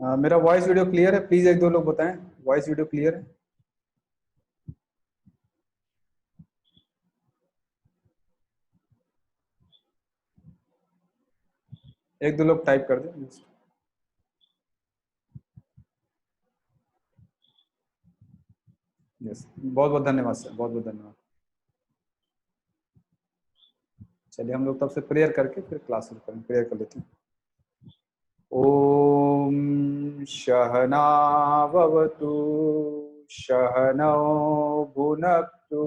मेरा voice video clear है? Please एक दो लोग बताएं वॉइस वीडियो क्लियर है। एक दो लोग टाइप कर दें। यस, बहुत बहुत धन्यवाद सर, बहुत बहुत धन्यवाद। चलिए हम लोग तब से प्रेयर करके फिर क्लास शुरू करें। प्रेयर कर लेते हैं। ओम सहना भवतु सहनौ भुनक्तु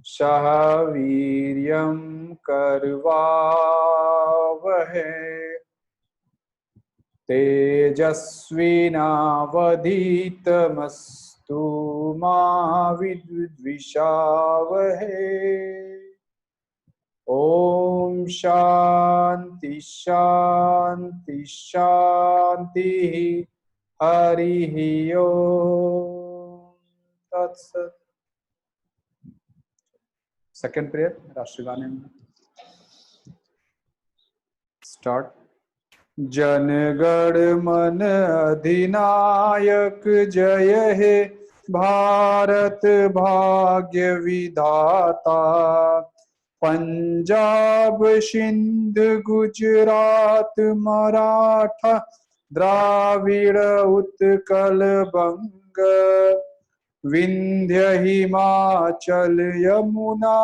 सह वीर्यं करवावहै तेजस्विनावधीतमस्तु मा विद्विषावहै। ओम शांति शांति शांति। हरि ओम तत्सत। सेकंड प्रेयर राष्ट्रगान में स्टार्ट। जन गण मन अधिनायक जय हे भारत भाग्य विधाता। पंजाब सिंध गुजरात मराठा द्राविड़ उत्कल बंग विंध्य हिमाचल यमुना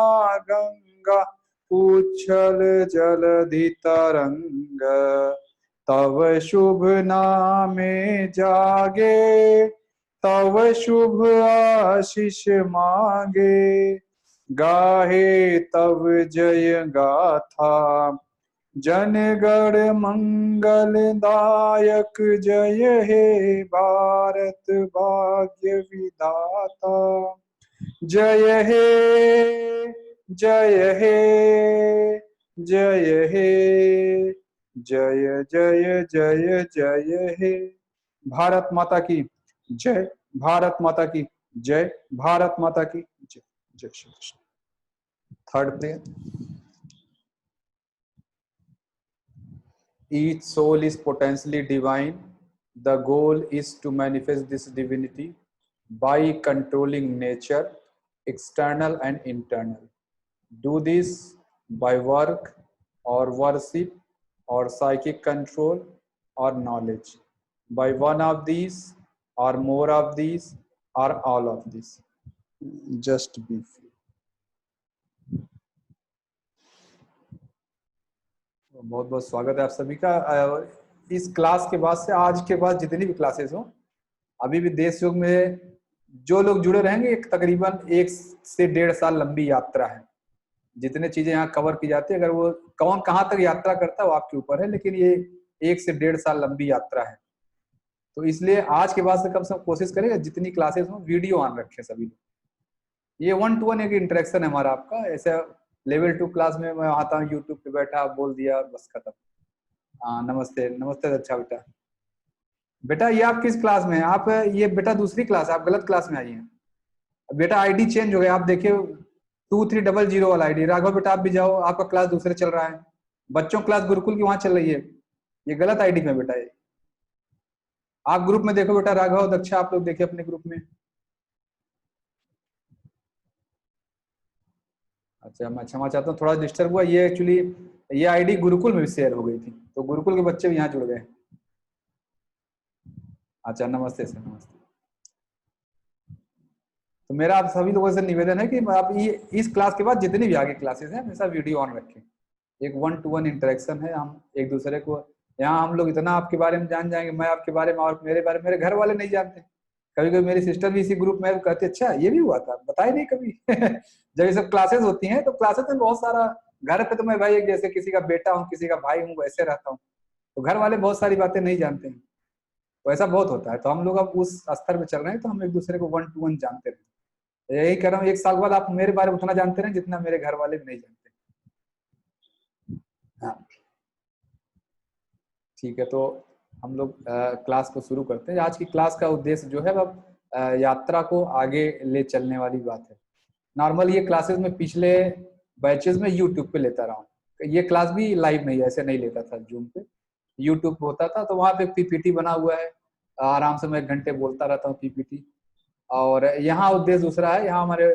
गंगा उच्छल जलधि तरंग। तव शुभ नामे जागे तव शुभ आशीष मांगे। गाहे तव जय गाथा जन गण मंगल दायक जय हे भारत भाग्य विधाता। जय हे जय हे जय हे जय जय जय जय हे। भारत माता की जय, भारत माता की जय, भारत माता की जय। जय Shri Krishna. Third prayer. Each soul is potentially divine. The goal is to manifest this divinity by controlling nature, external and internal. Do this by work or worship or psychic control or knowledge. By one of these or more of these or all of these. Just be free. बहुत बहुत स्वागत है आप सभी का। इस class के बाद से आज के बाद जितनी भी क्लासेस हो, अभी भी देश योग में जो लोग जुड़े रहेंगे, एक तकरीबन 1 से 1.5 साल लंबी यात्रा है। जितने चीजें यहाँ कवर की जाती है, अगर वो कौन कहाँ तक यात्रा करता है वो आपके ऊपर है, लेकिन ये 1 से 1.5 साल लंबी यात्रा है। तो इसलिए आज के बाद से कम से कम कोशिश करेंगे जितनी क्लासेस हो वीडियो ऑन रखें सभी। ये 1-to-1 एक इंटरेक्शन है हमारा आपका। ऐसा लेवल 2 क्लास में मैं आता हूँ, यूट्यूब पे बैठा बोल दिया बस खत्म। हाँ नमस्ते नमस्ते। अच्छा बेटा, बेटा ये आप किस क्लास में हैं? आप ये बेटा दूसरी क्लास है, आप गलत क्लास में आई हैं बेटा। आईडी चेंज हो गया, आप देखिए 2300 वाला आईडी। राघव बेटा आप भी जाओ, आपका क्लास दूसरे चल रहा है। बच्चों क्लास गुरुकुल की वहां चल रही है, ये गलत आईडी में बेटा। ये आप ग्रुप में देखो बेटा, राघव दक्षा आप लोग देखिए अपने ग्रुप में। अच्छा मैं क्षमा चाहता हूँ, थोड़ा डिस्टर्ब हुआ। ये एक्चुअली ये आईडी गुरुकुल में भी शेयर हो गई थी, तो गुरुकुल के बच्चे भी यहाँ जुड़ गए। अच्छा नमस्ते सर, नमस्ते। तो मेरा आप सभी लोगों से निवेदन है कि आप ये इस क्लास के बाद जितनी भी आगे क्लासेस हैं हमेशा वीडियो ऑन रखें। एक 1-to-1 इंटरेक्शन है, हम एक दूसरे को यहाँ हम लोग इतना आपके बारे में जान जाएंगे, मैं आपके बारे में और मेरे बारे में मेरे घर वाले नहीं जानते। कभी कभी मेरी सिस्टर भी इसी ग्रुप में कहती है अच्छा ये भी हुआ था, बताए नहीं कभी। जब ये सब क्लासेस होती हैं तो क्लासेस में बहुत सारा, घर पे तो मैं भाई जैसे किसी का बेटा हूँ किसी का भाई हूँ वैसे रहता हूँ, तो घर वाले बहुत सारी बातें नहीं जानते हैं, तो ऐसा बहुत होता है। तो हम लोग अब उस स्तर में चल रहे हैं, तो हम एक दूसरे को 1-to-1 जानते रहे। यही कह रहा हूँ 1 साल बाद आप मेरे बारे में उतना जानते रहे जितना मेरे घर वाले नहीं जानते। हाँ ठीक है, तो हम लोग क्लास को शुरू करते हैं। आज की क्लास का उद्देश्य जो है वह यात्रा को आगे ले चलने वाली बात है। नॉर्मल ये क्लासेस में पिछले बैचेस में यूट्यूब पे लेता रहा हूँ, ये क्लास भी लाइव नहीं ऐसे नहीं लेता था जूम पे। यूट्यूब पे होता था, तो वहाँ पे पीपीटी बना हुआ है, आराम से मैं 1 घंटे बोलता रहता हूँ पीपीटी। और यहाँ उद्देश्य दूसरा है, यहाँ हमारे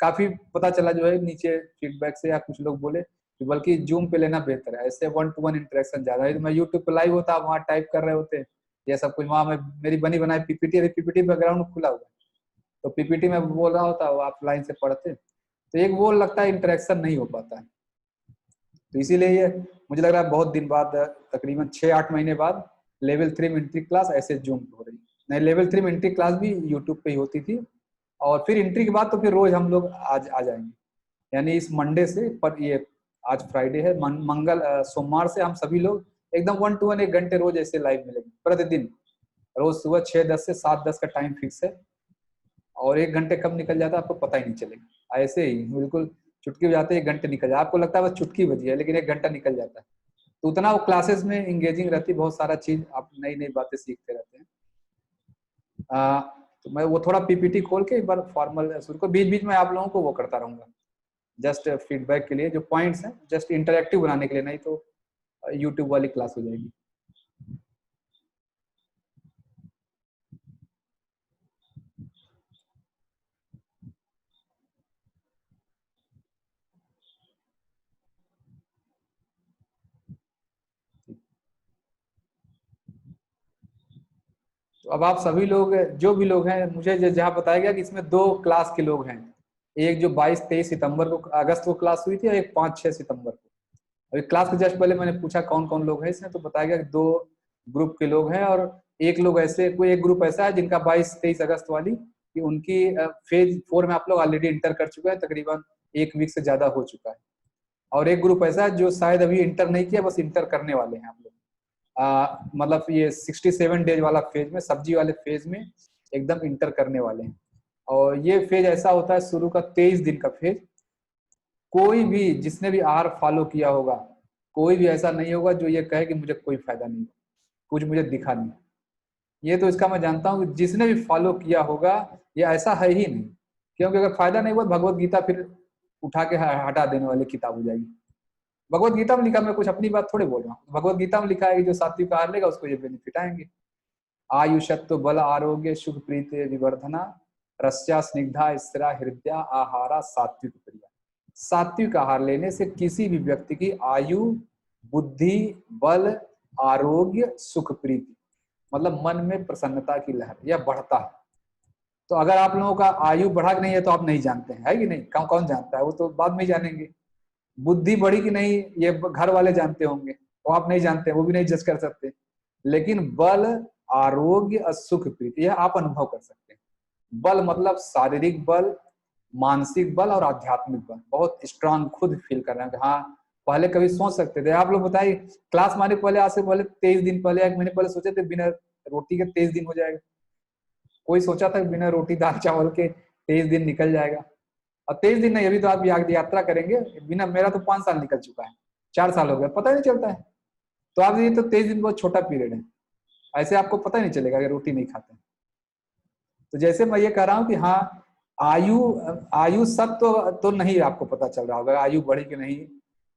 काफी पता चला जो है नीचे फीडबैक से, या कुछ लोग बोले कि बल्कि जूम पे लेना बेहतर है, ऐसे 1-to-1 इंटरेक्शन ज्यादा है। तो मैं यूट्यूब पे लाइव होता, वहाँ टाइप कर रहे होते, ये सब कुछ वहाँ मैं मेरी बनी बनाई पीपीटी, अभी पीपीटी बैकग्राउंड खुला हुआ है, तो पीपीटी में बोल रहा होता, वो आप लाइन से पढ़ते, तो एक वो लगता है इंटरेक्शन नहीं हो पाता है। तो इसीलिए ये मुझे लग रहा है बहुत दिन बाद, तकरीबन 6-8 महीने बाद लेवल 3 में एंट्री क्लास ऐसे जूम पे हो रही। नहीं, लेवल 3 में एंट्री क्लास भी यूट्यूब पे ही होती थी, और फिर एंट्री के बाद तो फिर रोज हम लोग आज आ जाएंगे, यानी इस मंडे से, पर ये आज फ्राइडे है, मंगल सोमवार से हम सभी लोग एकदम 1-to-1 1 घंटे रोज ऐसे लाइव मिलेंगे प्रतिदिन, रोज सुबह 6:10 से 7:10 का टाइम फिक्स है, और 1 घंटे कब निकल जाता है आपको पता ही नहीं चलेगा, ऐसे ही बिल्कुल चुटकी बजाते 1 घंटे निकल जाए, आपको लगता है बस चुटकी बजी है, लेकिन 1 घंटा निकल जाता है। तो उतना वो क्लासेस में इंगेजिंग रहती है, बहुत सारा चीज आप नई नई बातें सीखते रहते हैं। तो मैं वो थोड़ा पीपीटी खोल के एक बार फॉर्मल शुरू को, बीच बीच में आप लोगों को वो करता रहूंगा, जस्ट फीडबैक के लिए, जो पॉइंट्स हैं जस्ट इंटरेक्टिव बनाने के लिए, नहीं तो यूट्यूब वाली क्लास हो जाएगी। तो अब आप सभी लोग, जो भी लोग हैं, मुझे जहाँ बताया गया कि इसमें 2 क्लास के लोग हैं, एक जो 22-23 सितंबर को, अगस्त को क्लास हुई थी, और एक 5-6 सितंबर को। अभी क्लास के जस्ट पहले मैंने पूछा कौन कौन लोग हैं इसमें, तो बताया गया कि 2 ग्रुप के लोग हैं, और एक लोग ऐसे, कोई एक ग्रुप ऐसा है जिनका 22-23 अगस्त वाली, कि उनकी फेज 4 में आप लोग ऑलरेडी इंटर कर चुके हैं, तकरीबन 1 वीक से ज्यादा हो चुका है। और एक ग्रुप ऐसा है जो शायद अभी इंटर नहीं किया, बस इंटर करने वाले हैं आप लोग। मतलब ये 67 डेज वाला फेज में, सब्जी वाले फेज में एकदम इंटर करने वाले हैं। और ये फेज ऐसा होता है, शुरू का 23 दिन का फेज, कोई भी जिसने भी आहार फॉलो किया होगा, कोई भी ऐसा नहीं होगा जो ये कहे कि मुझे कोई फायदा नहीं, कुछ मुझे दिखा नहीं। ये तो इसका मैं जानता हूँ कि जिसने भी फॉलो किया होगा, ये ऐसा है ही नहीं, क्योंकि अगर फायदा नहीं हुआ, भगवत गीता फिर उठा के हटा देने वाली किताब हो जाएगी। भगवत गीता में लिखा, मैं कुछ अपनी बात थोड़े बोल रहा हूँ, भगवत गीता में लिखा है कि जो सात्विक आहार लेगा उसको ये बेनिफिट आएंगे, आयुषत्व बल आरोग्य सुख प्रीति विवर्धना, रस्या स्निग्धा स्थिरा हृदया आहारा सात्विक प्रिया। सात्विक आहार लेने से किसी भी व्यक्ति की आयु, बुद्धि, बल, आरोग्य, सुख प्रीति, मतलब मन में प्रसन्नता की लहर, यह बढ़ता है। तो अगर आप लोगों का आयु बढ़ा कि नहीं है तो आप नहीं जानते हैं, है कि नहीं? कौन कौन जानता है? वो तो बाद में जानेंगे। बुद्धि बढ़ी कि नहीं ये घर वाले जानते होंगे, वो आप नहीं जानते, वो भी नहीं जज कर सकते। लेकिन बल, आरोग्य और सुख प्रीति, यह आप अनुभव कर सकते हैं। बल मतलब शारीरिक बल, मानसिक बल और आध्यात्मिक बल, बहुत स्ट्रांग खुद फील कर रहे हैं। हाँ, पहले कभी सोच सकते थे आप लोग? बताइए, क्लास माने पहले, आज से पहले 23 दिन पहले, 1 महीने पहले सोचे थे बिना रोटी के 23 दिन हो जाएगा? कोई सोचा था बिना रोटी दाल चावल के 23 दिन निकल जाएगा? और 23 दिन नहीं, अभी तो आप यात्रा करेंगे बिना, मेरा तो 5 साल निकल चुका है, 4 साल हो गया, पता ही नहीं चलता है। तो आप ये तो 23 दिन बहुत छोटा पीरियड है, ऐसे आपको पता ही नहीं चलेगा अगर रोटी नहीं खाते। तो जैसे मैं ये कह रहा हूँ कि हाँ, आयु आयु सब तो नहीं आपको पता चल रहा होगा आयु बढ़ी कि नहीं,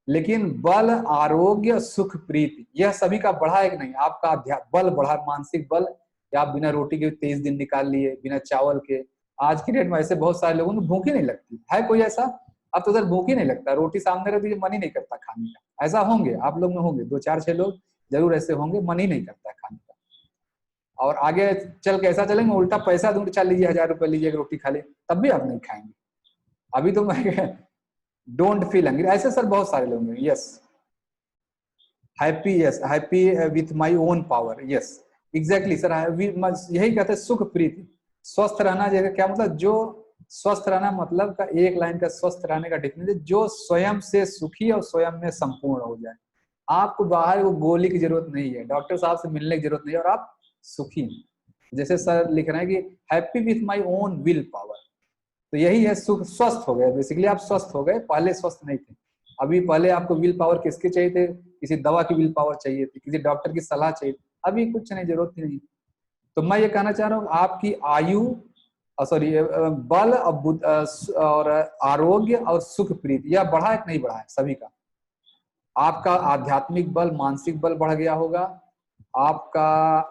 लेकिन बल, आरोग्य, सुख प्रीति, यह सभी का बढ़ा है कि नहीं? आपका बल बढ़ा, मानसिक बल, या आप बिना रोटी के 23 दिन निकाल लिए, बिना चावल के। आज की डेट में ऐसे बहुत सारे लोगों को भूख ही नहीं लगती है, कोई ऐसा? अब तो सर भूख ही नहीं लगता, रोटी सामने रख दीजिए मन ही नहीं करता खाने का। ऐसा होंगे आप लोग में, होंगे 2-4-6 लोग जरूर ऐसे होंगे, मन ही नहीं करता खाने का। और आगे चल के ऐसा चलेंगे, उल्टा पैसा दूंगा, चल लीजिए 1000 रुपए लीजिए, रोटी खा ले, तब भी आप नहीं खाएंगे। अभी तो मैं डोंट फील हंग्री, ऐसे सर बहुत सारे लोग हैं। Yes, happy, yes, happy with my own power, yes exactly sir, यही कहते हैं सुख प्रीति। स्वस्थ रहना जैसे क्या मतलब? जो स्वस्थ रहना मतलब का एक लाइन का स्वस्थ रहने का डेफिनेशन, जो स्वयं से सुखी और स्वयं में संपूर्ण हो जाए। आपको बाहर वो गोली की जरूरत नहीं है, डॉक्टर साहब से मिलने की जरूरत नहीं है, और आप सुखी हैं। जैसे सर लिख रहे हैं कि happy with my own will power, तो यही है सुख, स्वस्थ हो गए बेसिकली, आप स्वस्थ हो गए, पहले स्वस्थ नहीं थे। अभी पहले आपको विल पावर किसके चाहिए थे? किसी दवा की विल पावर चाहिए थी, किसी डॉक्टर की सलाह चाहिए, अभी कुछ नहीं, जरूरत ही नहीं। तो मैं ये कहना चाह रहा हूँ, आपकी आयु, सॉरी, बल और आरोग्य और सुख प्रीति, यह बढ़ा है कि नहीं बढ़ा है? सभी का। आपका आध्यात्मिक बल, मानसिक बल बढ़ गया होगा, आपका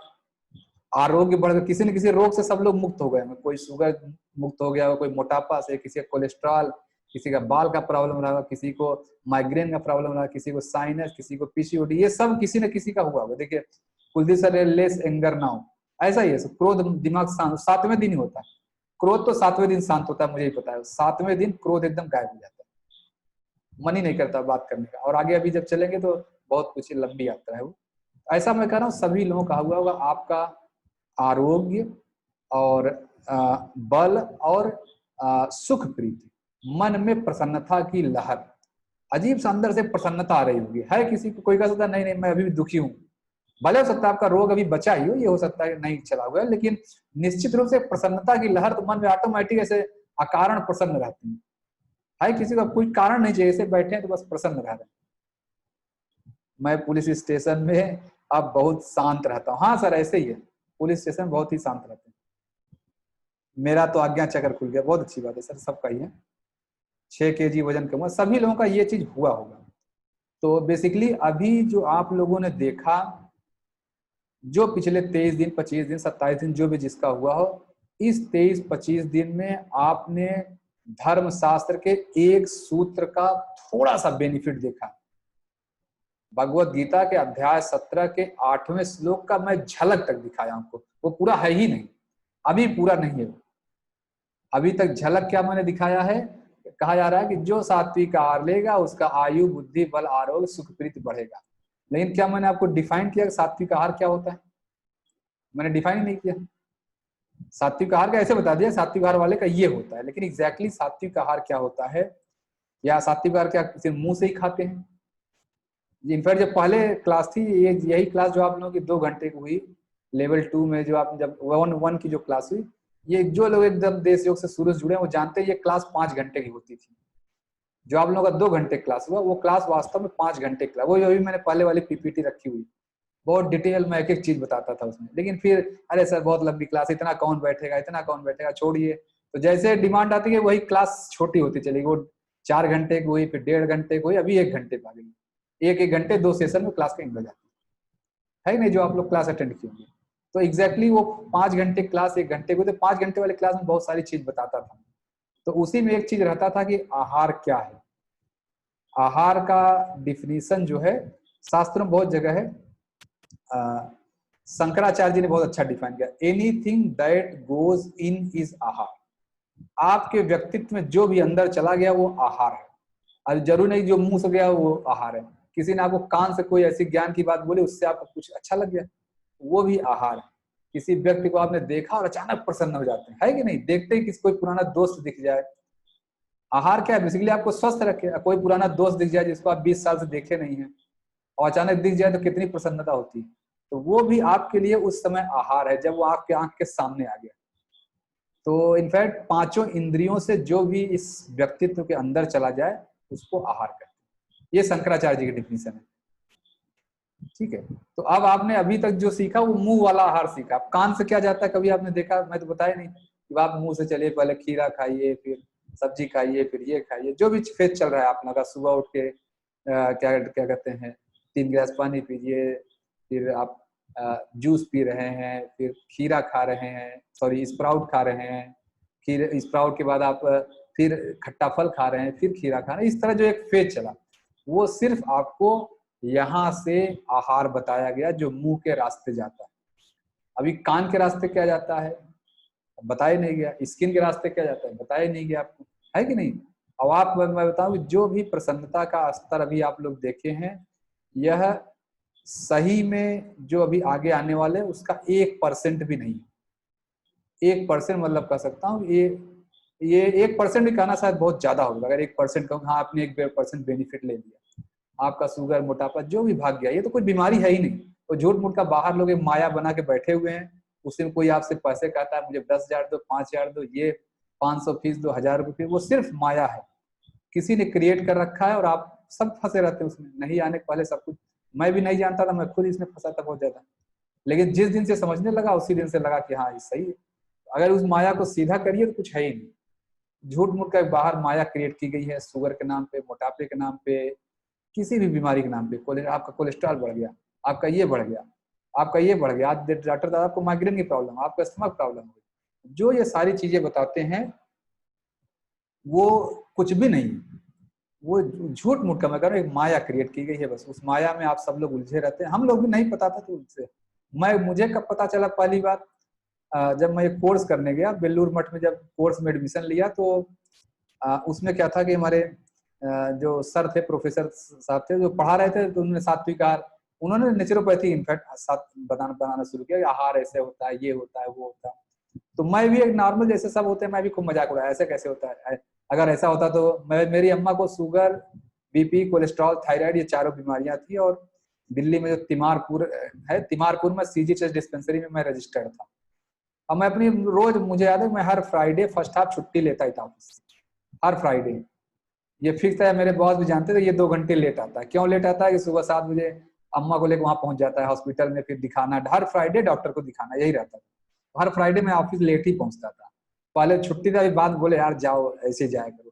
आरोग्य बढ़ गया, किसी न किसी रोग से सब लोग मुक्त हो गए। कोई शुगर मुक्त हो गया, कोई मोटापा से, किसी का कोलेस्ट्रॉल, किसी का बाल का प्रॉब्लम रहा, किसी को माइग्रेन का प्रॉब्लम रहा, किसी को साइनस, किसी को पीसीओडी, ये सब किसी न किसी का हुआ होगा। देखिए Kuldeep sir, less anger now, ऐसा ही है, क्रोध दिमाग शांत 7वें दिन ही होता है। क्रोध तो 7वें दिन शांत होता है, मुझे ही पता है। 7वें दिन क्रोध एकदम गायब हो जाता है, मन ही नहीं करता बात करने का। और आगे अभी जब चलेंगे तो बहुत कुछ लंबी यात्रा है वो। ऐसा मैं कह रहा हूँ सभी लोगों का हुआ होगा। आपका आरोग्य और बल और सुख प्रीति, मन में प्रसन्नता की लहर, अजीब सा अंदर से प्रसन्नता आ रही होगी। है किसी को, कोई कह सकता है नहीं नहीं मैं अभी भी दुखी हूँ, भले हो सकता है आपका रोग अभी बचा ही हो, ये हो सकता है नहीं चला हुआ है, लेकिन निश्चित रूप से प्रसन्नता की लहर तो मन में ऑटोमेटिक ऐसे अकारण प्रसन्न रहती है किसी का कोई कारण नहीं चाहिए, ऐसे बैठे हैं तो बस प्रसन्न रह रहे हैं। मैं पुलिस स्टेशन में अब बहुत शांत रहता हूँ। हाँ सर ऐसे ही है, पुलिस स्टेशन बहुत ही शांत रहते हैं। मेरा तो आज्ञा चक्र खुल गया, बहुत अच्छी बात है सर, सबका ही है। 6 kg वजन कम हुआ, सभी लोगों का ये चीज हुआ होगा। तो बेसिकली अभी जो आप लोगों ने देखा, जो पिछले 23 दिन, 25 दिन, 27 दिन, जो भी जिसका हुआ हो, इस 23-25 दिन में आपने धर्मशास्त्र के एक सूत्र का थोड़ा सा बेनिफिट देखा। भगवत गीता के अध्याय 17 के 8वें श्लोक का मैं झलक तक दिखाया आपको, वो पूरा है ही नहीं, अभी पूरा नहीं है। अभी तक झलक क्या मैंने दिखाया है, कहा जा रहा है कि जो सात्विक आहार लेगा उसका आयु, बुद्धि, बल, आरोग्य, सुख, प्रीति बढ़ेगा। लेकिन क्या मैंने आपको डिफाइन किया कि सात्विक आहार क्या होता है? मैंने डिफाइन नहीं किया। सात्विक आहार का ऐसे बता दिया, सात्विक आहार वाले का ये होता है, लेकिन एग्जैक्टली सात्विक आहार क्या होता है, या सात्विक आहार क्या सिर्फ मुंह से ही खाते हैं? इनफैक्ट जब पहले क्लास थी, ये यही क्लास जो आप लोगों की 2 घंटे की हुई लेवल 2 में, जो आप जब 1 की जो क्लास हुई, ये जो लोग एकदम देश योग से शुरू से जुड़े हैं वो जानते हैं ये क्लास 5 घंटे की होती थी। जो आप लोगों का 2 घंटे क्लास हुआ, वो क्लास वास्तव में 5 घंटे क्लास, वो अभी मैंने पहले वाली पीपीटी रखी हुई, बहुत डिटेल में एक एक चीज बताता था उसमें। लेकिन फिर अरे सर बहुत लंबी क्लास, इतना कौन बैठेगा, इतना कौन बैठेगा, छोड़िए। तो जैसे डिमांड आती है वही क्लास छोटी होती चलेगी, वो 4 घंटे की हुई, फिर 1.5 घंटे की हुई, अभी 1 घंटे पे आ गई। 1-1 घंटे 2 सेशन में क्लास का हो जाती है नहीं, जो आप लोग क्लास अटेंड किए होंगे। तो एग्जैक्टली वो 5 घंटे क्लास 1 घंटे को, तो 5 घंटे वाले क्लास में बहुत सारी चीज बताता था। तो उसी में एक चीज रहता था कि आहार क्या है। आहार का डिफिनीशन जो है शास्त्र में बहुत जगह है, शंकराचार्य जी ने बहुत अच्छा डिफाइन किया, anything that goes in is आहार। आपके व्यक्तित्व में जो भी अंदर चला गया वो आहार है, और जरूर नहीं जो मुंह से गया वो आहार है। किसी ने आपको कान से कोई ऐसी ज्ञान की बात बोली, उससे आपको कुछ अच्छा लग गया, वो भी आहार है। किसी व्यक्ति को आपने देखा और अचानक प्रसन्न हो जाते हैं, है कि नहीं? देखते ही किसी कोई पुराना दोस्त दिख जाए, आहार क्या है? बेसिकली आपको स्वस्थ रखे। कोई पुराना दोस्त दिख जाए जिसको आप 20 साल से देखे नहीं है और अचानक दिख जाए तो कितनी प्रसन्नता होती है। तो वो भी आपके लिए उस समय आहार है, जब वो आपके आंख के सामने आ गया। तो इनफैक्ट 5 इंद्रियों से जो भी इस व्यक्तित्व के अंदर चला जाए उसको आहार कहते हैं। ये शंकराचार्य जी की डिफिनीशन है, ठीक है। तो अब आपने अभी तक जो सीखा वो मुंह वाला आहार सीखा। अब कान से क्या जाता है कभी आपने देखा? मैं तो बताया नहीं कि आप मुंह से चलिए, पहले खीरा खाइए, फिर सब्जी खाइए, फिर ये खाइए, जो भी फेज चल रहा है आप लोगों का। सुबह उठ के क्या क्या कहते हैं, 3 गिलास पानी पीजिए, फिर आप जूस पी रहे हैं, फिर खीरा खा रहे हैं, सॉरी स्प्राउट खा रहे हैं, फिर स्प्राउट के बाद आप फिर खट्टा फल खा रहे हैं, फिर खीरा खा रहे हैं। इस तरह जो एक फेज चला, वो सिर्फ आपको यहाँ से आहार बताया गया जो मुंह के रास्ते जाता है। अभी कान के रास्ते क्या जाता है बताया नहीं गया, स्किन के रास्ते क्या जाता है बताया नहीं गया आपको, है कि नहीं? अब आप, मैं बताऊं, जो भी प्रसन्नता का स्तर अभी आप लोग देखे हैं, यह सही में जो अभी आगे आने वाले उसका 1% भी नहीं। 1% मतलब कह सकता हूँ ये 1% भी कहना शायद बहुत ज्यादा होगा। अगर 1% कहूँ, हाँ आपने 1% बेनिफिट ले लिया, आपका शुगर, मोटापा जो भी भाग गया, ये तो कोई बीमारी है ही नहीं। तो झूठ मूठ का बाहर लोग माया बना के बैठे हुए हैं, उसी में कोई आपसे पैसे कहता है मुझे 10,000 दो, 5,000 दो, ये 500 फीस दो, 1,000 रुपये, वो सिर्फ माया है, किसी ने क्रिएट कर रखा है और आप सब फंसे रहते हैं उसमें। नहीं आने के पहले सब कुछ, मैं भी नहीं जानता था, मैं खुद इसमें फंसा था बहुत ज्यादा। लेकिन जिस दिन से समझने लगा उसी दिन से लगा कि हाँ ये सही है। अगर उस माया को सीधा करिए तो कुछ है ही नहीं। झूठ मूठ का बाहर माया क्रिएट की गई है, शुगर के नाम पे, मोटापे के नाम पे, किसी भी बीमारी के नाम पे। आपका कोलेस्ट्रॉल बढ़ गया, आपका ये बढ़ गया, आपका ये बढ़ गया, आज डॉक्टर साहब आपको माइग्रेन की प्रॉब्लम, आपको स्टमक प्रॉब्लम हो गई। जो ये सारी चीजें बताते हैं वो कुछ भी नहीं, वो झूठ मूठ का मैं कह रहा हूँ, एक माया क्रिएट की गई है बस। उस माया में आप सब लोग उलझे रहते हैं, हम लोग भी नहीं पता था तो उनसे मुझे कब पता चला पहली बार, जब मैं कोर्स करने गया बेलूर मठ में, जब कोर्स में एडमिशन लिया तो उसमें क्या था कि हमारे जो सर थे, प्रोफेसर साहब थे जो पढ़ा रहे थे, तो उन्होंने सात्विक आहार, उन्होंने नेचुरोपैथी इनफैक्ट बनाना शुरू किया, आहार ऐसे होता है, ये होता है, वो होता है। तो मैं भी एक नॉर्मल जैसे सब होते हैं, मैं भी खूब मजाक उड़ाया, ऐसे कैसे होता है, अगर ऐसा होता तो मेरी अम्मा को शुगर, बीपी, कोलेस्ट्रॉल, थायराइड, ये चारों बीमारियां थी। और दिल्ली में जो तिमारपुर है, तिमारपुर में सीजीएचएस डिस्पेंसरी में मैं रजिस्टर्ड था। अब मैं अपनी रोज, मुझे याद है मैं हर फ्राइडे फर्स्ट हाफ छुट्टी लेता ही था ऑफिस, हर फ्राइडे। ये फिक्स है, मेरे बॉस भी जानते थे ये 2 घंटे लेट आता है। क्यों लेट आता है कि सुबह 7 बजे अम्मा को लेकर वहां पहुंच जाता है हॉस्पिटल में, फिर दिखाना, हर फ्राइडे डॉक्टर को दिखाना, यही रहता था। हर फ्राइडे मैं ऑफिस लेट ही पहुंचता था। पहले छुट्टी था, बात बोले यार जाओ, ऐसे जाया करो,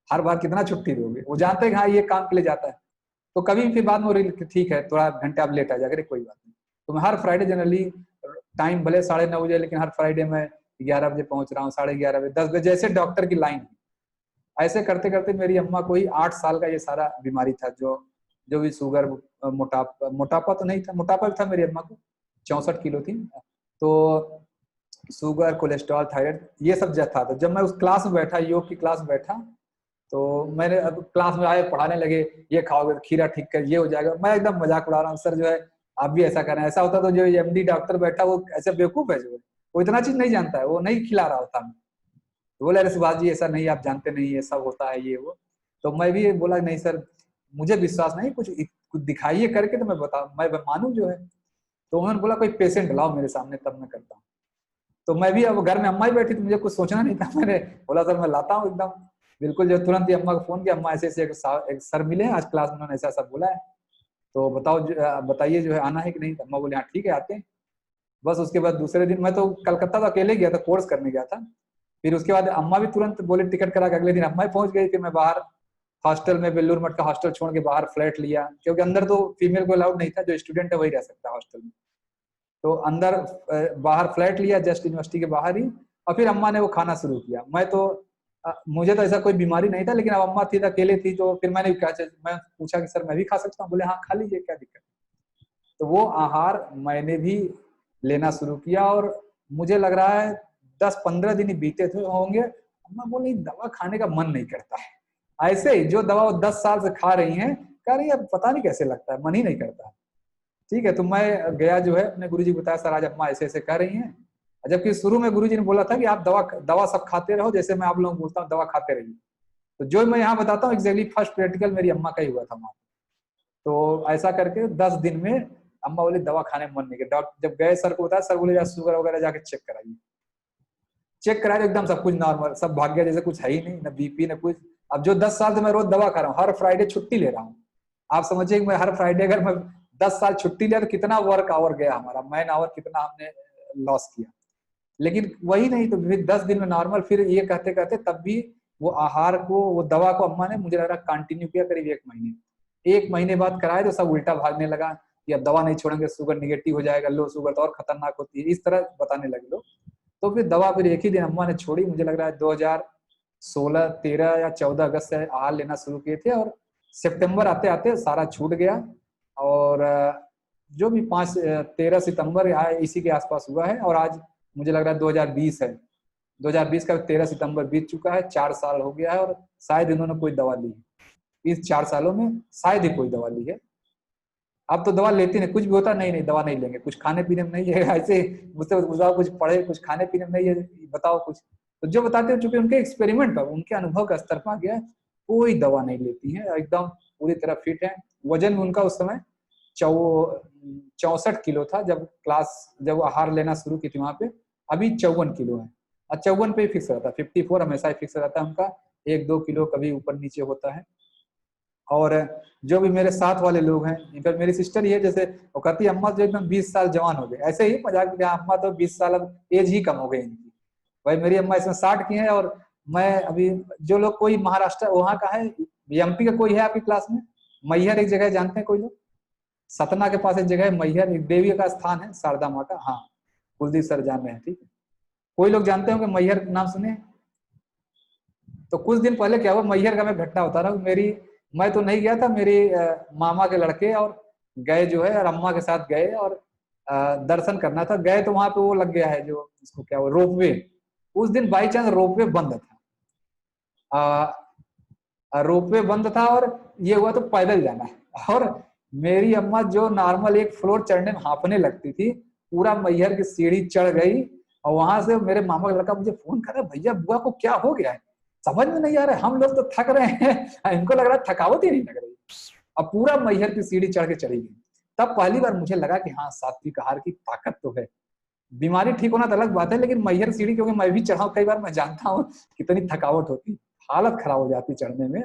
हर बार कितना छुट्टी दोगे, वो जानते हैं हाँ ये काम के लिए जाता है। तो कभी फिर बाद में ठीक है थोड़ा घंटे आप लेट आ जाकर, कोई बात नहीं। तो मैं हर फ्राइडे जनरली टाइम भले 9:30 बजे, लेकिन हर फ्राइडे मैं 11 बजे पहुंच रहा हूँ, 11:30 बजे, 10 बजे, जैसे डॉक्टर की लाइन। ऐसे करते करते मेरी अम्मा को ही 8 साल का ये सारा बीमारी था, जो भी शुगर, मोटापा तो नहीं था, मोटापा भी था मेरी अम्मा को, 64 किलो थी। तो शुगर, कोलेस्ट्रॉल, थायराइड, ये सब था। तो जब मैं उस क्लास में बैठा, योग की क्लास में बैठा, तो मैंने अब क्लास में आए, पढ़ाने लगे, ये खाओगे तो खीरा ठीक कर, ये हो जाएगा। मैं एकदम मजाक उड़ा रहा हूँ, सर जो है आप भी ऐसा करें। ऐसा होता तो जो एमडी डॉक्टर बैठा वो ऐसे बेवकूफ है, जो वो इतना चीज नहीं जानता है, वो नहीं खिला रहा होता। तो बोला अरे सुभाष जी ऐसा नहीं, आप जानते नहीं, ये सब होता है, ये वो। तो मैं भी बोला नहीं सर, मुझे विश्वास नहीं, कुछ दिखाइए करके तो मैं मैं मानू जो है। तो उन्होंने बोला कोई पेशेंट लाओ मेरे सामने तब मैं करता हूँ। तो मैं भी, अब घर में अम्मा ही बैठी थी, मुझे कुछ सोचना नहीं था, मैंने बोला सर मैं लाता हूँ एकदम, बिल्कुल। जो तुरंत ही अम्मा को फोन किया, अम्मा ऐसे ऐसे एक सर मिले हैं आज क्लास में, उन्होंने ऐसा ऐसा बोला है, तो बताइए जो है आना है कि नहीं। अम्मा बोले हाँ ठीक है आते हैं। बस उसके बाद दूसरे दिन मैं तो कलकत्ता तो अकेले गया था, कोर्स करने गया था। फिर उसके बाद अम्मा भी तुरंत बोले टिकट करा के, अगले दिन अम्मा ही पहुंच गई। फिर मैं बाहर हॉस्टल में, बेलूर मठ का हॉस्टल छोड़ के बाहर फ्लैट लिया, क्योंकि अंदर तो फीमेल को अलाउड नहीं था, जो स्टूडेंट है वही रह सकता है हॉस्टल में। तो अंदर बाहर फ्लैट लिया, जस्ट यूनिवर्सिटी के बाहर ही। और फिर अम्मा ने वो खाना शुरू किया। मैं तो मुझे तो ऐसा कोई बीमारी नहीं था, लेकिन अब अम्मा थी, अकेले थी, तो फिर मैंने मैं पूछा कि सर मैं भी खा सकता हूँ? बोले हाँ खा लीजिए, क्या दिक्कत। तो वो आहार मैंने भी लेना शुरू किया, और मुझे लग रहा है 10-15 दिन ही बीते थे होंगे, अम्मा बोली दवा खाने का मन नहीं करता है। ऐसे ही जो दवा वो 10 साल से खा रही हैं, कह रही है पता नहीं कैसे लगता है, मन ही नहीं करता। ठीक है, तो मैं गया जो है अपने गुरुजी को बताया, सर आज अम्मा ऐसे ऐसे कह रही हैं। जबकि शुरू में गुरुजी ने बोला था कि आप दवा दवा सब खाते रहो, जैसे मैं आप लोगों को बोलता हूँ दवा खाते रहिए। तो जो मैं यहाँ बताता हूँ एग्जैक्टली फर्स्ट प्रैक्टिकल मेरी अम्मा का ही हुआ था वहां। तो ऐसा करके 10 दिन में अम्मा बोली दवा खाने में मन नहीं किया। डॉक्टर जब गए सर को बताया, सर बोले शुगर वगैरह जाके चेक कराइए। चेक कराया एकदम सब कुछ नॉर्मल, सब भाग गया जैसे कुछ है ही नहीं, ना बीपी ना कुछ। अब जो 10 साल से मैं रोज दवा खा रहा हूँ, हर फ्राइडे छुट्टी ले रहा हूँ। आप समझिए मैं हर फ्राइडे, अगर मैं 10 साल छुट्टी लिया तो कितना वर्क आवर गया, हमारा मैन आवर कितना हमने लॉस किया। लेकिन वही नहीं, तो फिर 10 दिन में नॉर्मल। फिर ये कहते कहते तब भी वो आहार को, वो दवा को अम्मा ने मुझे लग रहा कंटिन्यू किया करीब 1 महीने। 1 महीने बाद कराए तो सब उल्टा भागने लगा कि अब दवा नहीं छोड़ेंगे शुगर निगेटिव हो जाएगा, लो शुगर तो और खतरनाक होती है, इस तरह बताने लगे लोग। तो फिर दवा फिर एक ही दिन अम्मा ने छोड़ी, मुझे लग रहा है 2016, 13 या 14 अगस्त से आहार लेना शुरू किए थे, और सितंबर आते आते सारा छूट गया। और जो भी 13 सितंबर आया इसी के आसपास हुआ है, और आज मुझे लग रहा है 2020 है, 2020 का 13 सितंबर बीत चुका है, 4 साल हो गया है। और शायद इन्होंने कोई दवा ली, इस 4 सालों में शायद ही कोई दवा ली है। अब तो दवा लेती नहीं, कुछ भी होता नहीं, नहीं दवा नहीं लेंगे, कुछ खाने पीने में नहीं है, ऐसे मुझसे बताओ कुछ पढ़े, कुछ खाने पीने में नहीं है, बताओ कुछ। तो जो बताते हैं चूंकि उनके एक्सपेरिमेंट पर, उनके अनुभव का स्तर पर गया, कोई दवा नहीं लेती है, एकदम पूरी तरह फिट है। वजन भी उनका उस समय 64 किलो था जब आहार लेना शुरू की थी वहां पे। अभी 54 किलो है, और 54 पे ही फिक्स रहता है, 54 हमेशा ही फिक्स रहता है उनका, 1-2 किलो कभी ऊपर नीचे होता है। और जो भी मेरे साथ वाले लोग हैं, इनफैक्ट मेरी सिस्टर ही है, जैसे वो कहती है अम्मा जो एकदम 20 साल जवान हो गए, ऐसे ही मजाक में, अम्मा तो 20 साल अब एज ही कम हो गई इनकी। भाई मेरी अम्मा इसमें 60 की है, और मैं अभी, जो लोग, कोई महाराष्ट्र वहां का है, एमपी का कोई है आपकी क्लास में? मैहर एक जगह जानते हैं कोई लोग? सतना के पास एक जगह है मैहर, एक देवी का स्थान है शारदा माँ का। हाँ, कुलदीप सर जान रहे हैं, ठीक है। कोई लोग जानते होंगे मैहर नाम सुने? तो कुछ दिन पहले क्या हुआ, मैहर का मैं घटना बता रहा हूँ। मैं तो नहीं गया था, मेरे मामा के लड़के और गए जो है, और अम्मा के साथ गए, और दर्शन करना था। गए तो वहां पे वो लग गया है जो इसको क्या वो रोपवे, उस दिन बाई चांस रोपवे बंद था। रोपवे बंद था और ये हुआ तो पैदल जाना है। और मेरी अम्मा जो नॉर्मल एक फ्लोर चढ़ने में हांफने लगती थी, पूरा मैहर की सीढ़ी चढ़ गई। और वहां से मेरे मामा का लड़का मुझे फोन कर रहा है, भैया बुआ को क्या हो गया है, समझ में नहीं आ रहा है, हम लोग तो थक रहे हैं। इनको लग रहा है थकावट ही नहीं लग रही। अब पूरा मैहर की सीढ़ी चढ़ के चली गई। तब पहली बार मुझे लगा कि हाँ, सात्विक आहार की ताकत तो है। बीमारी ठीक होना तो अलग बात है, लेकिन मैहर सीढ़ी क्योंकि मैं भी चढ़ा हूं कई बार, मैं जानता हूँ कितनी थकावट होती, हालत खराब हो जाती चढ़ने में।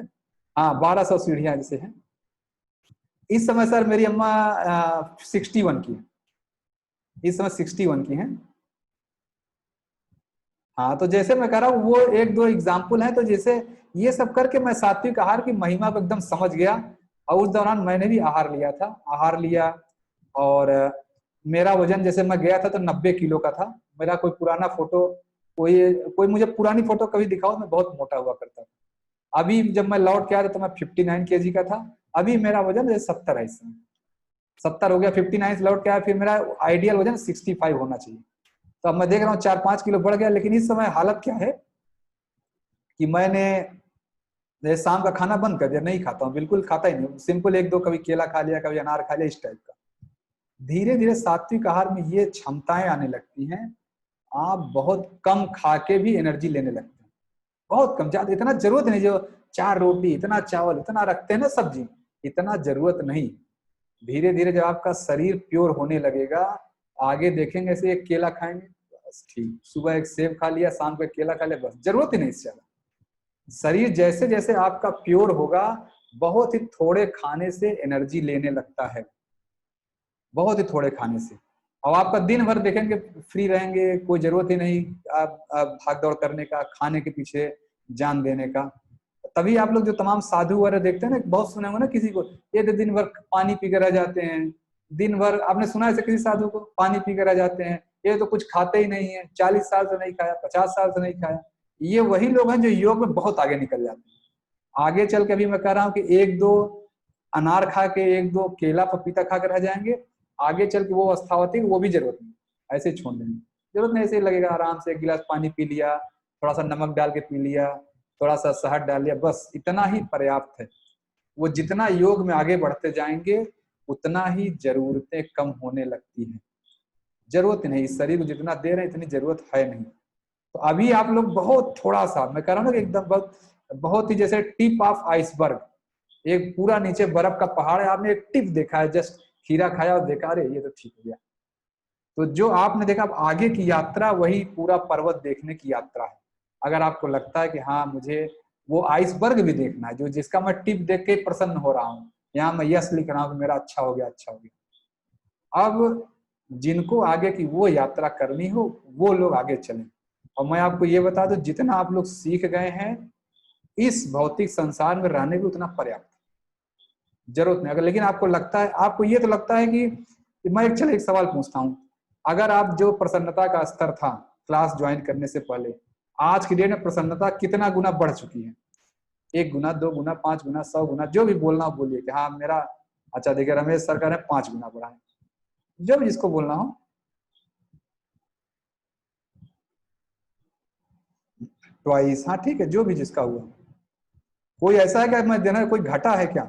हाँ, 1200 सीढ़ियां जैसे हैं। इस समय सर मेरी अम्मा 61 की है, इस समय 61 की हैं। हाँ, तो जैसे मैं कह रहा हूँ वो एक दो एग्जाम्पल है। तो जैसे ये सब करके मैं सात्विक आहार की महिमा को एकदम समझ गया। और उस दौरान मैंने भी आहार लिया था, आहार लिया। और मेरा वजन, जैसे मैं गया था तो 90 किलो का था। मेरा कोई पुराना फोटो, कोई कोई मुझे पुरानी फोटो कभी दिखाओ, मैं बहुत मोटा हुआ करता था। अभी जब मैं लौट के आया था तो मैं 59 केजी का था। अभी मेरा वजन 70 है, इस समय 70 हो गया। 59 से लौट के आया, फिर मेरा आइडियल वजन 65 होना चाहिए। तो अब मैं देख रहा हूँ 4-5 किलो बढ़ गया। लेकिन इस समय हालत क्या है कि मैंने शाम का खाना बंद कर दिया, नहीं खाता हूँ, बिल्कुल खाता ही नहीं। सिंपल एक दो कभी केला खा लिया, कभी अनार खा लिया, इस टाइप का। धीरे धीरे सात्विक आहार में ये क्षमताएं आने लगती हैं, आप बहुत कम खा के भी एनर्जी लेने लगते हैं। बहुत कम, ज्यादा इतना जरूरत नहीं जो 4 रोटी, इतना चावल, इतना रखते हैं ना सब्जी, इतना जरूरत नहीं। धीरे धीरे जब आपका शरीर प्योर होने लगेगा, आगे देखेंगे ऐसे एक केला खाएंगे बस ठीक, सुबह एक सेब खा लिया, शाम को एक केला खा लिया, बस जरूरत ही नहीं इससे ज्यादा। शरीर जैसे जैसे आपका प्योर होगा, बहुत ही थोड़े खाने से एनर्जी लेने लगता है, बहुत ही थोड़े खाने से। और आपका दिन भर देखेंगे फ्री रहेंगे, कोई जरूरत ही नहीं आप भाग दौड़ करने का, खाने के पीछे जान देने का। तभी आप लोग जो तमाम साधु वगैरह देखते हैं ना, बहुत सुने होंगे ना किसी को, ये तो दिन भर पानी पी कर रह जाते हैं। दिन भर आपने सुना है किसी साधु को, पानी पी कर रह जाते हैं, ये तो कुछ खाते ही नहीं है, 40 साल से नहीं खाया, 50 साल से नहीं खाया। ये वही लोग हैं जो योग में बहुत आगे निकल जाते हैं। आगे चल के अभी मैं कह रहा हूँ कि एक दो अनार खा के, एक दो केला पपीता खा कर रह जाएंगे, आगे चल के वो अवस्था होती है, वो भी जरूरत नहीं, ऐसे छोड़ देंगे। जरूरत नहीं, ऐसे ही लगेगा आराम से एक गिलास पानी पी लिया, थोड़ा सा नमक डाल के पी लिया, थोड़ा सा शहद डाल लिया, बस इतना ही पर्याप्त है। वो जितना योग में आगे बढ़ते जाएंगे, उतना ही जरूरतें कम होने लगती हैं। जरूरत नहीं, इस शरीर को जितना दे रहे हैं इतनी जरूरत है नहीं। तो अभी आप लोग बहुत थोड़ा सा, मैं कह रहा हूँ ना कि एकदम बहुत बहुत ही जैसे टिप ऑफ आइसबर्ग, एक पूरा नीचे बर्फ का पहाड़ है, आपने एक टिप देखा है, जस्ट खीरा खाया और देखा, अरे ये तो ठीक हो गया। तो जो आपने देखा, अब आगे की यात्रा वही पूरा पर्वत देखने की यात्रा है। अगर आपको लगता है कि हाँ मुझे वो आइसबर्ग भी देखना है, जो जिसका मैं टिप देख के प्रसन्न हो रहा हूँ, यहाँ मैं यस लिख रहा हूँ कि मेरा अच्छा हो गया, अच्छा हो गया। अब जिनको आगे की वो यात्रा करनी हो, वो लोग आगे चलें। और मैं आपको ये बता दूं, जितना आप लोग सीख गए हैं इस भौतिक संसार में रहने भी उतना पर्याप्त, जरूरत नहीं। अगर लेकिन आपको लगता है, आपको ये तो लगता है कि मैं एक सवाल पूछता हूँ, अगर आप जो प्रसन्नता का स्तर था क्लास ज्वाइन करने से पहले, आज की डेट में प्रसन्नता कितना गुना बढ़ चुकी है? 1 गुना, 2 गुना, 5 गुना, 100 गुना, जो भी बोलना हो बोलिए कि हाँ मेरा, अच्छा देखिए रमेश सरकार ने 5 गुना बढ़ा है, जो भी जिसको बोलना हो। ट्वाइस, हाँ ठीक है, जो भी जिसका हुआ। कोई ऐसा है क्या मैं देना, कोई घटा है क्या?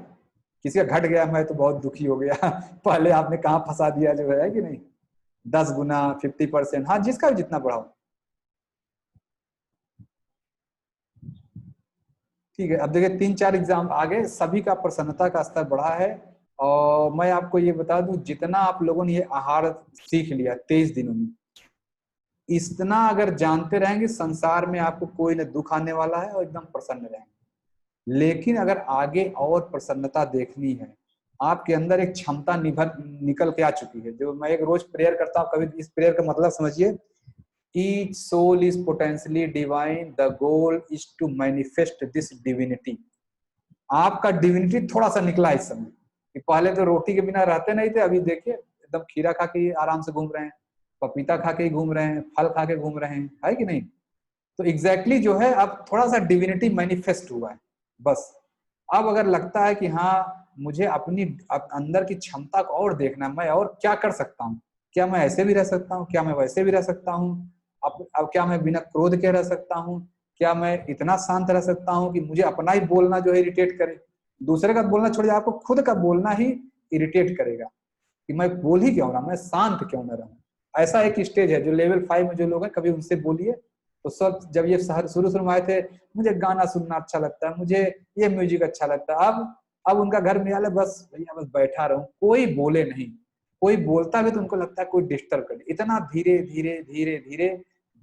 किसी का घट गया, मैं तो बहुत दुखी हो गया पहले आपने कहाँ फंसा दिया, जो है कि नहीं? 10 गुना, 50%, हाँ जिसका भी जितना बढ़ाओ। ठीक है, अब देखिए 3-4 एग्जाम आगे, सभी का प्रसन्नता का स्तर बढ़ा है। और मैं आपको ये बता दूं, जितना आप लोगों ने ये आहार सीख लिया 23 दिनों में, इतना अगर जानते रहेंगे, संसार में आपको कोई न दुख आने वाला है और एकदम प्रसन्न रहेंगे। लेकिन अगर आगे और प्रसन्नता देखनी है, आपके अंदर एक क्षमता निकल के आ चुकी है, जो मैं एक रोज प्रेयर करता हूँ, कभी इस प्रेयर का मतलब समझिए, each soul is potentially divine, the goal is to manifest this divinity। आपका डिविनिटी थोड़ा सा निकला इस समय, कि पहले तो रोटी के बिना रहते नहीं थे, अभी देखिए एकदम खीरा खा के आराम से घूम रहे हैं, पपीता खा के ही घूम रहे हैं, फल खा के घूम रहे हैं, है कि नहीं। तो एग्जैक्टली जो है अब थोड़ा सा डिविनिटी मैनिफेस्ट हुआ है बस। अब अगर लगता है कि हाँ मुझे अपनी अंदर की क्षमता को और देखना, मैं और क्या कर सकता हूँ, क्या मैं ऐसे भी रह सकता हूँ, क्या मैं वैसे भी रह सकता हूँ, अब क्या मैं बिना क्रोध के रह सकता हूँ, क्या मैं इतना शांत रह सकता हूँ कि मुझे अपना ही बोलना जो है इरिटेट करे, दूसरे का बोलना छोड़िए, आपको खुद का बोलना ही इरिटेट करेगा कि मैं बोल ही क्यों रहा, मैं शांत क्यों न रहूं। ऐसा एक स्टेज है जो लेवल 5 में जो लोग हैं, कभी उनसे बोलिए तो सब, जब ये शुरू शुरू में आए थे, मुझे गाना सुनना अच्छा लगता है, मुझे ये म्यूजिक अच्छा लगता है, अब उनका घर में आले बस भैया बस बैठा रहूं, कोई बोले नहीं, कोई बोलता भी तो उनको लगता है कोई डिस्टर्ब करे। इतना धीरे धीरे धीरे धीरे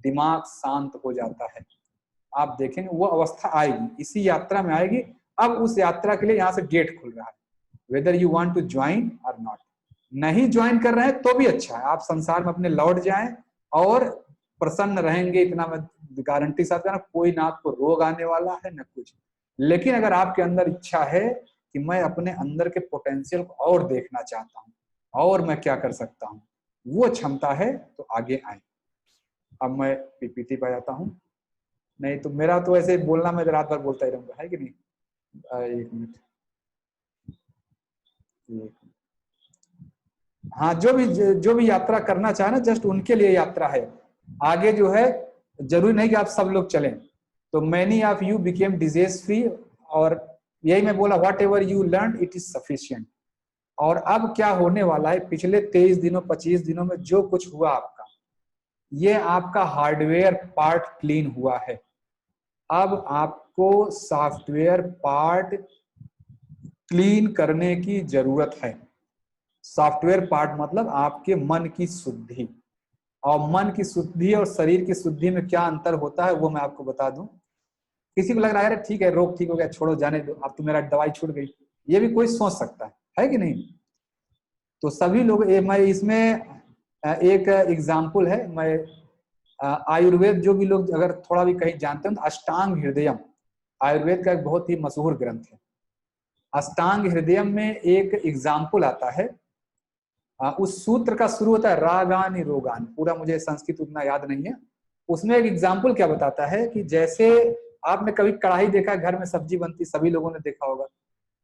दिमाग शांत हो जाता है। आप देखेंगे वो अवस्था आएगी, इसी यात्रा में आएगी। अब उस यात्रा के लिए यहाँ से गेट खुल रहा है, whether you want to join और नॉट। नहीं ज्वाइन कर रहे हैं तो भी अच्छा है, आप संसार में अपने लौट जाएं और प्रसन्न रहेंगे, इतना मैं गारंटी साथ कहना, कोई ना आपको रोग आने वाला है ना कुछ। लेकिन अगर आपके अंदर इच्छा है कि मैं अपने अंदर के पोटेंशियल को और देखना चाहता हूँ और मैं क्या कर सकता हूँ, वो क्षमता है तो आगे आए। अब मैं पीपीटी पे जाता हूँ, नहीं तो मेरा तो ऐसे बोलना मैं रात भर बोलता ही रहूंगा, है कि नहीं। एक मिनट, हाँ जो भी यात्रा करना चाहे ना, जस्ट उनके लिए यात्रा है। आगे जो है जरूरी नहीं कि आप सब लोग चलें। तो many of you became disease free, और यही मैं बोला, what ever you learn it is sufficient. और अब क्या होने वाला है, पिछले 23 दिनों 25 दिनों में जो कुछ हुआ आपका, ये आपका हार्डवेयर पार्ट क्लीन हुआ है। अब आपको सॉफ्टवेयर पार्ट क्लीन करने की जरूरत है। सॉफ्टवेयर पार्ट मतलब आपके मन की शुद्धि, और मन की शुद्धि और शरीर की शुद्धि में क्या अंतर होता है वो मैं आपको बता दूं। किसी को लग रहा है अरे ठीक है रोग ठीक हो गया, छोड़ो जाने दो, अब तो मेरा दवाई छूट गई, ये भी कोई सोच सकता है कि नहीं। तो सभी लोग मैं इसमें एक एग्जाम्पल है, मैं आयुर्वेद जो भी लोग अगर थोड़ा भी कहीं जानते हैं तो अष्टांग हृदयम आयुर्वेद का एक बहुत ही मशहूर ग्रंथ है। अष्टांग हृदयम में एक एग्जाम्पल आता है, उस सूत्र का शुरू होता है रागानि रोगान, पूरा मुझे संस्कृत उतना याद नहीं है। उसमें एक एग्जाम्पल क्या बताता है कि जैसे आपने कभी कढ़ाई देखा, घर में सब्जी बनती, सभी लोगों ने देखा होगा।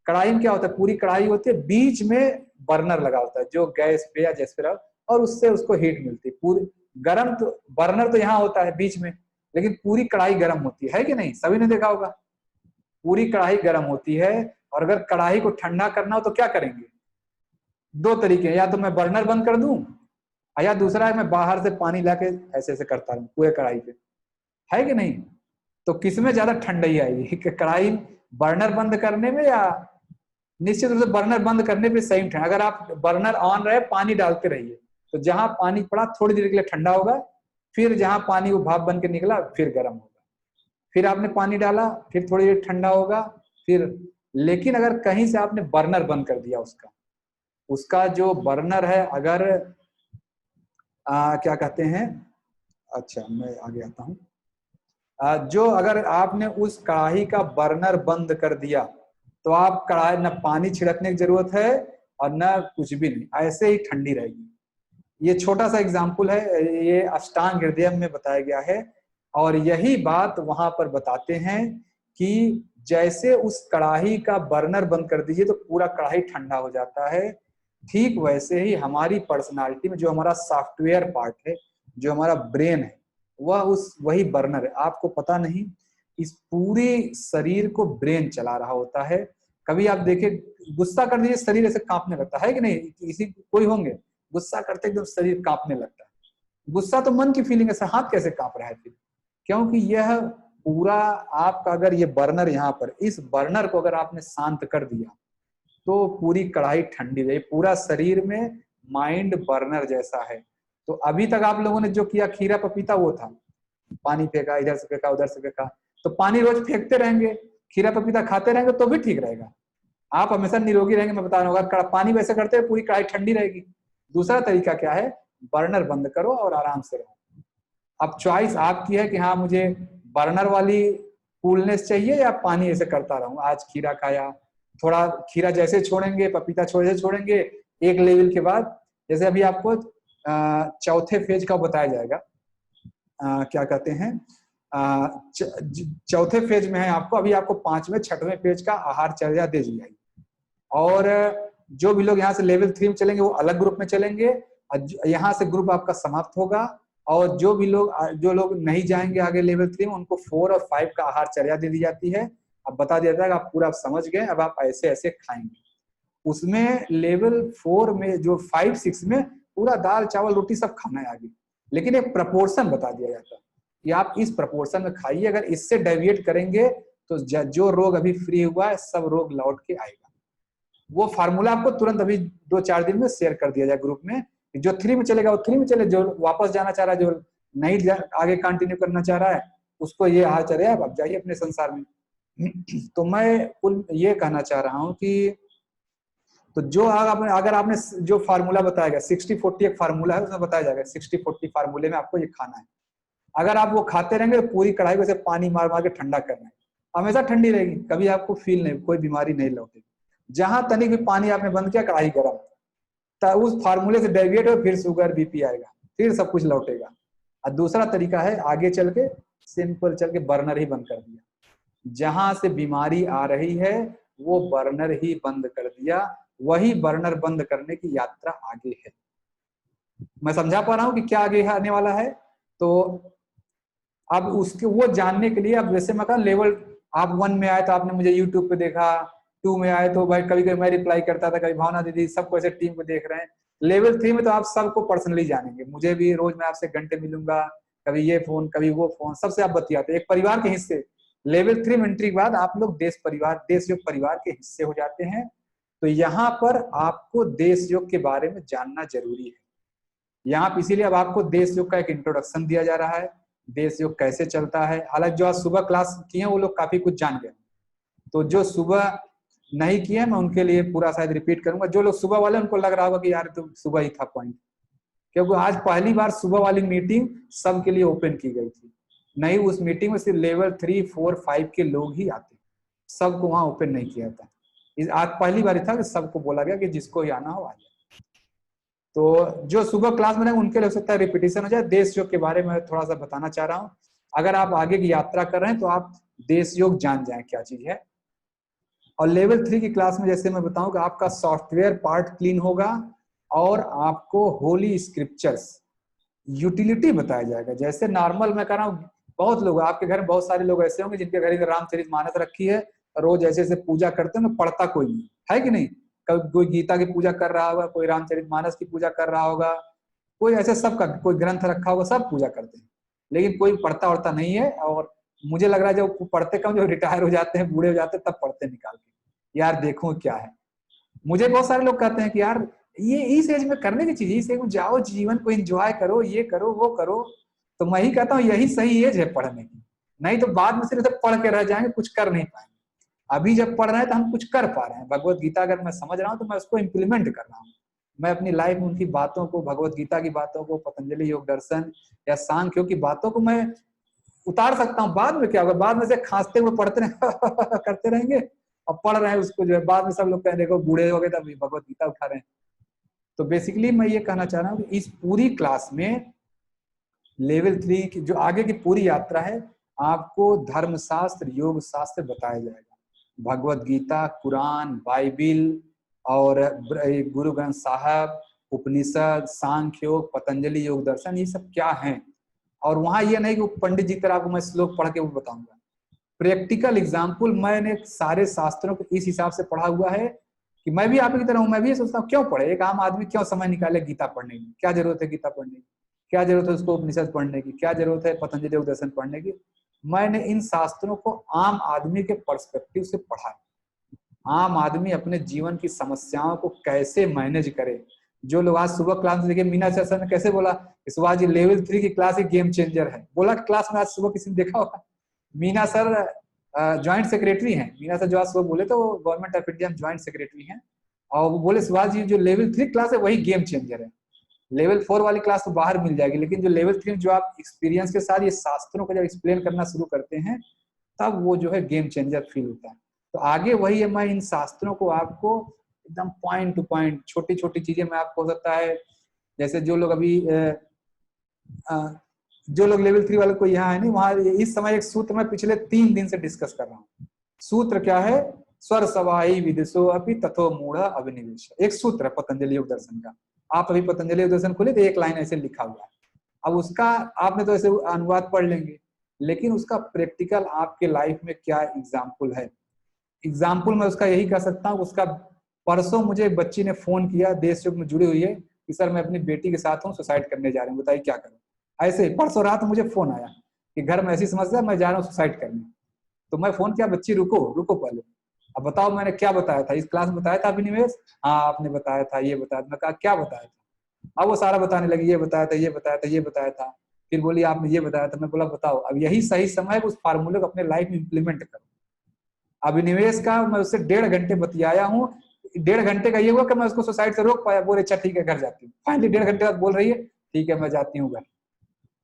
कढ़ाई में क्या होता है, पूरी कढ़ाई होती है, बीच में बर्नर लगा होता है जो गैस पे या जैस पे, और उससे उसको हीट मिलती है पूरी गर्म। तो बर्नर तो यहाँ होता है बीच में, लेकिन पूरी कढ़ाई गर्म होती है कि नहीं, सभी ने देखा होगा। पूरी कढ़ाई गर्म होती है, और अगर कढ़ाई को ठंडा करना हो तो क्या करेंगे, दो तरीके हैं, या तो मैं बर्नर बंद कर दूं, या दूसरा है मैं बाहर से पानी लाके ऐसे ऐसे करता रहूं पूरे कढ़ाई पे, है कि नहीं। तो किसमें ज्यादा ठंडाई आएगी, कढ़ाई बर्नर बंद करने में, या निश्चित रूप से बर्नर बंद करने पे सही ठंडा। अगर आप बर्नर ऑन रहे पानी डालते रहिए, तो जहां पानी पड़ा थोड़ी देर के लिए ठंडा होगा, फिर जहां पानी वो भाप बन के निकला फिर गर्म होगा, फिर आपने पानी डाला फिर थोड़ी देर ठंडा होगा फिर। लेकिन अगर कहीं से आपने बर्नर बंद कर दिया, उसका जो बर्नर है, अगर क्या कहते हैं, अच्छा मैं आगे आता हूं, जो अगर आपने उस कढ़ाई का बर्नर बंद कर दिया तो आप कढ़ाई न पानी छिड़कने की जरूरत है और न कुछ भी नहीं, ऐसे ही ठंडी रहेगी। ये छोटा सा एग्जाम्पल है, ये अष्टांग हृदय में बताया गया है। और यही बात वहां पर बताते हैं कि जैसे उस कढ़ाई का बर्नर बंद कर दीजिए तो पूरा कढ़ाई ठंडा हो जाता है, ठीक वैसे ही हमारी पर्सनालिटी में जो हमारा सॉफ्टवेयर पार्ट है, जो हमारा ब्रेन है, वही बर्नर है। आपको पता नहीं, इस पूरी शरीर को ब्रेन चला रहा होता है। कभी आप देखिए गुस्सा कर दीजिए शरीर ऐसे कांपने लगता है कि नहीं, किसी कोई होंगे गुस्सा करते एकदम शरीर कांपने लगता है। गुस्सा तो मन की फीलिंग है, हाथ कैसे कांप रहा है फिर, क्योंकि यह पूरा आपका, अगर ये बर्नर यहाँ पर, इस बर्नर को अगर आपने शांत कर दिया तो पूरी कढ़ाई ठंडी रही, पूरा शरीर में माइंड बर्नर जैसा है। तो अभी तक आप लोगों ने जो किया खीरा पपीता, वो था पानी फेंका, इधर से फेंका उधर से फेंका, तो पानी रोज फेंकते रहेंगे, खीरा पपीता खाते रहेंगे तो भी ठीक रहेगा, आप हमेशा निरोगी रहेंगे। मैं बता रहा हूँ, अगर पानी वैसे करते हैं पूरी कढ़ाई ठंडी रहेगी। दूसरा तरीका क्या है, बर्नर बंद करो और आराम से रहो। अब चॉइस आपकी है कि हाँ मुझे बर्नर वाली कूलनेस चाहिए या पानी ऐसे करता रहूं। आज खीरा खाया, थोड़ा खीरा जैसे छोड़ेंगे, पपीता जैसे छोड़ेंगे, एक लेवल के बाद जैसे अभी आपको चौथे फेज का बताया जाएगा, क्या कहते हैं, चौथे फेज में है आपको, अभी आपको पांचवें छठवें फेज का आहारचर्या दे दी जाएगी। और जो भी लोग यहाँ से लेवल 3 में चलेंगे वो अलग ग्रुप में चलेंगे, यहाँ से ग्रुप आपका समाप्त होगा। और जो लोग नहीं जाएंगे आगे लेवल 3 में, उनको 4 और 5 का आहारचर्या दे दी जाती है। अब बता दिया जाएगा, आप पूरा समझ गए, अब आप ऐसे ऐसे खाएंगे। उसमें लेवल 4 में जो 5 6 में पूरा दाल चावल रोटी सब खाना है आगे, लेकिन एक प्रपोर्शन बता दिया जाता है कि आप इस प्रपोर्शन में खाइए, अगर इससे डेविएट करेंगे तो जो रोग अभी फ्री हुआ है सब रोग लौट के आएगा। वो फार्मूला आपको तुरंत अभी 2-4 दिन में शेयर कर दिया जाए ग्रुप में। जो 3 में चलेगा वो 3 में चले, जो वापस जाना चाह रहा है, जो नहीं आगे कंटिन्यू करना चाह रहा है, उसको ये आचर्य आप जाइए अपने संसार में। तो मैं कुल ये कहना चाह रहा हूँ कि तो जो अगर आपने जो फार्मूला बताया गया 60-40 एक फार्मूला है, उसमें बताया जाएगा 60-40 फार्मूले में आपको ये खाना है। अगर आप वो खाते रहेंगे तो पूरी कढ़ाई को से पानी मार मार के ठंडा करना है, हमेशा ठंडी रहेगी, कभी आपको फील नहीं, कोई बीमारी नहीं लौटेगी। जहां तनिक भी पानी आपने बंद किया कढ़ाई गर्म, उस फार्मूले से डेविएट हो, फिर शुगर बीपी आएगा, फिर सब कुछ लौटेगा। और दूसरा तरीका है आगे चल के सिंपल चल के बर्नर ही बंद कर दिया, जहां से बीमारी आ रही है वो बर्नर ही बंद कर दिया, वही बर्नर बंद करने की यात्रा आगे है। मैं समझा पा रहा हूं कि क्या आगे आने वाला है। तो अब उसके वो जानने के लिए, अब जैसे मैं कहा लेवल आप 1 में आए तो आपने मुझे यूट्यूब पे देखा, 2 में आए तो भाई कभी कभी मैं रिप्लाई करता था, कभी भावना दीदी, सबको ऐसे टीम को देख रहे हैं। लेवल 3 में तो आप सबको पर्सनली जानेंगे, मुझे भी रोज मैं आपसे घंटे मिलूंगा, कभी ये फोन कभी वो फोन, सबसे आप बतियाते, एक परिवार के हिस्से। लेवल 3 में एंट्री के बाद आप लोग देश योग परिवार के हिस्से हो जाते हैं। तो यहाँ पर आपको देश योग के बारे में जानना जरूरी है। यहाँ पे इसीलिए अब आपको देश योग का एक इंट्रोडक्शन दिया जा रहा है, देश योग कैसे चलता है। हालांकि जो आज सुबह क्लास किए हैं वो लोग काफी कुछ जान गए, तो जो सुबह नहीं किए मैं उनके लिए पूरा शायद रिपीट करूंगा। जो लोग सुबह वाले उनको लग रहा होगा कि यार तो सुबह ही था पॉइंट, क्योंकि आज पहली बार सुबह वाली मीटिंग सबके लिए ओपन की गई थी। नहीं, उस मीटिंग में सिर्फ लेवल 3, 4, 5 के लोग ही आते, सबको वहां ओपन नहीं किया था। आज पहली बार था कि सबको बोला गया कि जिसको ही आना हो आ जाए। तो जो सुबह क्लास में उनके लिए हो सकता है रिपीटिशन हो जाए। देश योग के बारे में थोड़ा सा बताना चाह रहा हूँ, अगर आप आगे की यात्रा कर रहे हैं तो आप देश योग जान जाएं क्या चीज है। और लेवल 3 की क्लास में जैसे मैं बताऊं कि आपका सॉफ्टवेयर पार्ट क्लीन होगा और आपको होली स्क्रिप्चर्स यूटिलिटी बताया जाएगा। जैसे नॉर्मल मैं कह रहा हूँ, बहुत लोग आपके घर में बहुत सारे लोग ऐसे होंगे जिनके घर में रामचरितमानस रखी है, रोज ऐसे ऐसे पूजा करते हैं, पढ़ता कोई नहीं है कि नहीं। कभी कोई गीता की पूजा कर रहा होगा, कोई रामचरितमानस की पूजा कर रहा होगा, कोई ऐसे सबका कोई ग्रंथ रखा होगा, सब पूजा करते हैं, लेकिन कोई पढ़ता वढ़ता नहीं है। और मुझे लग रहा है जब पढ़ते कम, जो रिटायर हो जाते हैं, बूढ़े हो जाते हैं, तब पढ़ते निकाल के यार देखो क्या है। मुझे बहुत सारे लोग कहते हैं कि यार ये इस एज में करने की चीज, इस एज में जाओ, जीवन को एंजॉय करो, ये करो वो करो। तो मैं ही कहता हूँ यही सही एज है पढ़ने की, नहीं तो बाद में सिर्फ पढ़ के रह जाएंगे, कुछ कर नहीं पाएंगे। अभी जब पढ़ रहे हैं तो हम कुछ कर पा रहे हैं। भगवत गीता अगर मैं समझ रहा हूँ तो मैं उसको इम्प्लीमेंट कर रहा हूँ, मैं अपनी लाइफ में उनकी बातों को, भगवत गीता की बातों को, पतंजलि योग दर्शन या सांख्य की बातों को मैं उतार सकता हूँ। बाद में क्या होगा, बाद में से खांसते हुए पढ़ते रहे करते रहेंगे और पढ़ रहे हैं उसको, जो है बाद में सब लोग कह देखो बूढ़े हो गए तब भगवत गीता उठा रहे हैं। तो बेसिकली मैं ये कहना चाह रहा हूँ कि इस पूरी क्लास में लेवल 3 की जो आगे की पूरी यात्रा है, आपको धर्मशास्त्र योग शास्त्र बताया जाएगा। भगवत गीता, कुरान, बाइबिल और गुरु ग्रंथ साहब, उपनिषद, सांख्य योग, पतंजलि योग दर्शन, ये सब क्या है। और वहां ये नहीं कि पंडित जी तरह आपको मैं श्लोक पढ़ के वो बताऊंगा, प्रैक्टिकल एग्जाम्पल मैंने सारे शास्त्रों को इस हिसाब से पढ़ा हुआ है कि मैं भी आपकी तरह हूं। मैं भी ये सोचता हूँ क्यों पढ़े, एक आम आदमी क्यों समय निकाले गीता पढ़ने की, क्या जरूरत है गीता पढ़ने की, क्या जरूरत है उसको उपनिषद पढ़ने की, क्या जरूरत है पतंजलि योग दर्शन पढ़ने की। मैंने इन शास्त्रों को आम आदमी के पर्सपेक्टिव से पढ़ा है, आम आदमी अपने जीवन की समस्याओं को कैसे मैनेज करे। जो लोग आज सुबह क्लास में देखिए, मीना सर ने कैसे बोला सुभाष जी लेवल 3 की क्लास एक गेम चेंजर है, बोला क्लास में आज सुबह किसी ने देखा होगा। मीना सर ज्वाइंट सेक्रेटरी हैं, मीना सर जो आज सुबह बोले तो गवर्नमेंट ऑफ इंडिया में ज्वाइंट सेक्रेटरी हैं, और वो बोले सुभाष जी जो लेवल 3 क्लास है वही गेम चेंजर है। लेवल 4 वाली क्लास तो बाहर मिल जाएगी, लेकिन जो लेवल 3 जो आप एक्सपीरियंस के साथ ये शास्त्रों को जब एक्सप्लेन करना शुरू करते हैं, तब वो जो है गेम चेंजर फील होता है। तो आगे वही है, मैं इन शास्त्रों को आपको एकदम पॉइंट टू पॉइंट, छोटी छोटी चीजें मैं आपको, हो सकता है जैसे जो लोग अभी जो लोग लेवल 3 वाले को यहाँ है नहीं, वहां इस समय एक सूत्र मैं पिछले 3 दिन से डिस्कस कर रहा हूँ। सूत्र क्या है? स्वर सवाई विदिशो अपि तथो मूढ़ अभिनिवेश। एक सूत्र है पतंजलि योग दर्शन का। आप अभी पतंजलि योग दर्शन खोले तो एक लाइन ऐसे लिखा हुआ है। अब उसका आपने तो ऐसे अनुवाद पढ़ लेंगे, लेकिन उसका प्रैक्टिकल आपके लाइफ में क्या एग्जाम्पल है? एग्जाम्पल मैं उसका यही कह सकता हूँ। उसका परसों मुझे एक बच्ची ने फोन किया, देश योग में जुड़ी हुई है, कि सर मैं अपनी बेटी के साथ हूँ, सुसाइड करने जा रही हूँ, बताइए क्या करूँ। ऐसे परसों रात मुझे फोन आया कि घर में ऐसी समस्या, मैं जा रहा हूँ सुसाइड करने। तो मैं फोन किया, बच्ची रुको रुको पहले, अब बताओ मैंने क्या बताया था, इस क्लास में बताया था अभिनिवेश? हाँ आपने बताया था, ये बताया था। मैं कहा क्या बताया था? अब वो सारा बताने लगी, ये बताया था, ये बताया था, ये बताया था। फिर बोली आपने ये बताया था। मैं बोला बताओ, अब यही सही समय है उस फार्मूले को अपने लाइफ में इंप्लीमेंट करो। अभिनिवेश का मैं उससे 1.5 घंटे बतियाया हूँ। 1.5 घंटे का ये हुआ कि मैं उसको सुसाइड से रोक पाया। बोले अच्छा ठीक है घर जाती हूँ। फाइनली 1.5 घंटे बाद बोल रही है ठीक है मैं जाती हूँ घर।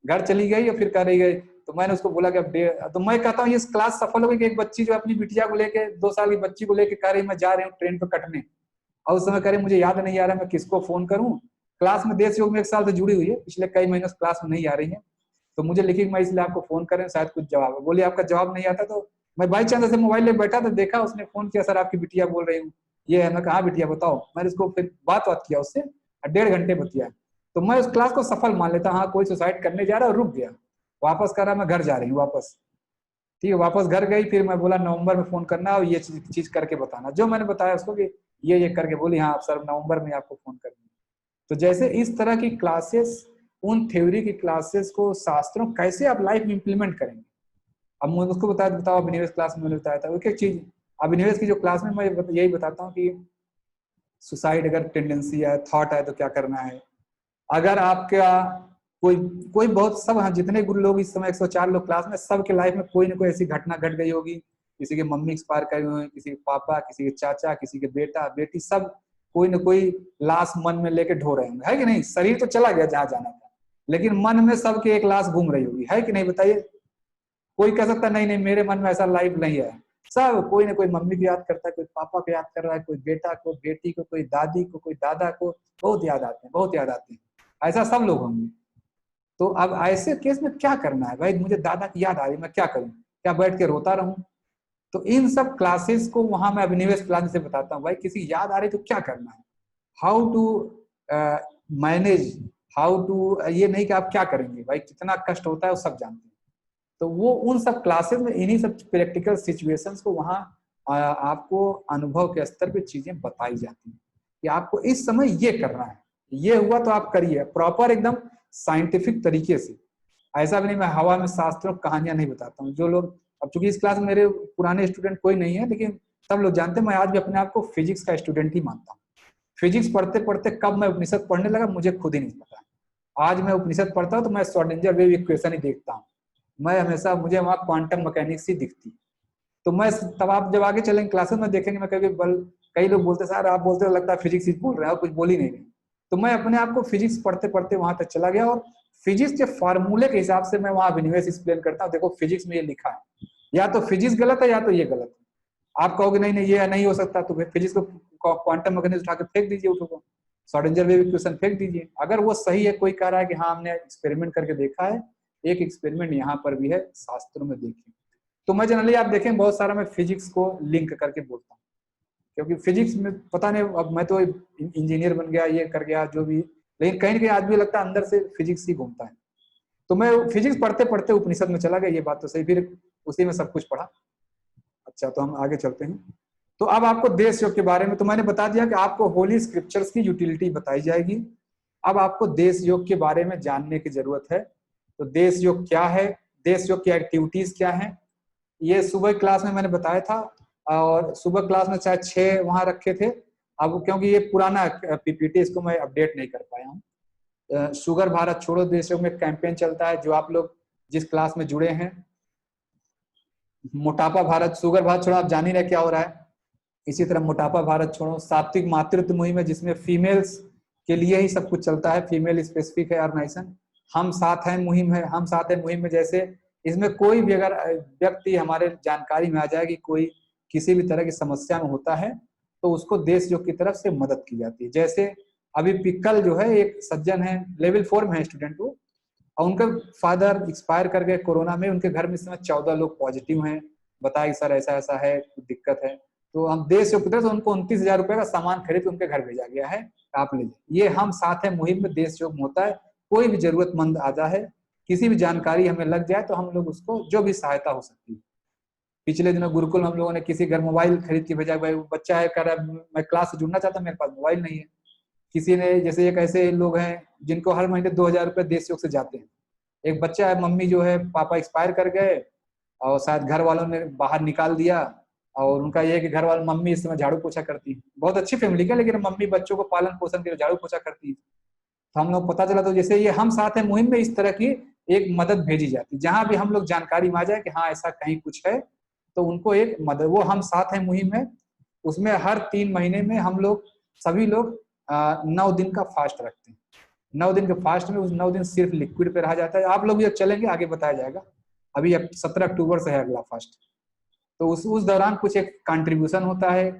घर चली गई और फिर कह रही गई, तो मैंने उसको बोला कि अब तो मैं कहता हूँ ये क्लास सफल हो गई कि एक बच्ची जो अपनी बिटिया को लेके 2 साल की बच्ची को लेके कह रही मैं जा रही हूँ ट्रेन पर कटने, और उस समय कह रही मुझे याद नहीं आ रहा मैं किसको फोन करूँ। क्लास में देश योग में 1 साल से जुड़ी हुई है, पिछले कई महीनों से क्लास में नहीं आ रही है, तो मुझे लिखी मैं इसलिए आपको फोन करें शायद कुछ जवाब है। बोली आपका जवाब नहीं आता? तो मैं बाई चांस ऐसे मोबाइल लेकर बैठा तो देखा उसने फोन किया, सर आपकी बिटिया बोल रही हूँ ये है। मैं कहा बिटिया बताओ। मैंने उसको फिर बात किया उससे, 1.5 घंटे बतिया। तो मैं उस क्लास को सफल मान लेता, हाँ कोई सुसाइड करने जा रहा है और रुक गया, वापस कर रहा मैं घर जा रही हूँ वापस। ठीक है वापस घर गई, फिर मैं बोला नवंबर में फोन करना और ये चीज करके बताना, जो मैंने बताया उसको कि ये करके। बोली हाँ सर नवंबर में आपको फोन करेंगे। तो जैसे इस तरह की क्लासेस, उन थ्योरी की क्लासेस को शास्त्रों कैसे आप लाइफ में इंप्लीमेंट करेंगे। अब मैं उसको बताओ अभिनिवेश क्लास में मैंने बताया था एक एक चीज। अभिनिवेश की जो क्लास में मैं यही बताता हूँ कि सुसाइड अगर टेंडेंसी है, थॉट है, तो क्या करना है। अगर आपका कोई कोई बहुत सब, हाँ जितने गुरु लोग इस समय 104 लोग क्लास में, सबके लाइफ में कोई ना कोई ऐसी घटना घट गई होगी। किसी के मम्मी एक्सपायर कर गए, किसी के पापा, किसी के चाचा, किसी के बेटा बेटी, सब कोई ना कोई लाश मन में लेके ढो रहे होंगे, है कि नहीं? शरीर तो चला गया जहां जाना था, लेकिन मन में सबके एक लाश घूम रही होगी, है कि नहीं बताइए? कोई कह सकता नहीं नहीं मेरे मन में ऐसा लाइफ नहीं है। सब कोई ना कोई मम्मी को याद करता है, कोई पापा को याद कर रहा है, कोई बेटा को, बेटी को, कोई दादी को, कोई दादा को, बहुत याद आते हैं, बहुत याद आते हैं। ऐसा सब लोग होंगे। तो अब ऐसे केस में क्या करना है भाई? मुझे दादा की याद आ रही, मैं क्या करूं? क्या बैठ के रोता रहूं? तो इन सब क्लासेस को वहां मैं अभिनिवेश क्लास से बताता हूँ भाई किसी याद आ रही तो क्या करना है, how to manage, how to, ये नहीं कि आप क्या करेंगे भाई, कितना कष्ट होता है वो सब जानते हैं। तो वो उन सब क्लासेस में इन्हीं सब प्रैक्टिकल सिचुएशंस को वहां आपको अनुभव के स्तर पे चीजें बताई जाती हैं कि आपको इस समय ये करना है, ये हुआ तो आप करिए प्रॉपर एकदम साइंटिफिक तरीके से। ऐसा भी नहीं मैं हवा में शास्त्रों कहानियां नहीं बताता हूँ। जो लोग, अब चूंकि इस क्लास में मेरे पुराने स्टूडेंट कोई नहीं है, लेकिन सब लोग जानते हैं मैं आज भी अपने आप को फिजिक्स का स्टूडेंट ही मानता हूँ। फिजिक्स पढ़ते पढ़ते कब मैं उपनिषद पढ़ने लगा मुझे खुद ही नहीं पता। आज मैं उपनिषद पढ़ता हूँ तो मैं श्रोडिंगर वेव इक्वेशन ही देखता हूँ। मैं हमेशा, मुझे वहां क्वांटम मैकेनिक्स ही दिखती। तो मैं तब, आप जब आगे चलेंगे क्लासेस में देखेंगे, मैं कभी बल, कई लोग बोलते सर आप बोलते हो लगता है फिजिक्स ही बोल रहे हैं, कुछ बोल ही नहीं रहे। तो मैं अपने आप को फिजिक्स पढ़ते पढ़ते वहां तक चला गया, और फिजिक्स के फार्मूले के हिसाब से मैं वहां अभिनिवेश एक्सप्लेन करता हूँ। देखो फिजिक्स में ये लिखा है, या तो फिजिक्स गलत है या तो ये गलत है। आप कहोगे नहीं नहीं ये नहीं हो सकता, तो फिजिक्स को क्वांटम मैकेनिक्स उठा के फेंक दीजिए, उठो श्रोडिंगर वेव इक्वेशन फेंक दीजिए। अगर वो सही है, कोई कह रहा है कि हाँ हमने एक्सपेरिमेंट करके देखा है, एक एक्सपेरिमेंट यहाँ पर भी है शास्त्रों में, देखिए। तो मैं जनरली आप देखें बहुत सारा मैं फिजिक्स को लिंक करके बोलता हूँ, क्योंकि फिजिक्स में पता नहीं, अब मैं तो इंजीनियर बन गया, ये कर गया जो भी, लेकिन कहीं ना कहीं आदमी लगता है अंदर से फिजिक्स ही घूमता है। तो मैं फिजिक्स पढ़ते पढ़ते उपनिषद में चला गया, ये बात तो सही, फिर उसी में सब कुछ पढ़ा। अच्छा तो हम आगे चलते हैं। तो अब आपको देश योग के बारे में तो मैंने बता दिया कि आपको होली स्क्रिप्चर्स की यूटिलिटी बताई जाएगी। अब आपको देश योग के बारे में जानने की जरूरत है। तो देश योग क्या है, देश योग की एक्टिविटीज क्या है, ये सुबह क्लास में मैंने बताया था, और सुबह क्लास में शायद 6 वहां रखे थे। अब क्योंकि ये पुराना पीपीटी, इसको मैं अपडेट नहीं कर पाया हूँ। शुगर भारत छोड़ो देश योग में कैंपेन चलता है, जो आप लोग जिस क्लास में जुड़े हैं। मोटापा भारत, शुगर भारत छोड़ो, आप जान ही रहे क्या हो रहा है। इसी तरह मोटापा भारत छोड़ो, सात्विक मातृत्व मुहिम है जिसमें फीमेल्स के लिए ही सब कुछ चलता है, फीमेल स्पेसिफिक है ऑर्गेनाइजेशन। हम साथ हैं मुहिम है, हम साथ हैं मुहिम में जैसे इसमें कोई भी अगर व्यक्ति हमारे जानकारी में आ जाए कि कोई किसी भी तरह की समस्या में होता है तो उसको देश योग की तरफ से मदद की जाती है। जैसे अभी पिक्कल जो है एक सज्जन है, लेवल 4 में है स्टूडेंट वो, और उनका फादर एक्सपायर कर गए कोरोना में। उनके घर में इस समय 14 लोग पॉजिटिव हैं। बताया कि सर ऐसा ऐसा है, दिक्कत है। तो हम देश योग की तरफ से उनको 29,000 रुपए का सामान खरीद के उनके घर भेजा गया है, आप ले। ये हम साथ है मुहिम में देश योग में होता है। कोई भी जरूरतमंद आता है, किसी भी जानकारी हमें लग जाए तो हम लोग उसको जो भी सहायता हो सकती है। पिछले दिनों गुरुकुल हम लोगों ने किसी घर मोबाइल खरीद के भेजा, भाई बच्चा है कह रहा है मैं क्लास से जुड़ना चाहता हूं, मेरे पास मोबाइल नहीं है। किसी ने, जैसे एक ऐसे लोग हैं जिनको हर महीने 2,000 रुपए देश योग से जाते हैं। एक बच्चा है, मम्मी जो है पापा एक्सपायर कर गए और शायद घर वालों ने बाहर निकाल दिया, और उनका ये है कि घर वाले, मम्मी इस समय झाड़ू पोछा करती है, बहुत अच्छी फैमिली का, लेकिन मम्मी बच्चों को पालन पोषण के लिए झाड़ू पोछा करती है। तो हम लोग पता चला, तो जैसे ये हम साथ है मुहिम में इस तरह की एक मदद भेजी जाती है। जहां भी हम लोग जानकारी में आ जाए कि हाँ ऐसा कहीं कुछ है, तो उनको एक मदद, वो हम साथ है मुहिम है। उसमें हर 3 महीने में हम लोग सभी लोग 9 दिन का फास्ट रखते हैं। 9 दिन के फास्ट में उस 9 दिन सिर्फ लिक्विड पे रहा जाता है। आप लोग जब चलेंगे आगे बताया जाएगा। अभी 17 अक्टूबर से है अगला फास्ट। तो उस दौरान कुछ एक कंट्रीब्यूशन होता है,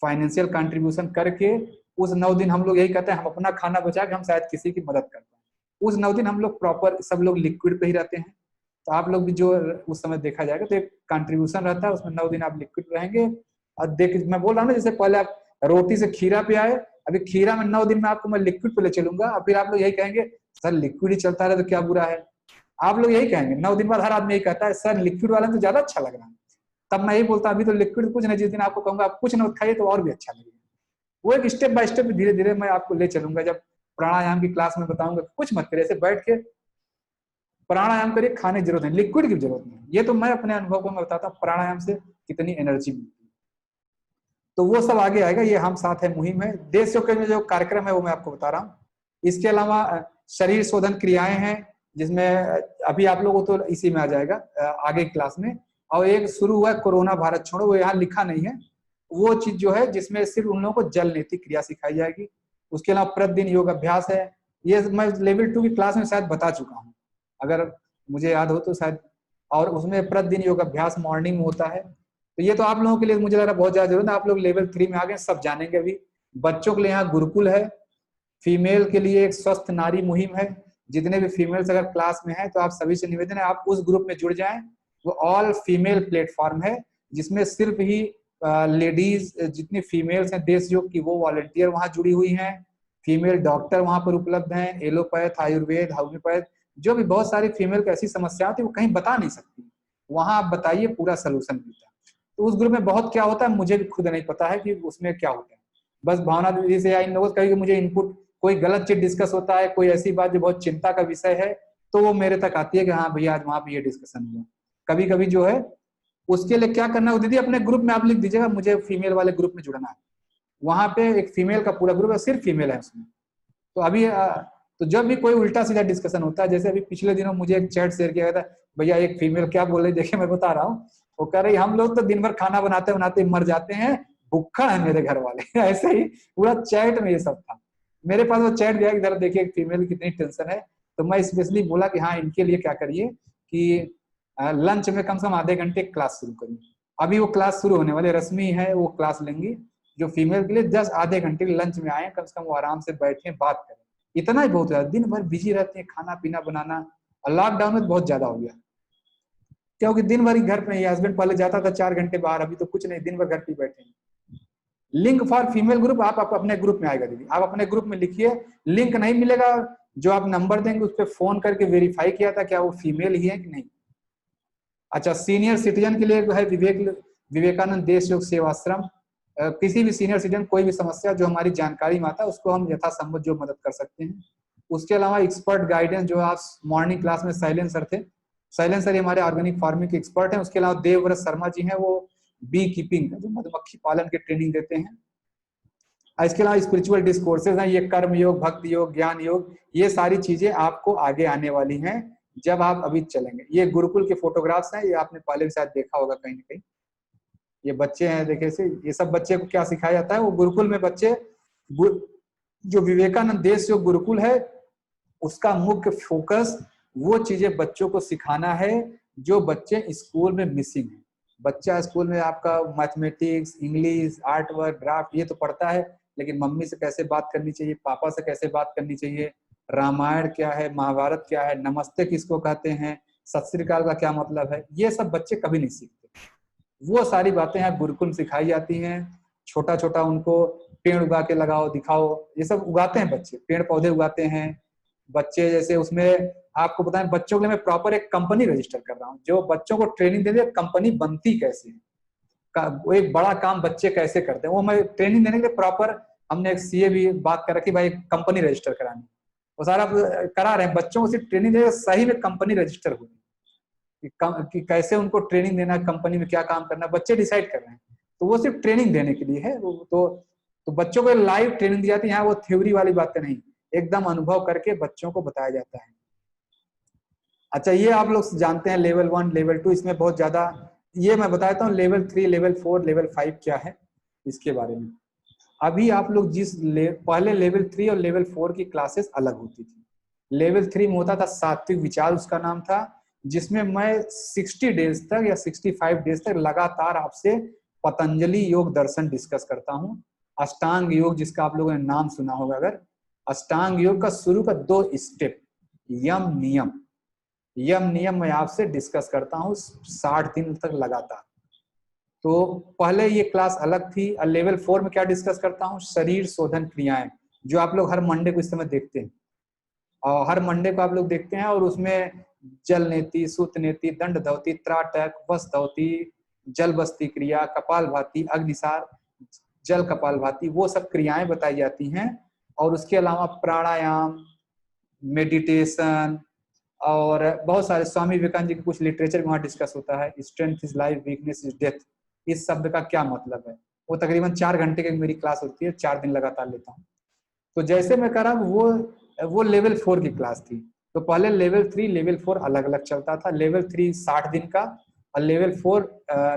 फाइनेंशियल कंट्रीब्यूशन करके उस 9 दिन हम लोग यही कहते हैं हम अपना खाना बचा के हम शायद किसी की मदद कर पाए। उस 9 दिन हम लोग प्रॉपर सब लोग लिक्विड पे ही रहते हैं। तो आप लोग भी जो उस समय देखा जाएगा तो एक कंट्रीब्यूशन रहता है, उसमें 9 दिन आप लिक्विड रहेंगे। और देख, मैं बोल रहा हूँ ना, जैसे पहले आप रोटी से खीरा पे आए, अभी खीरा में 9 दिन में आपको मैं लिक्विड पे ले चलूंगा, और फिर आप लोग यही कहेंगे सर लिक्विड ही चलता रहे तो क्या बुरा है। आप लोग यही कहेंगे 9 दिन बाद, हर आदमी यही कहता है सर लिक्विड वाला तो ज्यादा अच्छा लग रहा है। तब मैं यही बोलता अभी तो लिक्विड कुछ नहीं, जिस दिन आपको कहूंगा आप कुछ न खाइए तो और भी अच्छा लगेगा। वो एक स्टेप बाय स्टेप धीरे धीरे मैं आपको ले चलूंगा। जब प्राणायाम की क्लास में बताऊंगा कुछ मत करिए, ऐसे बैठ के प्राणायाम करिए, खाने की जरूरत नहीं, लिक्विड की जरूरत नहीं। ये तो मैं अपने अनुभव को मैं बताता हूँ प्राणायाम से कितनी एनर्जी मिलती है। तो वो सब आगे आएगा, ये हम साथ है मुहिम है। देश योग में जो कार्यक्रम है वो मैं आपको बता रहा हूँ। इसके अलावा शरीर शोधन क्रियाएं हैं, जिसमें अभी आप लोगों तो इसी में आ जाएगा आगे क्लास में। और एक शुरू हुआ कोरोना भारत छोड़ो, वो यहाँ लिखा नहीं है, वो चीज जो है जिसमें सिर्फ उन लोगों को जल नीति क्रिया सिखाई जाएगी। उसके अलावा प्रतिदिन योग अभ्यास है, ये मैं लेवल 2 की क्लास में शायद बता चुका हूँ अगर मुझे याद हो तो शायद। और उसमें प्रतिदिन योग अभ्यास मॉर्निंग में होता है। तो ये तो आप लोगों के लिए मुझे लग रहा है बहुत ज्यादा जरूरत है, आप लोग लेवल 3 में आ गए, सब जानेंगे। अभी बच्चों के लिए यहाँ गुरुकुल है, फीमेल के लिए एक स्वस्थ नारी मुहिम है। जितने भी फीमेल्स अगर क्लास में है तो आप सभी से निवेदन है आप उस ग्रुप में जुड़ जाएं। वो ऑल फीमेल प्लेटफॉर्म है, जिसमें सिर्फ ही लेडीज जितनी फीमेल्स हैं देश योग की वो वॉलंटियर वहां जुड़ी हुई हैं। फीमेल डॉक्टर वहां पर उपलब्ध हैं, एलोपैथ, आयुर्वेद, होम्योपैथ, जो भी बहुत सारी फीमेल को ऐसी समस्या होती है वो कहीं बता नहीं सकती, वहां आप बताइए पूरा सोल्यूशन मिलता है। तो उस ग्रुप में बहुत क्या होता है मुझे भी खुद नहीं पता है कि उसमें क्या होता है। बस भावना दीदी से या इन लोगों से कभी मुझे इनपुट, कोई गलत चीज डिस्कस होता है, कोई ऐसी बात जो बहुत चिंता का विषय है, तो वो मेरे तक आती है कि हाँ भैया आज वहां पे ये डिस्कशन हुआ। कभी कभी जो है उसके लिए क्या करना है दीदी अपने ग्रुप में आप लिख दीजिएगा मुझे फीमेल वाले ग्रुप में जुड़ना है। वहां पे एक फीमेल का पूरा ग्रुप है, सिर्फ फीमेल है उसमें। तो अभी तो जब भी कोई उल्टा सीधा डिस्कशन होता है, जैसे अभी पिछले दिनों मुझे एक चैट शेयर किया गया था, भैया एक फीमेल क्या बोल रही, देखिए मैं बता रहा हूँ, वो कह रही हम लोग तो दिन भर खाना बनाते बनाते मर जाते हैं, भूखा है मेरे घर वाले ऐसे ही पूरा चैट में ये सब था। मेरे पास वो चैट गया इधर देखिए फीमेल कितनी टेंशन है। तो मैं स्पेशली बोला कि हाँ इनके लिए क्या करिए कि लंच में कम से कम आधे घंटे क्लास शुरू करिए। अभी वो क्लास शुरू होने वाले, रश्मि है वो क्लास लेंगी जो फीमेल के लिए, 10 आधे घंटे लंच में आए, कम से कम वो आराम से बैठे बात करें। इतना ही बहुत है, दिन भर बिजी रहते हैं खाना पीना बनाना, और लॉकडाउन में बहुत ज्यादा हो गया क्योंकि दिन भर ही घर पे ही, हस्बैंड पहले जाता था 4 घंटे बाहर, अभी तो कुछ नहीं, दिन भर घर पे बैठे हैं। लिंक फॉर फीमेल ग्रुप आप अपने ग्रुप में आएगा दीदी, आप अपने ग्रुप में लिखिए, लिंक नहीं मिलेगा, जो आप नंबर देंगे उस पर फोन करके वेरीफाई किया था क्या वो फीमेल ही है कि नहीं। अच्छा, सीनियर सिटीजन के लिए है विवेकानंद देश योग सेवाश्रम। किसी भी सीनियर सिटीजन कोई भी समस्या जो हमारी जानकारी में आता है उसको हम यथासंभव जो मदद कर सकते हैं। उसके अलावा एक्सपर्ट गाइडेंस, जो आज मॉर्निंग क्लास में शैलेंद्र सर थे, शैलेंद्र सर हमारे ऑर्गेनिक फार्मिंग के एक्सपर्ट हैं। उसके अलावा देवव्रत शर्मा जी हैं, वो बी कीपिंग जो मधुमक्खी पालन के ट्रेनिंग देते हैं। इसके अलावा स्पिरिचुअल डिस्कोर्सेज हैं, ये कर्म योग, भक्ति योग, ज्ञान योग, ये सारी चीजें आपको आगे आने वाली हैं जब आप अभी चलेंगे। ये गुरुकुल के फोटोग्राफ्स हैं, ये आपने पहले भी शायद देखा होगा कहीं ना कहीं। ये बच्चे हैं देखे से, ये सब बच्चे को क्या सिखाया जाता है, वो गुरुकुल में बच्चे, जो विवेकानंद देश योग गुरुकुल है उसका मुख्य फोकस वो चीजें बच्चों को सिखाना है जो बच्चे स्कूल में मिसिंग है। बच्चा स्कूल में आपका mathematics, English, art work, draft ये तो पढ़ता है, लेकिन मम्मी से कैसे बात करनी चाहिए, पापा से कैसे बात करनी चाहिए, रामायण क्या है, महाभारत क्या है, नमस्ते किसको कहते हैं, सत श्री अकाल का क्या मतलब है, ये सब बच्चे कभी नहीं सीखते। वो सारी बातें यहाँ गुरुकुल में सिखाई जाती हैं। छोटा छोटा उनको पेड़ उगा के लगाओ, दिखाओ, ये सब उगाते हैं बच्चे, पेड़ पौधे उगाते हैं बच्चे। जैसे उसमें आपको बताएं, बच्चों के लिए मैं प्रॉपर एक कंपनी रजिस्टर कर रहा हूँ, जो बच्चों को ट्रेनिंग दे दे कंपनी बनती कैसे है, वो एक बड़ा काम बच्चे कैसे करते हैं, वो मैं ट्रेनिंग देने के लिए प्रॉपर हमने एक सीए भी बात कर रखी, भाई कंपनी रजिस्टर करानी, वो सारा करा रहे हैं बच्चों को, सिर्फ ट्रेनिंग दे सही में कंपनी रजिस्टर हो कि कैसे उनको ट्रेनिंग देना, कंपनी में क्या काम करना, बच्चे डिसाइड कर रहे हैं। तो वो सिर्फ ट्रेनिंग देने के लिए है। तो बच्चों को लाइव ट्रेनिंग दी जाती है, यहाँ वो थ्योरी वाली बातें नहीं, एकदम अनुभव करके बच्चों को बताया जाता है। अच्छा, ये आप लोग जानते हैं लेवल 1, लेवल 2, इसमें बहुत ज्यादा, ये मैं बताता हूँ लेवल 3, लेवल 4, लेवल 5 क्या है इसके बारे में। अभी आप लोग पहले लेवल 3 और लेवल 4 की क्लासेस अलग होती थी। लेवल 3 में होता था सात्विक विचार, उसका नाम था, जिसमें मैं 60 डेज तक या 65 डेज तक लगातार आपसे पतंजलि योग दर्शन डिस्कस करता हूँ। अष्टांग योग, जिसका आप लोगों ने नाम सुना होगा, अगर अष्टांग योग का शुरू का 2 स्टेप, यम नियम मैं आपसे डिस्कस करता हूँ 60 दिन तक लगातार। तो पहले ये क्लास अलग थी। और लेवल 4 में क्या डिस्कस करता हूँ, शरीर शोधन क्रियाएं, जो आप लोग हर मंडे को इस समय देखते हैं, और हर मंडे को आप लोग देखते हैं, और उसमें जल नेति, सूत नेति, दंड धौती, त्राटक, वस धौती, जल बस्ती क्रिया, कपाल भाती, अग्निसार, जल कपाल भाती, वो सब क्रियाएं बताई जाती हैं। और उसके अलावा प्राणायाम, मेडिटेशन, और बहुत सारे स्वामी विवेकानंद जी के कुछ लिटरेचर वहां डिस्कस होता है। Strength is life, weakness is death, इस शब्द का क्या मतलब है। वो तकरीबन 4 घंटे की मेरी क्लास होती है, 4 दिन लगातार लेता हूँ। तो जैसे मैं कह रहा हूँ, वो लेवल 4 की क्लास थी। तो पहले लेवल 3, लेवल 4 अलग अलग चलता था। लेवल 3 60 दिन का और लेवल 4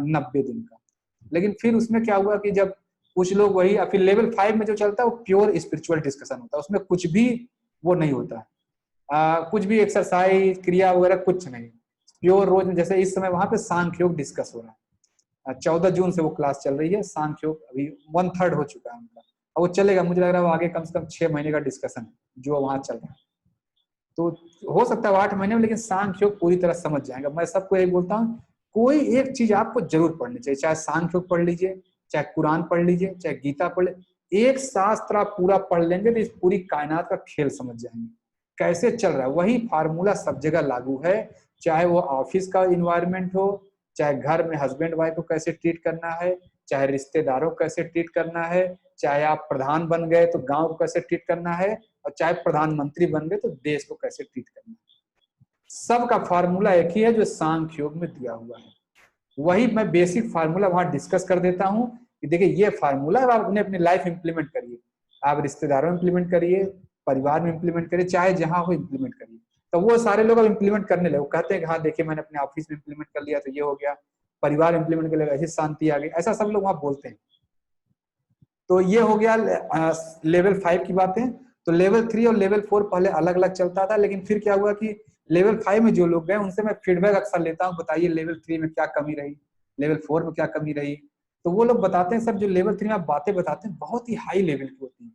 90 दिन का। लेकिन फिर उसमें क्या हुआ कि जब कुछ लोग वही, फिर लेवल 5 में जो चलता है वो प्योर स्पिरिचुअल डिस्कशन होता है, उसमें कुछ भी वो नहीं होता है, कुछ भी एक्सरसाइज क्रिया वगैरह कुछ नहीं, प्योर रोज में। जैसे इस समय वहां पे सांख्य योग डिस्कस हो रहा है, 14 जून से वो क्लास चल रही है सांख्य योग, अभी 1/3 हो चुका है उनका, और वो चलेगा, मुझे लग रहा है वो आगे कम से कम 6 महीने का डिस्कशन जो वहां चल रहा है। तो हो सकता है 8 महीने में, लेकिन सांख्य योग पूरी तरह समझ जाएगा। मैं सबको यही बोलता हूँ, कोई एक चीज आपको जरूर पढ़नी चाहिए, चाहे सांख्य योग पढ़ लीजिए, चाहे कुरान पढ़ लीजिए, चाहे गीता पढ़ लीजिए। एक शास्त्र आप पूरा पढ़ लेंगे तो इस पूरी कायनात का खेल समझ जाएंगे, कैसे चल रहा है। वही फार्मूला सब जगह लागू है, चाहे वो ऑफिस का इन्वायरमेंट हो, चाहे घर में हस्बैंड वाइफ को कैसे ट्रीट करना है, चाहे रिश्तेदारों को कैसे ट्रीट करना है, चाहे आप प्रधान बन गए तो गांव को कैसे ट्रीट करना है, और चाहे प्रधानमंत्री बन गए तो देश को कैसे ट्रीट करना है। सबका फार्मूला एक ही है जो सांख्य योग में दिया हुआ है। वही मैं बेसिक फार्मूला वहां डिस्कस कर देता हूँ कि देखिए ये फार्मूला आप अपनी लाइफ इंप्लीमेंट करिए, आप रिश्तेदारों में इंप्लीमेंट करिए, परिवार में इंप्लीमेंट करिए, चाहे जहां हो इंप्लीमेंट करिए। तो वो सारे लोग अब इंप्लीमेंट करने लगे, कहते हैं कि हाँ देखिए मैंने अपने ऑफिस में इंप्लीमेंट कर लिया तो ये हो गया, परिवार इंप्लीमेंट कर लिया ऐसी शांति आ गई, ऐसा सब लोग वहां बोलते हैं। तो ये हो गया लेवल 5 की बातें। तो लेवल 3 और लेवल 4 पहले अलग अलग चलता था, लेकिन फिर क्या हुआ कि लेवल 5 में जो लोग गए उनसे मैं फीडबैक अक्सर लेता हूँ, बताइए लेवल 3 में क्या कमी रही, लेवल 4 में क्या कमी रही। तो वो लोग बताते हैं सर, जो लेवल 3 में आप बातें बताते हैं बहुत ही हाई लेवल की होती है।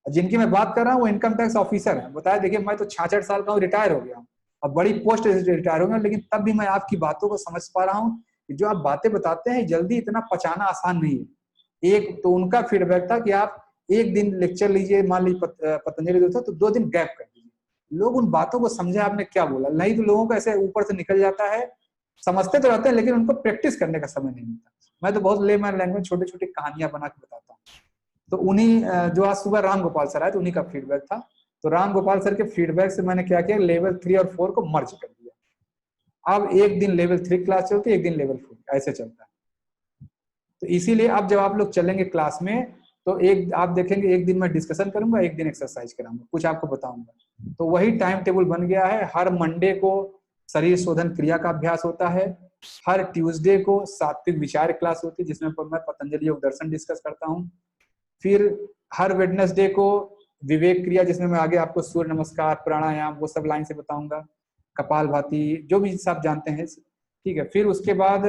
जिनकी मैं बात कर रहा हूँ वो इनकम टैक्स ऑफिसर है, बताया देखिए मैं तो 66 साल का हूँ, रिटायर हो गया हूँ, और बड़ी पोस्ट रिटायर हो गया, लेकिन तब भी मैं आपकी बातों को समझ पा रहा हूँ कि जो आप बातें बताते हैं जल्दी इतना पचाना आसान नहीं है। एक तो उनका फीडबैक था कि आप एक दिन लेक्चर लीजिए, मान लीजिए पतंजलि दोस्तों, तो 2 दिन गैप कर दीजिए, लोग उन बातों को समझे आपने क्या बोला। नहीं तो लोगों को ऐसे ऊपर से निकल जाता है, समझते तो रहते हैं लेकिन उनको प्रैक्टिस करने का समय नहीं मिलता। मैं तो बहुत लेमैन लैंग्वेज छोटी छोटी कहानियां बना के बताता हूँ। तो उन्हीं जो आज सुबह राम गोपाल सर आए तो उन्हीं का फीडबैक था। तो राम गोपाल सर के फीडबैक से मैंने क्या किया, लेवल 3 और 4 को मर्ज कर दिया। अब एक दिन लेवल 3 क्लास चलती है, एक दिन लेवल 4, ऐसे चलता है। तो इसीलिए अब जब आप लोग चलेंगे क्लास में तो एक आप देखेंगे, एक दिन मैं डिस्कशन करूंगा, एक दिन एक्सरसाइज कराऊंगा, कुछ आपको बताऊंगा। तो वही टाइम टेबल बन गया है। हर मंडे को शरीर शोधन क्रिया का अभ्यास होता है, हर ट्यूसडे को सात्विक विचार क्लास होती है जिसमें मैं पतंजलि योग दर्शन डिस्कस करता हूँ। फिर हर वेडनेसडे को विवेक क्रिया, जिसमें मैं आगे आपको सूर्य नमस्कार, प्राणायाम वो सब लाइन से बताऊंगा, कपाल भाती, जो भी सब जानते हैं, ठीक है। फिर उसके बाद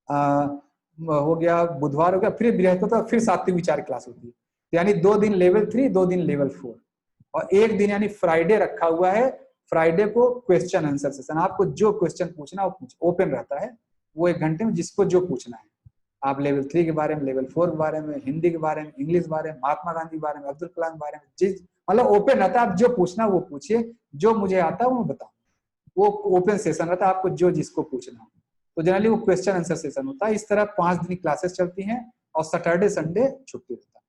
हो गया बुधवार हो गया, फिर बृहस्पतिवार, फिर सातवीं विचार क्लास होती है। यानी 2 दिन लेवल 3, 2 दिन लेवल 4 और 1 दिन यानी फ्राइडे रखा हुआ है। फ्राइडे को क्वेश्चन आंसर सेशन, आपको जो क्वेश्चन पूछना वो ओपन रहता है, वो 1 घंटे में जिसको जो पूछना है। आप लेवल 3 के बारे में, लेवल 4 के बारे में, हिंदी के बारे में, इंग्लिश के बारे में, महात्मा गांधी के बारे में, अब्दुल कलाम के बारे में, जिस मतलब ओपन रहता है, आप जो पूछना वो पूछिए, जो मुझे आता है वो बताऊँ। वो ओपन सेशन रहता है, आपको जो जिसको पूछना हो। तो जनरली वो क्वेश्चन आंसर सेशन होता है। इस तरह 5 दिन क्लासेस चलती हैं और सैटरडे संडे छुट्टी रहता है।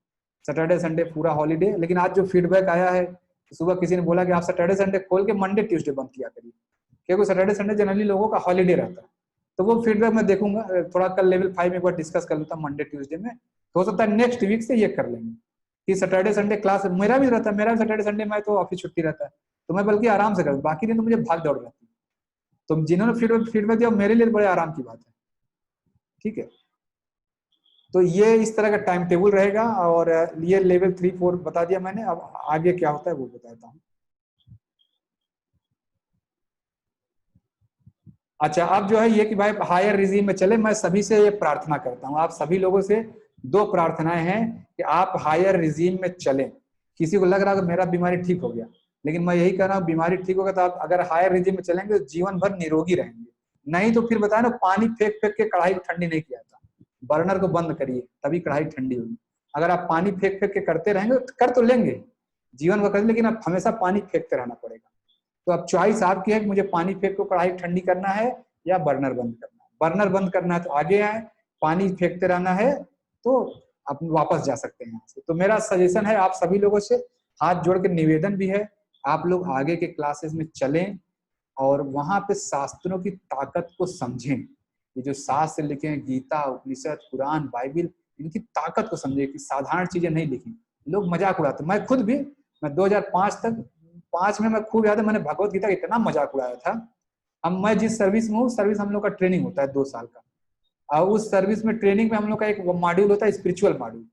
सैटरडे संडे पूरा हॉलीडे। लेकिन आज जो फीडबैक आया है, सुबह किसी ने बोला कि आप सैटरडे संडे खोल के मंडे ट्यूसडे बंद किया करिए, क्योंकि सैटरडे संडे जनरली लोगों का हॉलीडे रहता है। तो वो फीडबैक मैं देखूंगा, थोड़ा कल लेवल 5 में एक बार डिस्कस कर लेता हूँ मंडे ट्यूसडे में। तो हो सकता है नेक्स्ट वीक से ये कर लेंगे कि सैटरडे संडे क्लास मेरा भी रहता है, मेरा भी सैटरडे संडे में तो ऑफिस छुट्टी रहता है, तो मैं बल्कि आराम से करूँ, बाकी दिन तो मुझे भाग दौड़ रहती है। तो जिन्होंने फीडबैक दिया मेरे लिए बड़े आराम की बात है। ठीक है, तो ये इस तरह का टाइम टेबल रहेगा। और ये लेवल 3 4 बता दिया मैंने, अब आगे क्या होता है वो बताता हूँ। अच्छा, अब जो है ये कि भाई हायर रिजीम में चले, मैं सभी से ये प्रार्थना करता हूँ, आप सभी लोगों से 2 प्रार्थनाएं हैं कि आप हायर रिजीम में चलें। किसी को लग रहा है कि मेरा बीमारी ठीक हो गया, लेकिन मैं यही कह रहा हूँ बीमारी ठीक होगा तो आप अगर हायर रिजीम में चलेंगे तो जीवन भर निरोगी रहेंगे। नहीं तो फिर बताया ना, पानी फेंक फेंक के कढ़ाई ठंडी नहीं किया था। बर्नर को बंद करिए तभी कढ़ाई ठंडी होगी। अगर आप पानी फेंक फेंक के करते रहेंगे तो कर तो लेंगे जीवन भर, लेकिन आप हमेशा पानी फेंकते रहना पड़ेगा। तो अब चॉइस आपकी है कि मुझे पानी फेंक को कढ़ाई ठंडी करना है या बर्नर बंद करना है। बर्नर बंद करना है तो आगे आए, पानी फेंकते रहना है तो आप वापस जा सकते हैं यहाँ से। तो मेरा सजेशन है आप सभी लोगों से, हाथ जोड़ के निवेदन भी है, आप लोग आगे के क्लासेस में चलें और वहां पे शास्त्रों की ताकत को समझें। ये जो शास्त्र लिखे हैं, गीता, उपनिषद, कुरान, बाइबिल, इनकी ताकत को समझें कि साधारण चीजें नहीं लिखी। लोग मजाक उड़ाते, मैं खुद भी, मैं 2005 तक 5 में मैं खूब याद है मैंने भगवत गीता इतना मजाक उड़ाया था। अब मैं जिस सर्विस में हूँ, सर्विस हम लोग का ट्रेनिंग होता है 2 साल का, और उस सर्विस में ट्रेनिंग में हम लोग का एक मॉड्यूल होता है स्पिरिचुअल मॉड्यूल।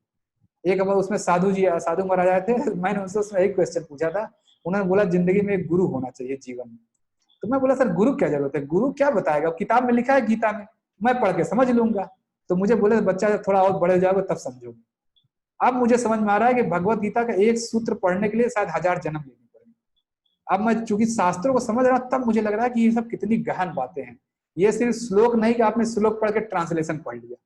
एक बार उसमें साधु महाराज आए थे, मैंने उनसे उसमें एक क्वेश्चन पूछा था। उन्होंने बोला जिंदगी में एक गुरु होना चाहिए जीवन में। तो मैं बोला सर गुरु क्या जरूरत है, गुरु क्या बताएगा, किताब में लिखा है गीता में, मैं पढ़ के समझ लूंगा। तो मुझे बोले बच्चा जब थोड़ा और बड़े जाओगे तब समझोगे। अब मुझे समझ में आ रहा है कि भगवत गीता का एक सूत्र पढ़ने के लिए शायद 1000 जन्म लेने पड़ेंगे। अब मैं चूंकि शास्त्रों को समझ रहा, तब मुझे लग रहा है कि ये सब कितनी गहन बातें हैं। ये सिर्फ श्लोक नहीं कि आपने श्लोक पढ़ के ट्रांसलेशन पढ़ लिया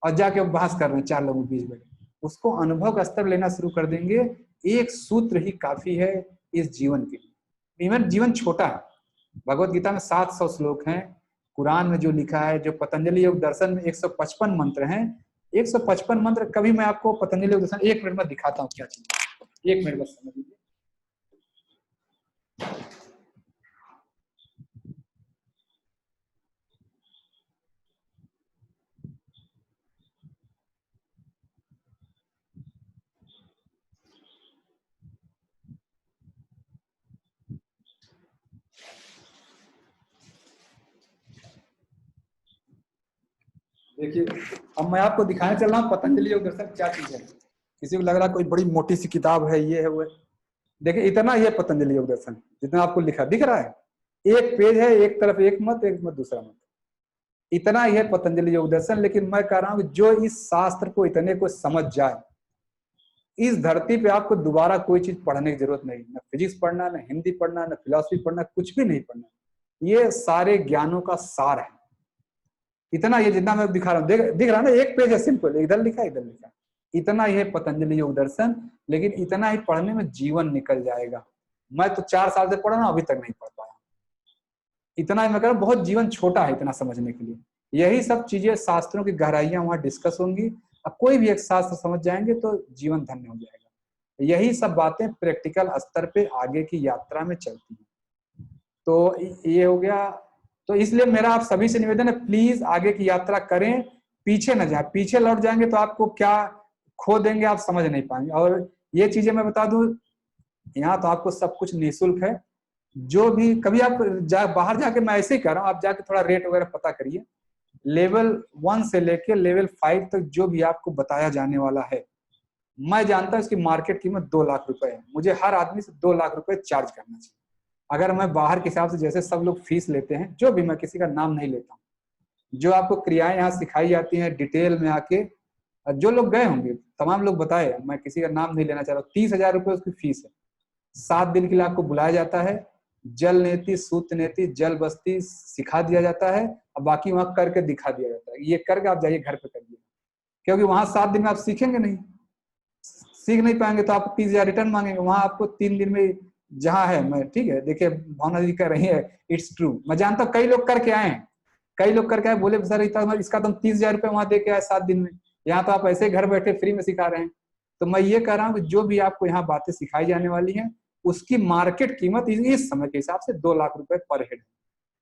और जाके बहस कर रहे हैं 4 लोगों के बीच में। उसको अनुभव का स्तर लेना शुरू कर देंगे, एक सूत्र ही काफी है इस जीवन के लिए। इवन जीवन छोटा है, भगवत गीता में 700 श्लोक हैं, कुरान में जो लिखा है, जो पतंजलि योग दर्शन में 155 मंत्र हैं। 155 मंत्र, कभी मैं आपको पतंजलि योग दर्शन 1 मिनट में दिखाता हूँ क्या चीज, 1 मिनट बस समझ लीजिए। देखिए, अब मैं आपको दिखाने चल रहा हूँ पतंजलि योग दर्शन क्या चीज है। किसी को लग रहा है कोई बड़ी मोटी सी किताब है, ये है वो है। देखिए इतना ही है पतंजलि योग दर्शन, जितना आपको लिखा दिख रहा है। एक पेज है, एक तरफ एक मत, एक मत दूसरा मत, इतना ही है पतंजलि योग दर्शन। लेकिन मैं कह रहा हूँ जो इस शास्त्र को इतने को समझ जाए, इस धरती पे आपको दोबारा कोई चीज पढ़ने की जरूरत नहीं, ना फिजिक्स पढ़ना, ना हिंदी पढ़ना, ना फिलोसफी पढ़ना, कुछ भी नहीं पढ़ना। ये सारे ज्ञानों का सार है। इतना ये जितना मैं दिखा रहा हूँ, दिख रहा है ना, एक पेज है सिंपल, इधर लिखा इधर लिखा, इतना ही है पतंजलि योग दर्शन। लेकिन इतना ही पढ़ने में जीवन निकल जाएगा। मैं तो 4 साल से पढ़ रहा हूँ, अभी तक नहीं पढ़ पाया। इतना ही मैं कह रहा हूँ, बहुत जीवन छोटा है इतना समझने के लिए। यही सब चीजें शास्त्रों की गहराइयां वहां डिस्कस होंगी। अब कोई भी एक शास्त्र समझ जाएंगे तो जीवन धन्य हो जाएगा। यही सब बातें प्रैक्टिकल स्तर पे आगे की यात्रा में चलती हैं। तो ये हो गया। तो इसलिए मेरा आप सभी से निवेदन है, प्लीज आगे की यात्रा करें, पीछे न जाए। पीछे लौट जाएंगे तो आपको क्या खो देंगे आप समझ नहीं पाएंगे। और ये चीजें मैं बता दूं, यहाँ तो आपको सब कुछ निःशुल्क है। जो भी कभी आप बाहर जाके, मैं ऐसे ही कह रहा हूँ, आप जाके थोड़ा रेट वगैरह पता करिए। लेवल 1 से लेके लेवल 5 तक जो भी आपको बताया जाने वाला है, मैं जानता हूँ इसकी मार्केट कीमत 2 लाख रुपए है। मुझे हर आदमी से 2 लाख रुपए चार्ज करना चाहिए। अगर मैं बाहर के हिसाब से जैसे सब लोग फीस लेते हैं, जो भी, मैं किसी का नाम नहीं लेता हूँ, जो आपको क्रियाएं यहाँ सिखाई जाती हैं डिटेल में आके, जो लोग गए होंगे तमाम लोग बताए, मैं किसी का नाम नहीं लेना चाह रहा हूँ, 30,000 रुपये उसकी फीस है। 7 दिन के लिए आपको बुलाया जाता है, जल नेति सूत्र नेति जल बस्ती सिखा दिया जाता है और बाकी वहां करके दिखा दिया जाता है, ये करके आप जाइए घर पे करिए, क्योंकि वहां 7 दिन में आप सीखेंगे नहीं, सीख नहीं पाएंगे तो आप 30,000 रिटर्न मांगेंगे, वहां आपको 3 दिन में जहां है। मैं ठीक है, देखिए भावना जी कर रही है, इट्स ट्रू, मैं जानता हूँ कई लोग करके आए हैं, कई लोग करके आए, बोले सर इसका तो 30,000 रुपये वहां दे के आए 7 दिन में, यहाँ तो आप ऐसे घर बैठे फ्री में सिखा रहे हैं। तो मैं ये कह रहा हूँ कि जो भी आपको यहाँ बातें सिखाई जाने वाली हैं उसकी मार्केट कीमत इस समय के हिसाब से 2 लाख रुपए पर हेड है।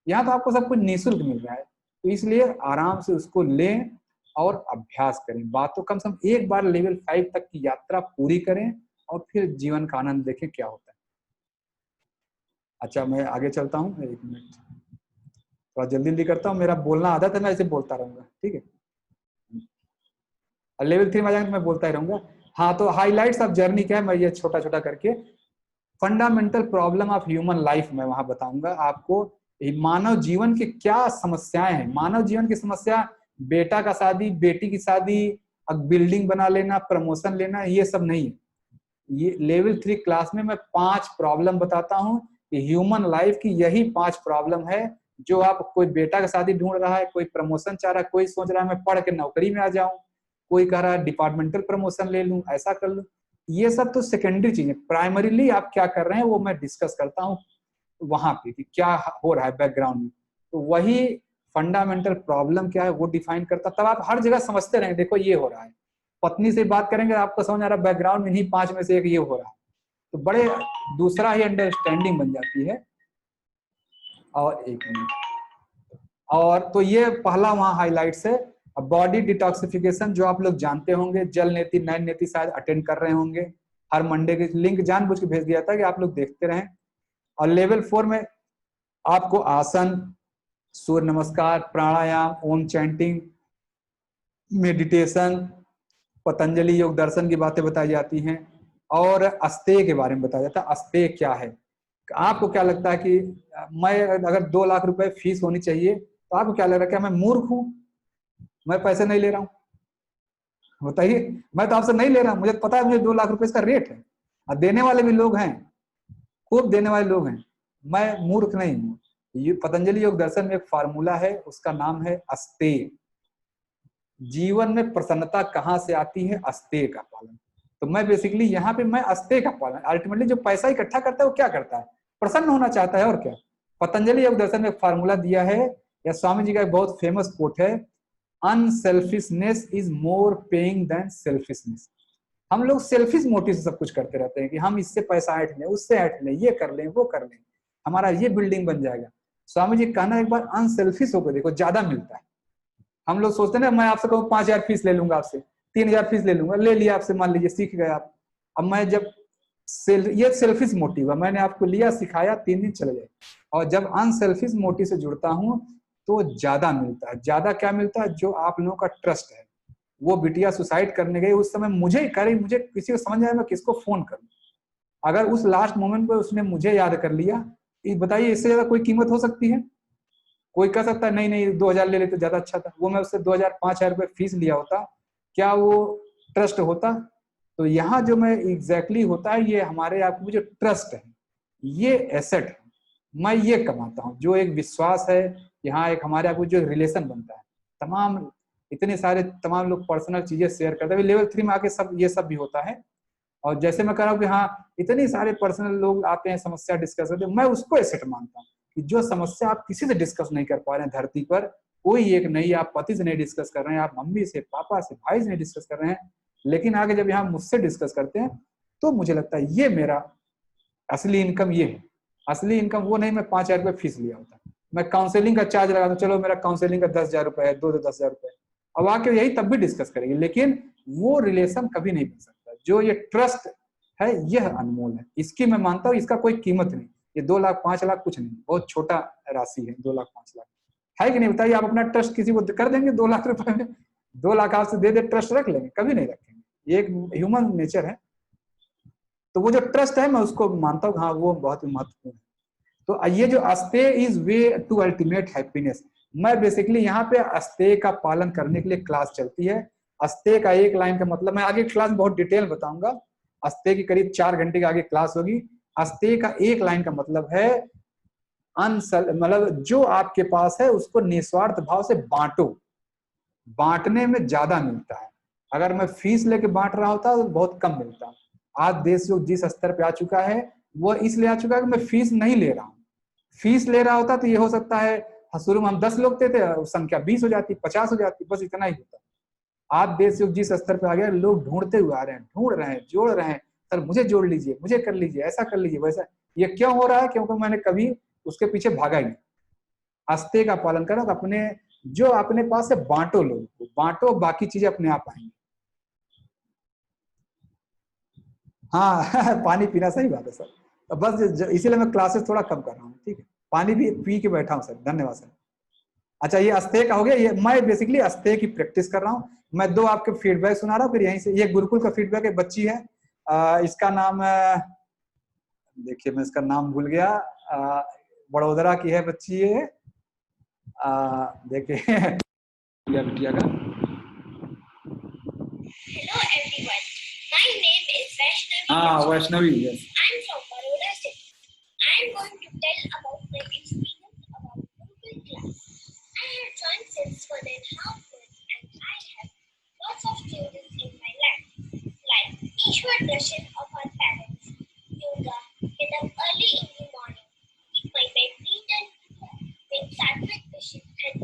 यहाँ तो आपको सब कुछ निःशुल्क मिल रहा है, तो इसलिए आराम से उसको लें और अभ्यास करें, बातों कम से कम एक बार लेवल 5 तक की यात्रा पूरी करें और फिर जीवन का आनंद देखें क्या होता है। अच्छा मैं आगे चलता हूँ, 1 मिनट, थोड़ा जल्दी जल्दी करता हूँ, मेरा बोलना आदत है, मैं ऐसे बोलता रहूंगा, ठीक है। लेवल 3 में आ जाएंगे तो मैं बोलता ही रहूंगा। हाँ, तो हाईलाइट्स ऑफ जर्नी क्या है, मैं ये छोटा छोटा करके fundamental problem of human life में वहां बताऊंगा आपको, मानव जीवन की क्या समस्याएं हैं। मानव जीवन की समस्या बेटा का शादी, बेटी की शादी, बिल्डिंग बना लेना, प्रमोशन लेना, ये सब नहीं है। ये लेवल 3 क्लास में मैं 5 प्रॉब्लम बताता हूँ कि ह्यूमन लाइफ की यही 5 प्रॉब्लम है। जो आप, कोई बेटा का शादी ढूंढ रहा है, कोई प्रमोशन चाह रहा है, कोई सोच रहा है मैं पढ़ के नौकरी में आ जाऊं, कोई कह रहा है डिपार्टमेंटल प्रमोशन ले लूं, ऐसा कर लूं, ये सब तो सेकेंडरी चीजें। प्राइमरीली आप क्या कर रहे हैं वो मैं डिस्कस करता हूँ वहां पे कि क्या हो रहा है बैकग्राउंड में, तो वही फंडामेंटल प्रॉब्लम क्या है वो डिफाइन करता, तब आप हर जगह समझते रहेंगे देखो ये हो रहा है। पत्नी से बात करेंगे आपको समझ आ रहा है बैकग्राउंड में इन्हीं 5 में से एक ये हो रहा है, तो बड़े दूसरा ही अंडरस्टैंडिंग बन जाती है। और 1 मिनट, और तो ये पहला वहां हाईलाइट्स है। बॉडी डिटॉक्सिफिकेशन जो आप लोग जानते होंगे, जल नेति नयन नेति शायद अटेंड कर रहे होंगे, हर मंडे के लिंक जानबूझ के भेज दिया था कि आप लोग देखते रहें। और लेवल 4 में आपको आसन, सूर्य नमस्कार, प्राणायाम, ओम चैंटिंग, मेडिटेशन, पतंजलि योग दर्शन की बातें बताई जाती हैं और अस्तेय के बारे में बताया जाता है। अस्तेय क्या है, आपको क्या लगता है कि मैं अगर 2 लाख रुपए फीस होनी चाहिए तो आपको क्या लग रहा है, क्या मैं मूर्ख हूं, मैं पैसे नहीं ले रहा हूं? बताइए, मैं तो आपसे नहीं ले रहा हूं, मुझे पता है मुझे 2 लाख रुपए इसका रेट है, और देने वाले भी लोग हैं, खूब देने वाले लोग हैं, मैं मूर्ख नहीं हूं। ये पतंजलि योग दर्शन में एक फार्मूला है, उसका नाम है अस्तेय। जीवन में प्रसन्नता कहां से आती है? अस्तेय का पालन। तो मैं बेसिकली यहाँ पे मैं अस्तेय का पालन, अल्टीमेटली जो पैसा इकट्ठा करता है वो क्या करता है, प्रसन्न होना चाहता है, और क्या। पतंजलि योग दर्शन में एक फार्मूला दिया है, या स्वामी जी का एक बहुत फेमस कोट है, unselfishness is more paying than selfishness. हम लोग सेल्फिश मोटिव से सब कुछ करते रहते हैं कि हम इससे पैसा ऐंठ लें, उससे ऐंठ लें, ये कर लें, वो कर लें, हमारा ये बिल्डिंग बन जाएगा। स्वामी जी कहना एक बार अनसेल्फिश होकर देखो, ज्यादा मिलता है। हम लोग सोचते हैं ना, मैं आपसे कहूँ 5,000 फीस ले लूंगा, आपसे 3,000 फीस ले लूंगा, ले लिया आपसे, मान लीजिए सीख गए आप। अब मैं जब ये सेल्फिश मोटिव है, मैंने आपको लिया, सिखाया, 3 दिन चले गए। और जब अनसेल्फिश मोटिव से जुड़ता हूँ तो ज्यादा मिलता है। ज्यादा क्या मिलता है? जो आप लोगों का ट्रस्ट है। वो बिटिया सुसाइड करने गई, उस समय मुझे ही करे, मुझे किसी को समझ आया मैं किसको फोन करूं। अगर उस लास्ट मोमेंट पे उसने मुझे याद कर लिया, बताइए इससे ज्यादा कोई कीमत हो सकती है? कोई कह सकता है नहीं नहीं 2,000 ले लेते ज्यादा अच्छा था, वो मैं उससे 2,000 5,000 रुपये फीस लिया होता, क्या वो ट्रस्ट होता? तो यहाँ जो मैं एग्जैक्टली होता है, ये हमारे आपको जो ट्रस्ट है, ये एसेट है, मैं ये कमाता हूँ, जो एक विश्वास है। यहाँ एक हमारे आपको जो रिलेशन बनता है, तमाम इतने सारे तमाम लोग पर्सनल चीजें शेयर करते हैं, लेवल 3 में आके सब ये सब भी होता है। और जैसे मैं कह रहा हूँ कि हाँ इतने सारे पर्सनल लोग आते हैं, समस्या डिस्कस करते हैं, मैं उसको एसेट मानता हूँ कि जो समस्या आप किसी से डिस्कस नहीं कर पा रहे हैं धरती पर, कोई एक नहीं, आप पति से नहीं डिस्कस कर रहे हैं, आप मम्मी से, पापा से, भाई से नहीं डिस्कस कर रहे हैं, लेकिन आगे जब यहाँ मुझसे डिस्कस करते हैं तो मुझे लगता है ये मेरा असली इनकम ये है। असली इनकम वो नहीं मैं 5,000 रुपये फीस लिया होता, मैं काउंसलिंग का चार्ज लगा दूं, चलो मेरा काउंसलिंग का 10,000 रुपये है, 10,000 रुपये, अब आके यही तब भी डिस्कस करेंगे, लेकिन वो रिलेशन कभी नहीं बन सकता। जो ये ट्रस्ट है यह अनमोल है, इसकी मैं मानता हूँ इसका कोई कीमत नहीं। ये 2 लाख 5 लाख कुछ नहीं, बहुत छोटा राशि है 2 लाख 5 लाख, है कि नहीं? बताइए, आप अपना ट्रस्ट किसी को कर देंगे 2 लाख रुपए में? 2 लाख आपसे दे दे, ट्रस्ट रख लेंगे? कभी नहीं रखेंगे, ये एक ह्यूमन नेचर है। तो वो जो ट्रस्ट है मैं उसको मानता हूँ, हाँ वो बहुत ही महत्वपूर्ण है। तो ये जो अस्तेय is way to ultimate happiness, मैं बेसिकली यहाँ पे अस्तेय का पालन करने के लिए क्लास चलती है। अस्तेय का एक लाइन का मतलब, मैं आगे क्लास में बहुत डिटेल बताऊंगा। अस्तेय की करीब 4 घंटे की आगे क्लास होगी। अस्तेय का एक लाइन का मतलब है मतलब जो आपके पास है उसको निस्वार्थ भाव से बांटो। बांटने में ज्यादा मिलता है। अगर मैं फीस लेके बांट रहा होता तो बहुत कम मिलता। आज देश योग जिस स्तर पे आ चुका है वो इसलिए आ चुका है कि मैं फीस नहीं ले रहा हूँ। फीस ले रहा होता तो ये हो सकता है शुरू में हम 10 लोग थे, संख्या 20 हो जाती, 50 हो जाती, बस इतना ही होता। आज देश योग जिस स्तर पे आ गया, लोग ढूंढते हुए आ रहे हैं, ढूंढ रहे हैं, जोड़ रहे हैं, सर मुझे जोड़ लीजिए, मुझे कर लीजिए, ऐसा कर लीजिए, वैसा। ये क्यों हो रहा है? क्योंकि मैंने कभी उसके पीछे भागा ही नहीं। अस्तेय का पालन करो, अपने जो अपने पास है बांटो, लोगों को बांटो, बाकी चीजें अपने आप आएंगी। हाँ पानी पीना, सही बात है सर। बस इसीलिए मैं क्लासेस थोड़ा कम कर रहा हूँ, ठीक है। पानी भी पी के बैठा हूँ सर, धन्यवाद सर। अच्छा, ये अस्तेय का हो गया। ये मैं बेसिकली अस्तेय की प्रैक्टिस कर रहा हूँ। मैं 2 आपके फीडबैक सुना रहा हूँ, फिर यहीं से। ये गुरुकुल का फीडबैक है, बच्ची है, इसका नाम देखिए मैं इसका नाम भूल गया, बड़ोदरा की है बच्ची ये। देखिए बिटिया का। Hello everyone, my name is Vaishnavi. हाँ Vaishnavi, yes. I'm from Baroda city. I'm going to tell about my experience about Google class. I have joined since 1.5 months and I have lots of changes in my life, like Ishwar darshan of our parents, yoga, get up early in the morning, eat my badminton, make sattvic dishes and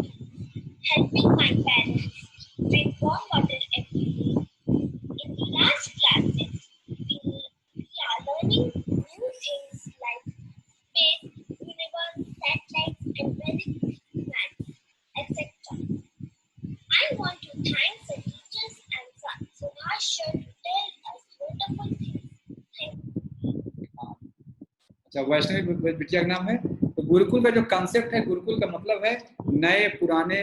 helping my parents drink warm water every day. In the last classes, we are learning new things like space, universe, satellites, and weather plants, etc. I want to thank the teachers and Subhash sir to tell us wonderful things. Thank you. अच्छा, वैष्णवी बिटिया का नाम है। तो गुरुकुल का जो concept है, गुरुकुल का मतलब है नए पुराने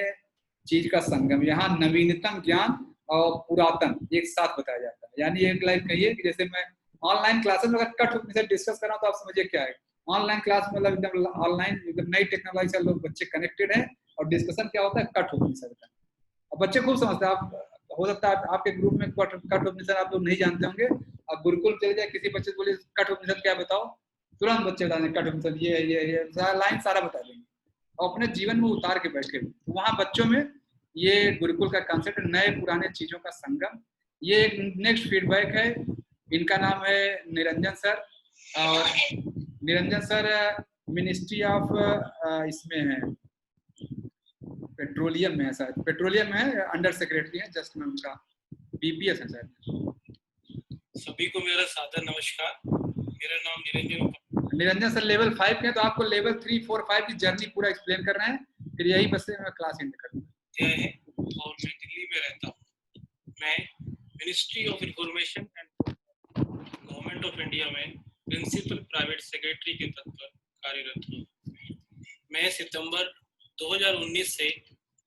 चीज का संगम। यहाँ नवीनतम ज्ञान और पुरातन एक साथ बताया जाता है। यानी एक लाइन कहिए कि जैसे मैं ऑनलाइन क्लासेस में अगर कट से डिस्कस कर रहा हूँ तो आप समझिए क्या है। ऑनलाइन क्लास मतलब एकदम ऑनलाइन, एकदम नई टेक्नोलॉजी से लोग बच्चे कनेक्टेड हैं, और डिस्कशन क्या होता है, कट उपनिषद का। अब बच्चे खूब समझते हैं। आप हो सकता है आपके ग्रुप में कट उपनिषद आप लोग नहीं जानते होंगे। अब गुरुकुल चले जाए, किसी बच्चे को बोलिए कट उपनिषद क्या बताओ, तुरंत बच्चे बता देंगे कट उपनिषद ये लाइन सारा बता देंगे, और अपने जीवन में उतार के बैठे। तो वहाँ बच्चों में ये गुरुकुल का कॉन्सेप्ट, नए पुराने चीजों का संगम। ये नेक्स्ट फीडबैक है। इनका नाम है निरंजन सर, और निरंजन सर मिनिस्ट्री ऑफ इसमें है, पेट्रोलियम में है शायद, पेट्रोलियम में है, अंडर सेक्रेटरी है, जस्ट में उनका बीपीएस है शायद। सभी को मेरा सादर नमस्कार। मेरा नाम निरंजन सर लेवल 5 के हैं, तो आपको लेवल 3, 4, 5 की जर्नी पूरा एक्सप्लेन कर रहे हैं, फिर यही बस से मैं क्लास एंड करूंगा। है और मैं दिल्ली में रहता हूँ। मैं ministry of information and government of India में प्रिंसिपल प्राइवेट सेक्रेटरी के पद पर कार्यरत हूँ। मैं सितंबर 2019 से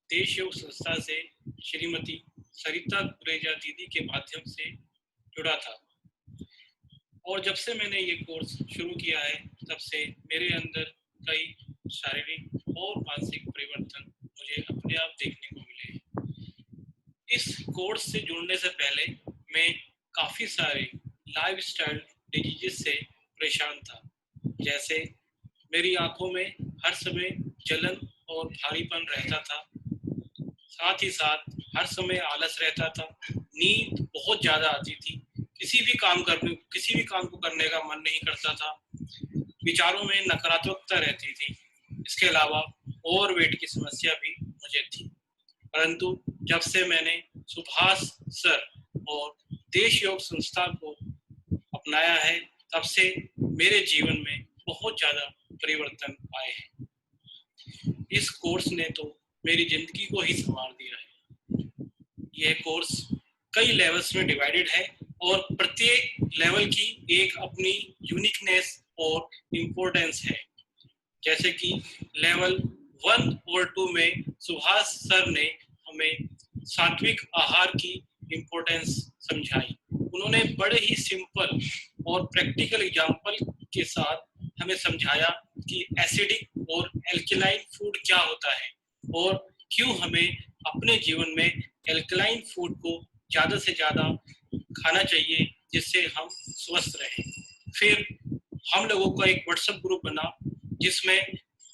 देश योग संस्था से श्रीमती सरिता गुरेजा दीदी के माध्यम से जुड़ा था, और जब से मैंने ये कोर्स शुरू किया है तब से मेरे अंदर कई शारीरिक और मानसिक परिवर्तन मुझे अपने आप देखने को मिले। इस कोर्स से जुड़ने से पहले मैं काफ़ी सारे लाइफस्टाइल डिजीज से परेशान था, जैसे मेरी आंखों में हर समय जलन और भारीपन रहता था, साथ ही साथ हर समय आलस रहता था, नींद बहुत ज़्यादा आती थी, किसी भी काम को करने का मन नहीं करता था, विचारों में नकारात्मकता रहती थी। इसके अलावा ओवरवेट की समस्या भी मुझे थी। परंतु जब से मैंने सुभाष सर और देश योग संस्था को अपनाया है तब से मेरे जीवन में बहुत ज़्यादा परिवर्तन आए हैं। इस कोर्स ने तो मेरी जिंदगी को ही संवार दिया है। यह कोर्स कई लेवल्स में डिवाइडेड है और प्रत्येक लेवल की एक अपनी यूनिकनेस और इम्पोर्टेंस है। जैसे कि लेवल 1 और 2 में सुभाष सर ने हमें सात्विक आहार की इम्पोर्टेंस समझाई। उन्होंने बड़े ही सिंपल और प्रैक्टिकल एग्जाम्पल के साथ हमें समझाया कि एसिडिक और एल्कलाइन फूड क्या होता है और क्यों हमें अपने जीवन में एल्कलाइन फूड को ज़्यादा से ज़्यादा खाना चाहिए जिससे हम स्वस्थ रहें। फिर हम लोगों का एक व्हाट्सएप ग्रुप बना जिसमें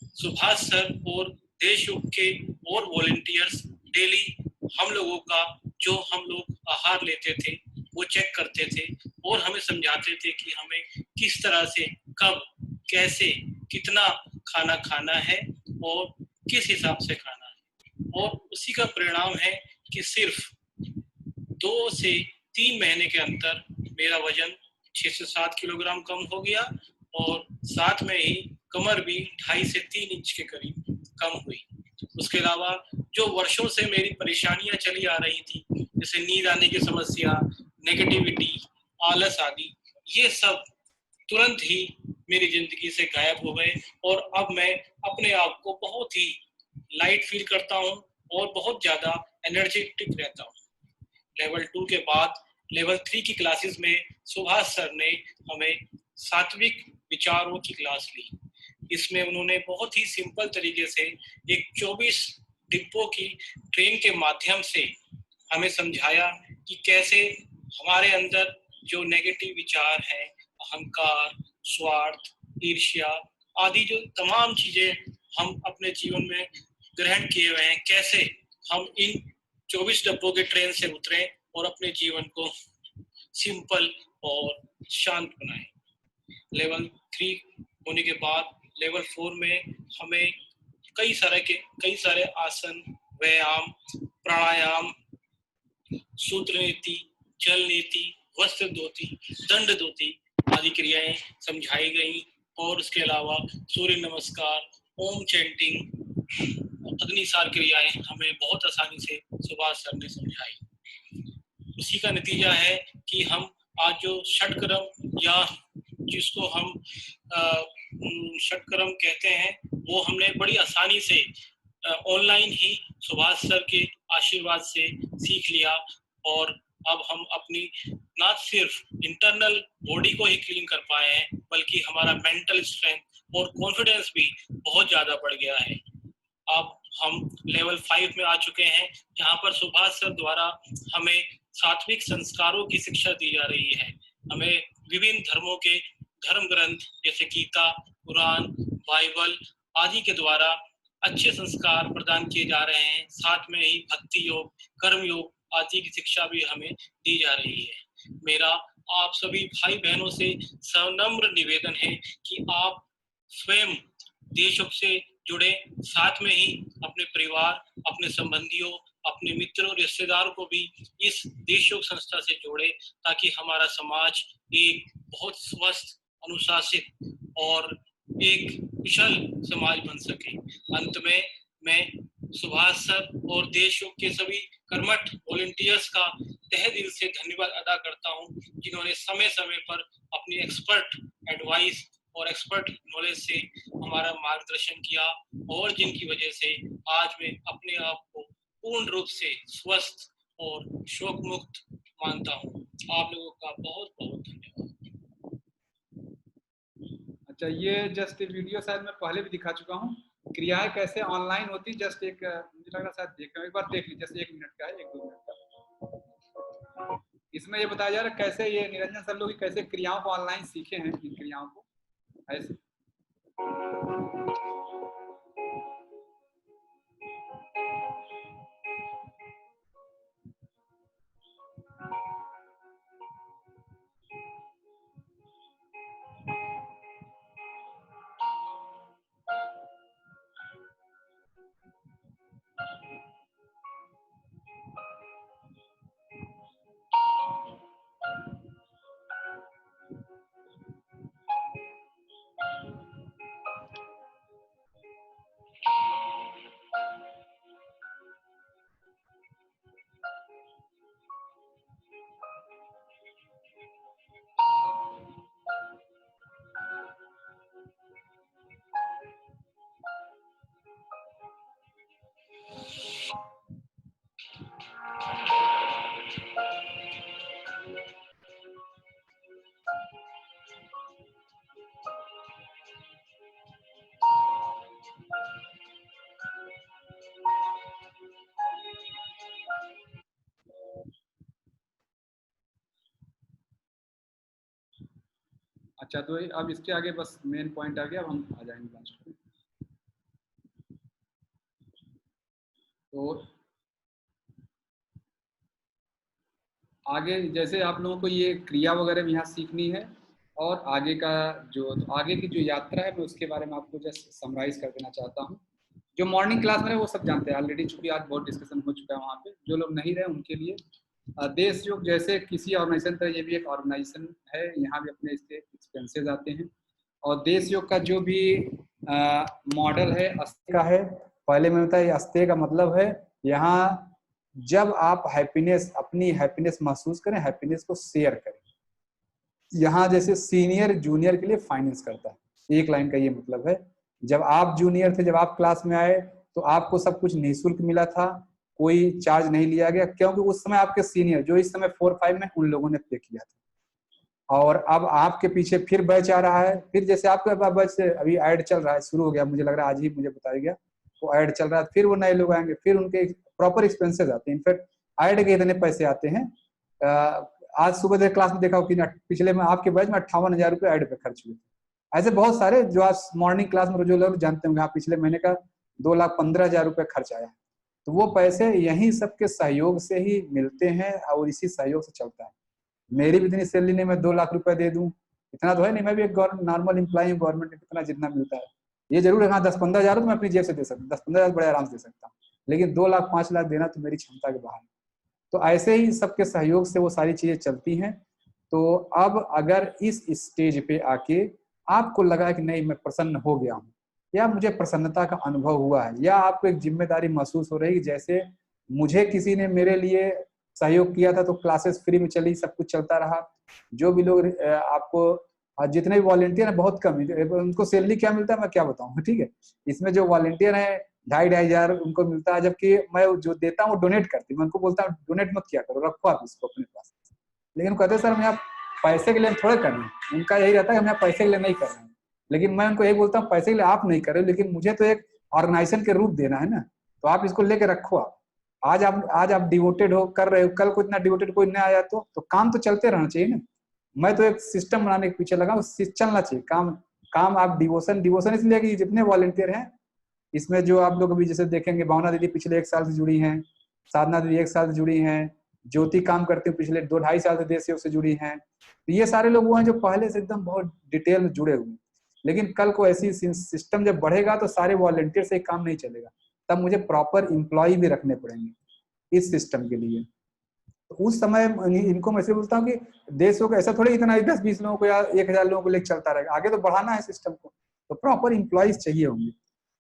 सुभाष सर और देशयोग के और वॉलंटियर्स डेली हम लोगों का जो हम लोग आहार लेते थे वो चेक करते थे और हमें समझाते थे कि हमें किस तरह से कब कैसे कितना खाना खाना है और किस हिसाब से खाना है। और उसी का परिणाम है कि सिर्फ 2 से 3 महीने के अंदर मेरा वजन 6 से 7 किलोग्राम कम हो गया और साथ में ही कमर भी 2.5 से 3 इंच के करीब कम हुई। उसके अलावा जो वर्षों से मेरी परेशानियां चली आ रही थी, जैसे नींद आने की समस्या, नेगेटिविटी, आलस आदि, ये सब तुरंत ही मेरी जिंदगी से गायब हो गए और अब मैं अपने आप को बहुत ही लाइट फील करता हूँ और बहुत ज्यादा एनर्जेटिक रहता हूँ। लेवल 2 के बाद लेवल 3 की क्लासेस में सुभाष सर ने हमें सात्विक विचारों की क्लास ली। इसमें उन्होंने बहुत ही सिंपल तरीके से एक 24 डिब्बों की ट्रेन के माध्यम से हमें समझाया कि कैसे हमारे अंदर जो नेगेटिव विचार हैं, अहंकार, स्वार्थ, ईर्ष्या आदि जो तमाम चीजें हम अपने जीवन में ग्रहण किए हुए हैं, कैसे हम इन 24 डब्बों के ट्रेन से उतरें और अपने जीवन को सिंपल और शांत बनाएं। लेवल 3 होने के बाद लेवल 4 में हमें कई सारे आसन, व्यायाम, प्राणायाम, सूत्र नीति, जल नीति, वस्त्र धोती, दंड धोती आदि क्रियाएं समझाई गई और उसके अलावा सूर्य नमस्कार, ओम चैंटिंग, अग्निसार क्रियाएं हमें बहुत आसानी से सुभाष सर ने समझाई। उसी का नतीजा है कि हम आज जो षटक्रम या जिसको हम षटक्रम कहते हैं वो हमने बड़ी आसानी से ऑनलाइन ही सुभाष सर के आशीर्वाद से सीख लिया और अब हम अपनी ना सिर्फ इंटरनल बॉडी को ही क्लीन कर पाए हैं बल्कि हमारा मेंटल स्ट्रेंथ और कॉन्फिडेंस भी बहुत ज्यादा बढ़ गया है। अब हम लेवल 5 में आ चुके हैं जहाँ पर सुभाष सर द्वारा हमें सात्विक संस्कारों की शिक्षा दी जा रही है। हमें विभिन्न धर्मों के धर्म ग्रंथ जैसे गीता, कुरान, बाइबल आदि के द्वारा अच्छे संस्कार प्रदान किए जा रहे हैं। साथ में ही भक्ति योग, कर्म योग आदि की शिक्षा भी हमें दी जा रही है। मेरा आप सभी भाई बहनों से सनम्र निवेदन है कि आप स्वयं देशयोग से जुड़े, साथ में ही अपने परिवार, अपने संबंधियों, अपने मित्रों, रिश्तेदारों को भी इस देशयोग संस्था से जोड़े ताकि हमारा समाज एक बहुत स्वस्थ, अनुशासित और एक कुशल समाज बन सके। अंत में मैं सुभाष सर और देशयोग के सभी कर्मठ वॉलंटियर्स का तहे दिल से धन्यवाद अदा करता हूं जिन्होंने समय समय पर अपनी एक्सपर्ट एडवाइस और एक्सपर्ट नॉलेज से हमारा मार्गदर्शन किया और जिनकी वजह से आज मैं अपने आप को पूर्ण रूप से स्वस्थ और शोक मुक्त मानता हूँ। आप लोगों का बहुत बहुत धन्यवाद। अच्छा, ये जस्ट वीडियो शायद मैं पहले भी दिखा चुका हूँ, क्रियाएं कैसे ऑनलाइन होती, जस्ट एक मुझे लग रहा शायद देख रहे हो, एक बार देख लीजिए, जस्ट 1 मिनट का है, 1-2 मिनट का। इसमें ये बताया जा रहा है कैसे ये निरंजन सर लोग कैसे क्रियाओं को ऑनलाइन सीखे हैं, इन क्रियाओं को ऐसे। अच्छा, तो अब इसके आगे बस मेन पॉइंट आ गया, अब हम आ जाएंगे लास्ट में। तो आगे जैसे आप लोगों को ये क्रिया वगैरह भी यहाँ सीखनी है, और आगे का तो आगे की जो यात्रा है मैं उसके बारे में आपको जस्ट समराइज कर देना चाहता हूँ। जो मॉर्निंग क्लास में है वो सब जानते हैं ऑलरेडी, चूंकि आज बहुत डिस्कशन हो चुका है वहाँ पे। जो लोग नहीं रहे उनके लिए देश योग जैसे किसी ऑर्गेनाइजेशन तरह ये भी एक ऑर्गेनाइजेशन है, यहाँ भी अपने इसके एक्सपेंसेस आते हैं। और देश योग का जो भी मॉडल है अस्ते का है। पहले मैं बताया अस्ते का मतलब है यहाँ जब आप हैप्पीनेस, अपनी हैप्पीनेस महसूस करें, हैप्पीनेस को शेयर करें। यहाँ जैसे सीनियर जूनियर के लिए फाइनेंस करता है, एक लाइन का ये मतलब है। जब आप जूनियर थे, जब आप क्लास में आए तो आपको सब कुछ निःशुल्क मिला था, कोई चार्ज नहीं लिया गया, क्योंकि उस समय आपके सीनियर जो इस समय 4-5 में उन लोगों ने पे किया था। और अब आपके पीछे फिर बैच आ रहा है, फिर जैसे आपके बैच अभी ऐड चल रहा है, शुरू हो गया, मुझे लग रहा है आज ही मुझे बताया गया, वो ऐड चल रहा है, फिर वो नए लोग आएंगे, फिर उनके प्रॉपर एक्सपेंसेस आते हैं। इनफैक्ट ऐड के इतने पैसे आते हैं, आज सुबह देर क्लास में देखा कि पिछले में आपके बैच में 58,000 रुपये ऐड पे खर्च हुए थे। ऐसे बहुत सारे जो आज मॉर्निंग क्लास में जो लोग जानते होंगे, आप पिछले महीने का 2,15,000 रुपये खर्च आया है। तो वो पैसे यहीं सबके सहयोग से ही मिलते हैं और इसी सहयोग से चलता है। मेरी भी इतनी सैलरी नहीं मैं 2 लाख रुपए दे दूं, इतना तो है नहीं, मैं भी एक नॉर्मल एम्प्लॉय हूँ, गवर्नमेंट में कितना जितना मिलता है। ये जरूर है हाँ 10-15,000 तो मैं अपनी जेब से दे सकता हूँ, 10-15,000 बड़े आराम से दे सकता हूँ, लेकिन 2 लाख 5 लाख देना तो मेरी क्षमता के बाहर है। तो ऐसे ही सबके सहयोग से वो सारी चीजें चलती हैं। तो अब अगर इस स्टेज पे आके आपको लगा कि नहीं मैं प्रसन्न हो गया हूँ, या मुझे प्रसन्नता का अनुभव हुआ है, या आपको एक जिम्मेदारी महसूस हो रही है, जैसे मुझे किसी ने मेरे लिए सहयोग किया था तो क्लासेस फ्री में चली, सब कुछ चलता रहा। जो भी लोग आपको जितने भी वॉलंटियर हैं बहुत कम है, उनको सैलरी क्या मिलता है मैं क्या बताऊं, ठीक है। इसमें जो वॉलंटियर है 2,500 उनको मिलता है, जबकि मैं जो देता हूँ डोनेट करती हूँ, मैं उनको बोलता हूँ डोनेट मत किया करो, रखो आप इसको अपने पास। लेकिन कहते सर हम यहाँ पैसे के लिए थोड़े कर रहे हैं, उनका यही रहता है हम यहाँ पैसे के लिए नहीं कर रहे हैं। लेकिन मैं उनको यही बोलता हूँ पैसे के लिए आप नहीं कर रहे, लेकिन मुझे तो एक ऑर्गेनाइजेशन के रूप देना है ना, तो आप इसको लेके रखो। आप आज आप डिवोटेड हो कर रहे हो, कल को इतना डिवोटेड कोई नहीं आया तो काम तो चलते रहना चाहिए ना। मैं तो एक सिस्टम बनाने के पीछे लगा, चलना चाहिए काम आप डिवोशन इसलिए कि जितने वॉलंटियर हैं इसमें जो आप लोग अभी जैसे देखेंगे, भावना दीदी पिछले 1 साल से जुड़ी हैं, साधना दीदी 1 साल से जुड़ी हैं, ज्योति काम करते हैं पिछले 2-2.5 साल से देश योग से जुड़ी हैं। तो ये सारे लोग वो हैं जो पहले से एकदम बहुत डिटेल में जुड़े हुए हैं। लेकिन कल को ऐसी सिस्टम जब बढ़ेगा तो सारे वॉलंटियर से काम नहीं चलेगा, तब मुझे प्रॉपर एम्प्लॉय भी रखने पड़ेंगे इस सिस्टम के लिए। तो उस समय इनको मैं इसलिए बोलता हूँ कि देश को ऐसा थोड़ी इतना 10-20 लोगों को या 1,000 लोगों को लेकर चलता रहेगा, आगे तो बढ़ाना है सिस्टम को, तो प्रॉपर एम्प्लॉयज चाहिए होंगे।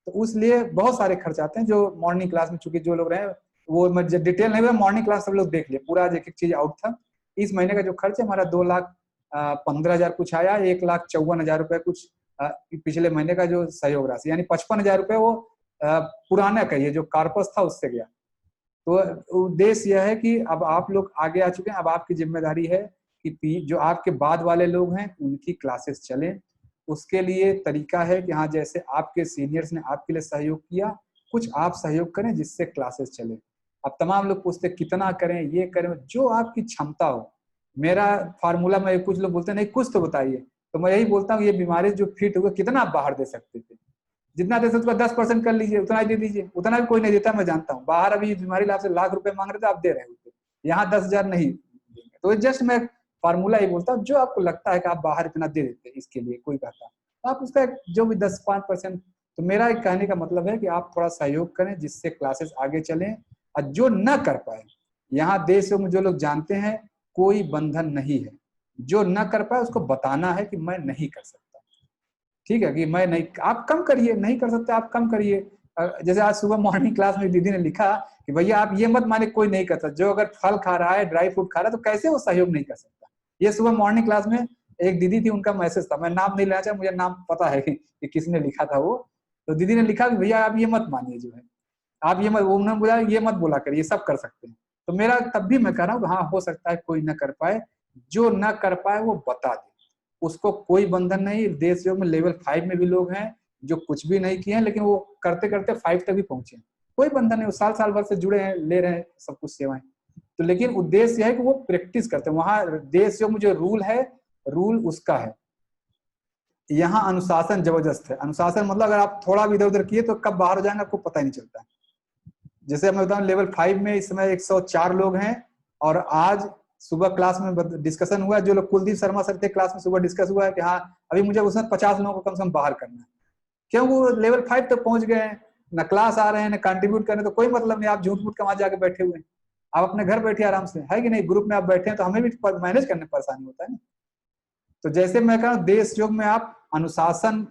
तो उसलिए बहुत सारे खर्च आते हैं जो मॉर्निंग क्लास में, चूंकि जो लोग रहे वो मैं डिटेल नहीं, मॉर्निंग क्लास सब लोग देख लिए, पूरा एक एक चीज आउट था। इस महीने का जो खर्च है हमारा 2,15,000 कुछ आया, 1,54,000 रुपए कुछ पिछले महीने का जो सहयोग राशि, यानी 55,000 रुपए वो पुराना कहिए जो कार्पस था उससे गया। तो उद्देश्य यह है कि अब आप लोग आगे आ चुके हैं, अब आपकी जिम्मेदारी है कि जो आपके बाद वाले लोग हैं उनकी क्लासेस चलें। उसके लिए तरीका है कि हाँ जैसे आपके सीनियर्स ने आपके लिए सहयोग किया, कुछ आप सहयोग करें जिससे क्लासेस चले। अब तमाम लोग पूछते कितना करें, ये करें, जो आपकी क्षमता हो। मेरा फार्मूला में कुछ लोग बोलते हैं नहीं कुछ तो बताइए, तो मैं यही बोलता हूँ ये बीमारी जो फिट हुआ कितना आप बाहर दे सकते थे, जितना दे सकते 10% कर लीजिए, उतना ही दे दीजिए, उतना भी कोई नहीं देता मैं जानता हूँ। बाहर अभी बीमारी आपसे लाख रुपए मांग रहे थे आप दे रहे होते, यहाँ 10,000 नहीं देंगे। तो जस्ट मैं फार्मूला ही बोलता हूँ, जो आपको लगता है कि आप बाहर इतना दे देते इसके लिए कोई कहता तो आप उसका जो भी 10-5%। तो मेरा एक कहने का मतलब है कि आप थोड़ा सहयोग करें जिससे क्लासेस आगे चलें। और जो न कर पाए, यहाँ देश में जो लोग जानते हैं कोई बंधन नहीं है, जो न कर पाए उसको बताना है कि मैं नहीं कर सकता, ठीक है, कि मैं नहीं, आप कम करिए, नहीं कर सकते आप कम करिए। जैसे आज सुबह मॉर्निंग क्लास में दीदी ने लिखा कि भैया आप ये मत माने कोई नहीं करता, जो अगर फल खा रहा है, ड्राई फ्रूट खा रहा है तो कैसे वो सहयोग नहीं कर सकता। ये सुबह मॉर्निंग क्लास में एक दीदी थी, उनका मैसेज था, मैं नाम नहीं लेना चाहता, मुझे नाम पता है कि किसने लिखा था वो। तो दीदी ने लिखा कि भैया आप ये मत मानिए, जो है आप ये मत, उन्होंने बोला ये मत बोला करिए, सब कर सकते हैं। तो मेरा तब भी मैं कह रहा हूँ हाँ हो सकता है कोई न कर पाए, जो न कर पाए वो बता दे, उसको कोई बंधन नहीं। देश योग में लेवल 5 में भी लोग हैं जो कुछ भी नहीं किए हैं, लेकिन वो करते करते 5 तक भी पहुंचे, कोई बंधन नहीं, वो साल भर से जुड़े हैं, ले रहे हैं सब कुछ सेवाएं। तो लेकिन उद्देश्य है कि वो प्रैक्टिस करते हैं। वहां देश योग में जो रूल है, रूल उसका है, यहाँ अनुशासन जबरदस्त है। अनुशासन मतलब अगर आप थोड़ा भी इधर उधर किए तो कब बाहर हो जाएंगे आपको पता ही नहीं चलता है। जैसे मैं बताऊं लेवल 5 में इस समय 104 लोग हैं, और आज सुबह क्लास में डिस्कशन हुआ, जो लोग कुलदीप शर्मा सर थे क्लास में, सुबह डिस्कस हुआ है कि हाँ अभी मुझे उसमें 50 लोगों को कम से कम बाहर करना है। क्यों? वो लेवल 5 तक पहुंच गए हैं, ना क्लास आ रहे हैं ना कंट्रीब्यूट कर रहे हैं, तो कोई मतलब नहीं, आप झूठ मूठ कमा जाके बैठे हुए हैं। आप अपने घर बैठे आराम से, है कि नहीं? ग्रुप में आप बैठे हैं तो हमें भी मैनेज करने में परेशानी होता है ना। तो जैसे मैं कह रहा हूँ देश योग में आप अनुशासन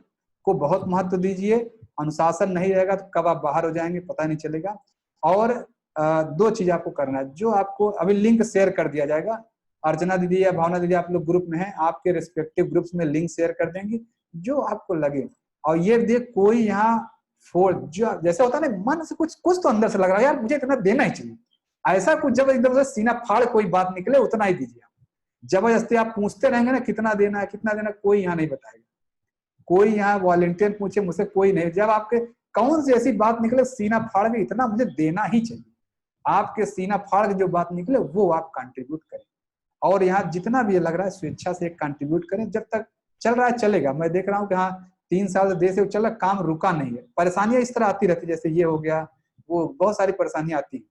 को बहुत महत्व दीजिए। अनुशासन नहीं रहेगा तो कब आप बाहर हो जाएंगे पता नहीं चलेगा। और दो चीज आपको करना है, जो आपको अभी लिंक शेयर कर दिया जाएगा। अर्चना दीदी या भावना दीदी आप लोग ग्रुप में हैं, आपके रिस्पेक्टिव ग्रुप्स में लिंक शेयर कर देंगे जो आपको लगे। और ये देख कोई यहाँ फोर्स, जो जैसे होता है ना मन से कुछ कुछ तो अंदर से लग रहा है यार मुझे इतना देना ही चाहिए, ऐसा कुछ जब एकदम से सीना फाड़ कोई बात निकले उतना ही दीजिए। जबरदस्ती आप पूछते रहेंगे ना कितना देना है कितना देना, कोई यहाँ नहीं बताएगा। कोई यहाँ वॉलंटियर पूछे मुझसे कोई नहीं। जब आपके कौन सी ऐसी बात निकले सीना फाड़ के इतना मुझे देना ही चाहिए, आपके सीना फाड़ के जो बात निकले वो आप कंट्रीब्यूट करें। और यहाँ जितना भी लग रहा है स्वेच्छा से कंट्रीब्यूट करें। जब तक चल रहा है चलेगा। मैं देख रहा हूँ कि हाँ 3 साल से देश से चल रहा, काम रुका नहीं है। परेशानियां इस तरह आती रहती, जैसे ये हो गया वो बहुत सारी परेशानियां आती है।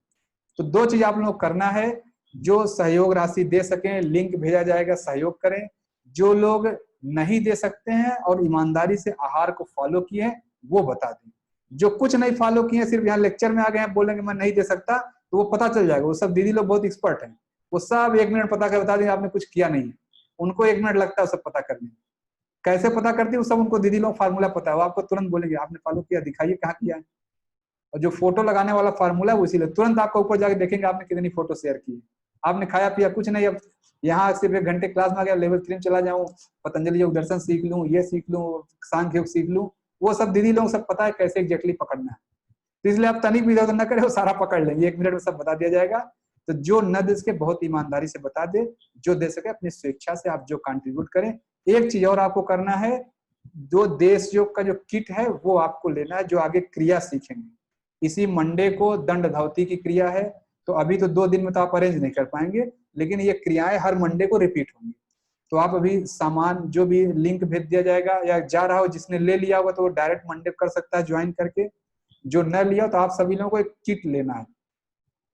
तो दो चीज आप लोग करना है, जो सहयोग राशि दे सकें लिंक भेजा जाएगा, सहयोग करें। जो लोग नहीं दे सकते हैं और ईमानदारी से आहार को फॉलो किए हैं वो बता दें। जो कुछ नहीं फॉलो किए सिर्फ यहाँ लेक्चर में आ गए हैं बोलेंगे मैं नहीं दे सकता, तो वो पता चल जाएगा। वो सब दीदी लोग बहुत एक्सपर्ट हैं, वो सब 1 मिनट पता कर बता देंगे आपने कुछ किया नहीं है। उनको 1 मिनट लगता है सब पता करने में। कैसे पता करती है वो सब उनको दीदी लोग फार्मूला पता है, वो आपको तुरंत बोलेंगे आपने फॉलो किया, दिखाइए कहाँ किया है। और जो फोटो लगाने वाला फार्मूला वो इसीलिए तुरंत आपका ऊपर जाके देखेंगे आपने कितनी फोटो शेयर की है। आपने खाया पिया कुछ नहीं, अब यहाँ सिर्फ 1 घंटे क्लास में आ गया, लेवल 3 में चला जाऊँ, पतंजलि योग दर्शन सीख लूँ, ये सीख लूँ, सांख्य योग सीख लूँ, वो सब दीदी लोग सब पता है कैसे एग्जैक्टली पकड़ना है। तो इसलिए आप तनिक भी इधर न करें, वो सारा पकड़ लेंगे, 1 मिनट में सब बता दिया जाएगा। तो जो न दे सके बहुत ईमानदारी से बता दे, जो दे सके अपनी स्वेच्छा से आप जो कंट्रीब्यूट करें। एक चीज और आपको करना है, जो देश योग का जो किट है वो आपको लेना है, जो आगे क्रिया सीखेंगे। इसी मंडे को दंड धावती की क्रिया है, तो अभी तो 2 दिन में तो आप अरेंज नहीं कर पाएंगे, लेकिन ये क्रियाएं हर मंडे को रिपीट होंगी। तो आप अभी सामान जो भी लिंक भेज दिया जाएगा, या जा रहा हो जिसने ले लिया होगा तो वो डायरेक्ट मंडे कर सकता है ज्वाइन करके। जो न लिया तो आप सभी लोगों को एक किट लेना है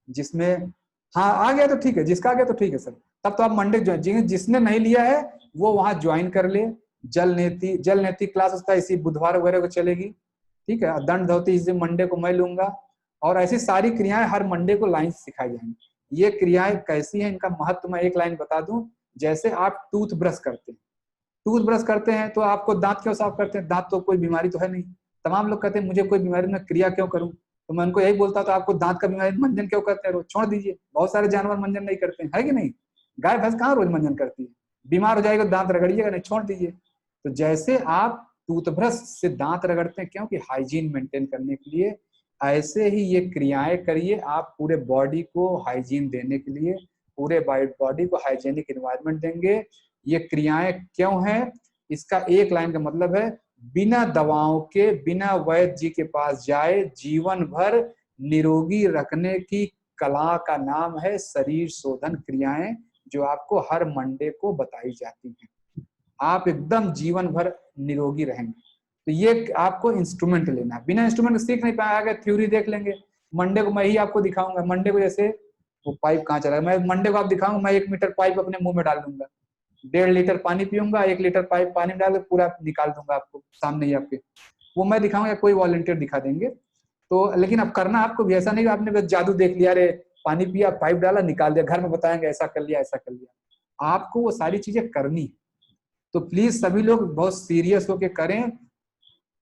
जिसमें, हाँ आ गया तो ठीक है, जिसका आ गया तो ठीक है सर, तब तो आप मंडे ज्वाइन, जिसने नहीं लिया है वो वहां ज्वाइन कर ले। जल नेति क्लास उसका इसी बुधवार वगैरह को चलेगी, ठीक है। दंड धोती इस दिन मंडे को मैं लूंगा, और ऐसी सारी क्रियाएं हर मंडे को लाइन से सिखाई जाएंगी। ये क्रियाएं कैसी हैं, इनका महत्व मैं एक लाइन बता दूं। जैसे आप टूथ ब्रश करते हैं तो आपको दांत क्यों साफ करते हैं? दांत तो कोई बीमारी तो है नहीं। तमाम लोग कहते हैं मुझे कोई बीमारी, मैं क्रिया क्यों करूं? तो मैं उनको यही बोलता तो आपको दांत का बीमारी मंजन क्यों करते हैं रोज? छोड़ दीजिए, बहुत सारे जानवर मंजन नहीं करते हैं, है कि नहीं? गाय भैंस कहाँ रोज मंजन करती है? बीमार हो जाएगा दांत रगड़िएगा नहीं, छोड़ दीजिए। तो जैसे आप टूथब्रश से दांत रगड़ते हैं क्योंकि हाइजीन मेंटेन करने के लिए, ऐसे ही ये क्रियाएं करिए आप पूरे बॉडी को हाइजीन देने के लिए, पूरे बॉडी को हाइजीनिक एनवायरनमेंट देंगे। ये क्रियाएं क्यों हैं, इसका एक लाइन का मतलब है, बिना दवाओं के, बिना वैद्य जी के पास जाए जीवन भर निरोगी रखने की कला का नाम है शरीर शोधन क्रियाएं, जो आपको हर मंडे को बताई जाती हैं। आप एकदम जीवन भर निरोगी रहेंगे। तो ये आपको इंस्ट्रूमेंट लेना है, बिना इंस्ट्रूमेंट सीख नहीं पाएगा, थ्योरी देख लेंगे। मंडे को मैं ही आपको दिखाऊंगा, मंडे को जैसे वो पाइप कहाँ चला, मैं मंडे को आप दिखाऊंगा, मैं 1 मीटर पाइप अपने मुंह में डाल दूंगा, 1.5 लीटर पानी पीऊंगा, 1 लीटर पाइप पानी में डाल के पूरा निकाल दूंगा आपको सामने ही आपके, वो मैं दिखाऊंगा, कोई वॉलंटियर दिखा देंगे। तो लेकिन अब करना आपको भी ऐसा नहीं कि आपने बस जादू देख लिया, अरे पानी पिया पाइप डाला निकाल दिया, घर में बताएंगे ऐसा कर लिया ऐसा कर लिया। आपको वो सारी चीजें करनी है। तो प्लीज सभी लोग बहुत सीरियस होके करें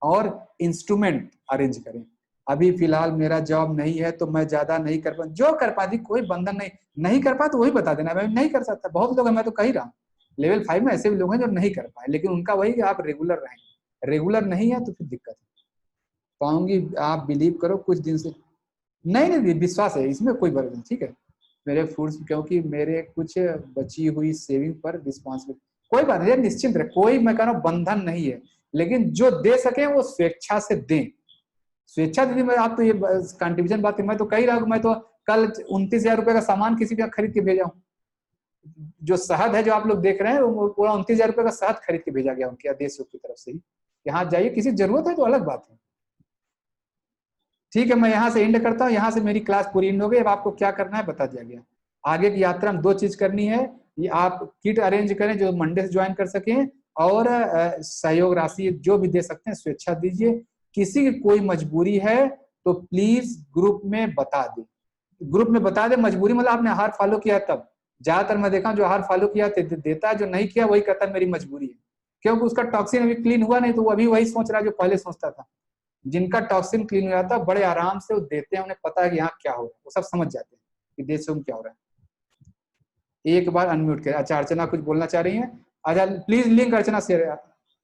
और इंस्ट्रूमेंट अरेंज करें। अभी फिलहाल मेरा जॉब नहीं है तो मैं ज्यादा नहीं कर पा, जो कर पाती कोई बंधन नहीं कर पा तो वही बता देना, मैं नहीं कर सकता। बहुत लोग हैं, मैं तो कह ही रहा हूँ लेवल 5 में ऐसे भी लोग हैं जो नहीं कर पाए, लेकिन उनका वही कि आप रेगुलर रहें। रेगुलर नहीं है तो फिर दिक्कत है। पाऊंगी, आप बिलीव करो कुछ दिन से नहीं विश्वास है इसमें, कोई बर्डन नहीं, ठीक है। मेरे फूड्स क्योंकि मेरे कुछ बची हुई सेविंग पर रिस्पॉन्सिबिलिटी, कोई बात नहीं, निश्चिंत रहे, कोई मैं कह रहा हूँ बंधन नहीं है, लेकिन जो दे सके वो स्वेच्छा से दें। स्वेच्छा दीदी मैं आप तो ये कंट्रीब्यूशन बात है, मैं तो कह रहा हूँ मैं तो कल 29,000 रुपए का सामान किसी का खरीद के भेजा हूँ, जो शहद है जो आप लोग देख रहे हैं वो पूरा 29,000 रुपये का शहद खरीद के भेजा गया उनके आदेश की तरफ से ही। यहाँ जाइए, किसी जरूरत है तो अलग बात है। ठीक है, मैं यहाँ से एंड करता हूँ, यहाँ से मेरी क्लास पूरी एंड हो गई। अब आपको क्या करना है बता दिया गया। आगे की यात्रा में 2 चीज करनी है, ये आप किट अरेंज करें जो मंडे से ज्वाइन कर सकें, और सहयोग राशि जो भी दे सकते हैं स्वेच्छा दीजिए। किसी की कोई मजबूरी है तो प्लीज ग्रुप में बता दे, ग्रुप में बता दे। मजबूरी मतलब आपने आहार फॉलो किया तब। ज्यादातर मैं देखा जो आहार फॉलो किया देता है, जो नहीं किया वही कहता है मेरी मजबूरी है, क्योंकि उसका टॉक्सिन अभी क्लीन हुआ नहीं, तो वो अभी वही सोच रहा है जो पहले सोचता था। जिनका टॉक्सिन क्लीन हो जाता है बड़े आराम से वो देते हैं, उन्हें पता है कि यहाँ क्या हो रहा है, वो सब समझ जाते हैं कि देश में क्या हो रहा है। एक बार अनम्यूट करें। अच्छा अर्चना कुछ बोलना चाह रही है? अच्छा प्लीज लिंक अर्चना शेयर।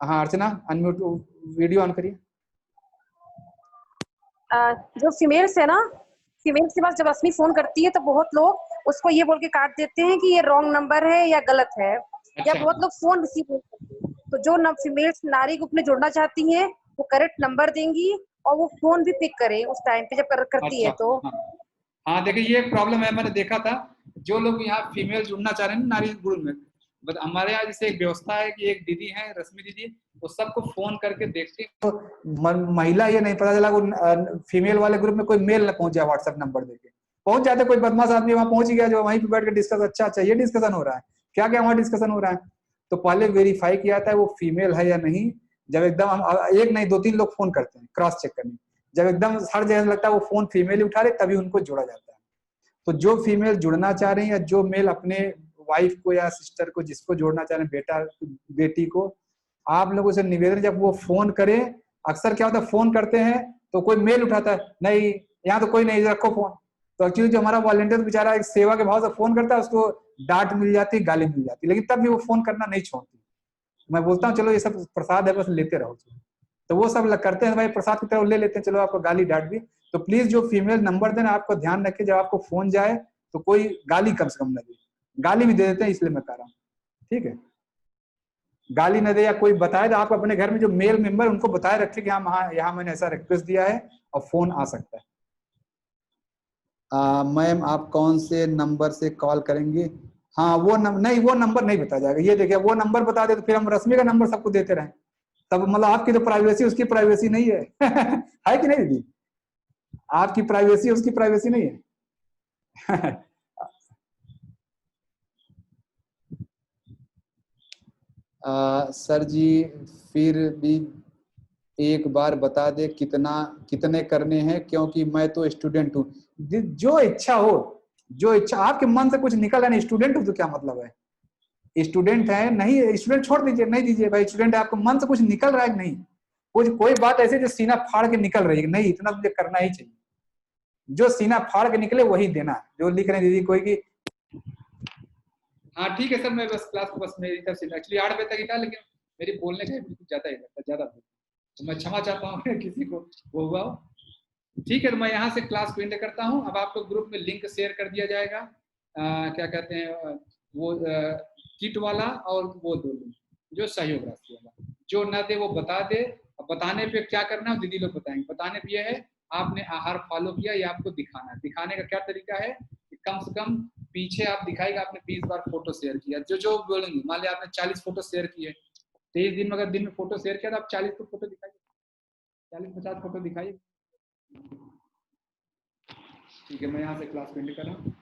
हाँ अर्चना अनम्यूट, वीडियो ऑन करिए। जो फीमेल्स है ना, फीमेल्स के पास जब रश्मि फोन करती है तो बहुत लोग उसको ये बोल के काट देते हैं कि ये रॉन्ग नंबर है या गलत है, या बहुत लोग फोन रिसीव नहीं करते। तो जो फीमेल्स नारी ग्रुप में जुड़ना चाहती हैं वो करेक्ट नंबर देंगी और वो फोन भी पिक करें उस टाइम पे जब करती है तो। हाँ देखिए ये प्रॉब्लम है, मैंने देखा था जो लोग यहाँ फीमेल जुड़ना चाह रहे हैं नारी ग्रुप में, बट हमारे यहाँ जैसे एक व्यवस्था है कि एक दीदी है रश्मि दीदी, वो सबको फोन करके देखती है, तो महिला ये नहीं पता चला वो फीमेल वाले ग्रुप में कोई मेल न पहुंच जाए, व्हाट्सएप नंबर देके पहुंच जाते, कोई बदमाश आदमी वहां पहुंच गया जो वहीं पे बैठ के डिस्कस, अच्छा ये डिस्कशन हो रहा है, क्या क्या वहां डिस्कशन हो रहा है। तो पहले वेरीफाई किया था वो फीमेल है या नहीं। जब एकदम हम एक नहीं 2-3 लोग फोन करते हैं क्रॉस चेक करने, जब एकदम हर जगह लगता है वो फोन फीमेल ही उठा रहे तभी उनको जोड़ा जाता है। तो जो फीमेल जुड़ना चाह रही है या जो मेल अपने वाइफ को या सिस्टर को जिसको जोड़ना चाह रहे हैं, बेटा बेटी को, आप लोगों से निवेदन जब वो फोन करें, अक्सर क्या होता है फोन करते हैं तो कोई मेल उठाता है, नहीं यहाँ तो कोई नहीं रखो फोन। तो एक्चुअली जो हमारा वॉलंटियर बेचारा एक सेवा के भाव से फोन करता है उसको डांट मिल जाती, गाली मिल जाती, लेकिन तब भी वो फोन करना नहीं छोड़ती। मैं बोलता हूँ चलो ये सब प्रसाद है बस लेते रहो, तो वो सब करते हैं भाई प्रसाद की तरह ले लेते हैं, चलो आपको गाली डांट भी। तो प्लीज जो फीमेल नंबर देना आपको ध्यान रखे, जब आपको फोन जाए तो कोई गाली कम से कम न दे, गाली भी दे देते हैं इसलिए मैं कह रहा हूँ, ठीक है। गाली न दे या कोई बताए तो आप अपने घर में जो मेल मेंबर उनको बताए रखे कि हाँ यहाँ मैंने ऐसा रिक्वेस्ट दिया है और फोन आ सकता है। मैम आप कौन से नंबर से कॉल करेंगे? हाँ वो नहीं वो नंबर नहीं बताया जाएगा, ये देखिए वो नंबर बता दे तो फिर हम रश्मि का नंबर सबको देते रहें, तब मतलब आपकी तो प्राइवेसी उसकी प्राइवेसी नहीं है है कि नहीं दीदी? आपकी प्राइवेसी उसकी प्राइवेसी नहीं है सर जी फिर भी एक बार बता दे कितने करने हैं, क्योंकि मैं तो स्टूडेंट हूँ। जो इच्छा हो, जो इच्छा आपके मन से कुछ निकल रहा नहीं, स्टूडेंट हो तो क्या मतलब है, स्टूडेंट है नहीं, स्टूडेंट छोड़ दीजिए, नहीं दीजिए भाई, स्टूडेंट है आपको मन से कुछ निकल रहा है कि नहीं, कुछ कोई बात ऐसी जो सीना फाड़ के निकल रही है, नहीं इतना मुझे करना ही चाहिए, जो सीना फाड़ के निकले वही देना, जो लिख रहे हैं दीदी कोई की। हाँ ठीक है सर, मैं बस क्लास को बस मेरी तरफ से एक्चुअली 8 बजे तक ही था, लेकिन मेरी बोलने का बिल्कुल ज्यादा ही लगता, ज्यादा तो मैं क्षमा चाहता हूँ किसी को वो हुआ हो। ठीक है तो मैं यहाँ से क्लास को एंड करता हूँ। अब आपको ग्रुप में लिंक शेयर कर दिया जाएगा, क्या कहते हैं वो किट वाला और वो दो लिंक जो सहयोग राशि वाला, जो न दे वो बता दे। बताने पे क्या करना है दीदी लोग बताएंगे। बताने पे यह है आपने आहार फॉलो किया, ये आपको दिखाना है। दिखाने का क्या तरीका है कि कम से कम पीछे आप दिखाएगा आपने 20 बार फोटो शेयर किया, जो बोलेंगे, मान लिया आपने 40 फोटो शेयर किए 23 दिन में, अगर दिन में फोटो शेयर किया तो आप 40 तो फोटो दिखाइए, 40-50 फोटो दिखाइए। ठीक है मैं यहाँ से क्लास को एंड कर रहा हूँ।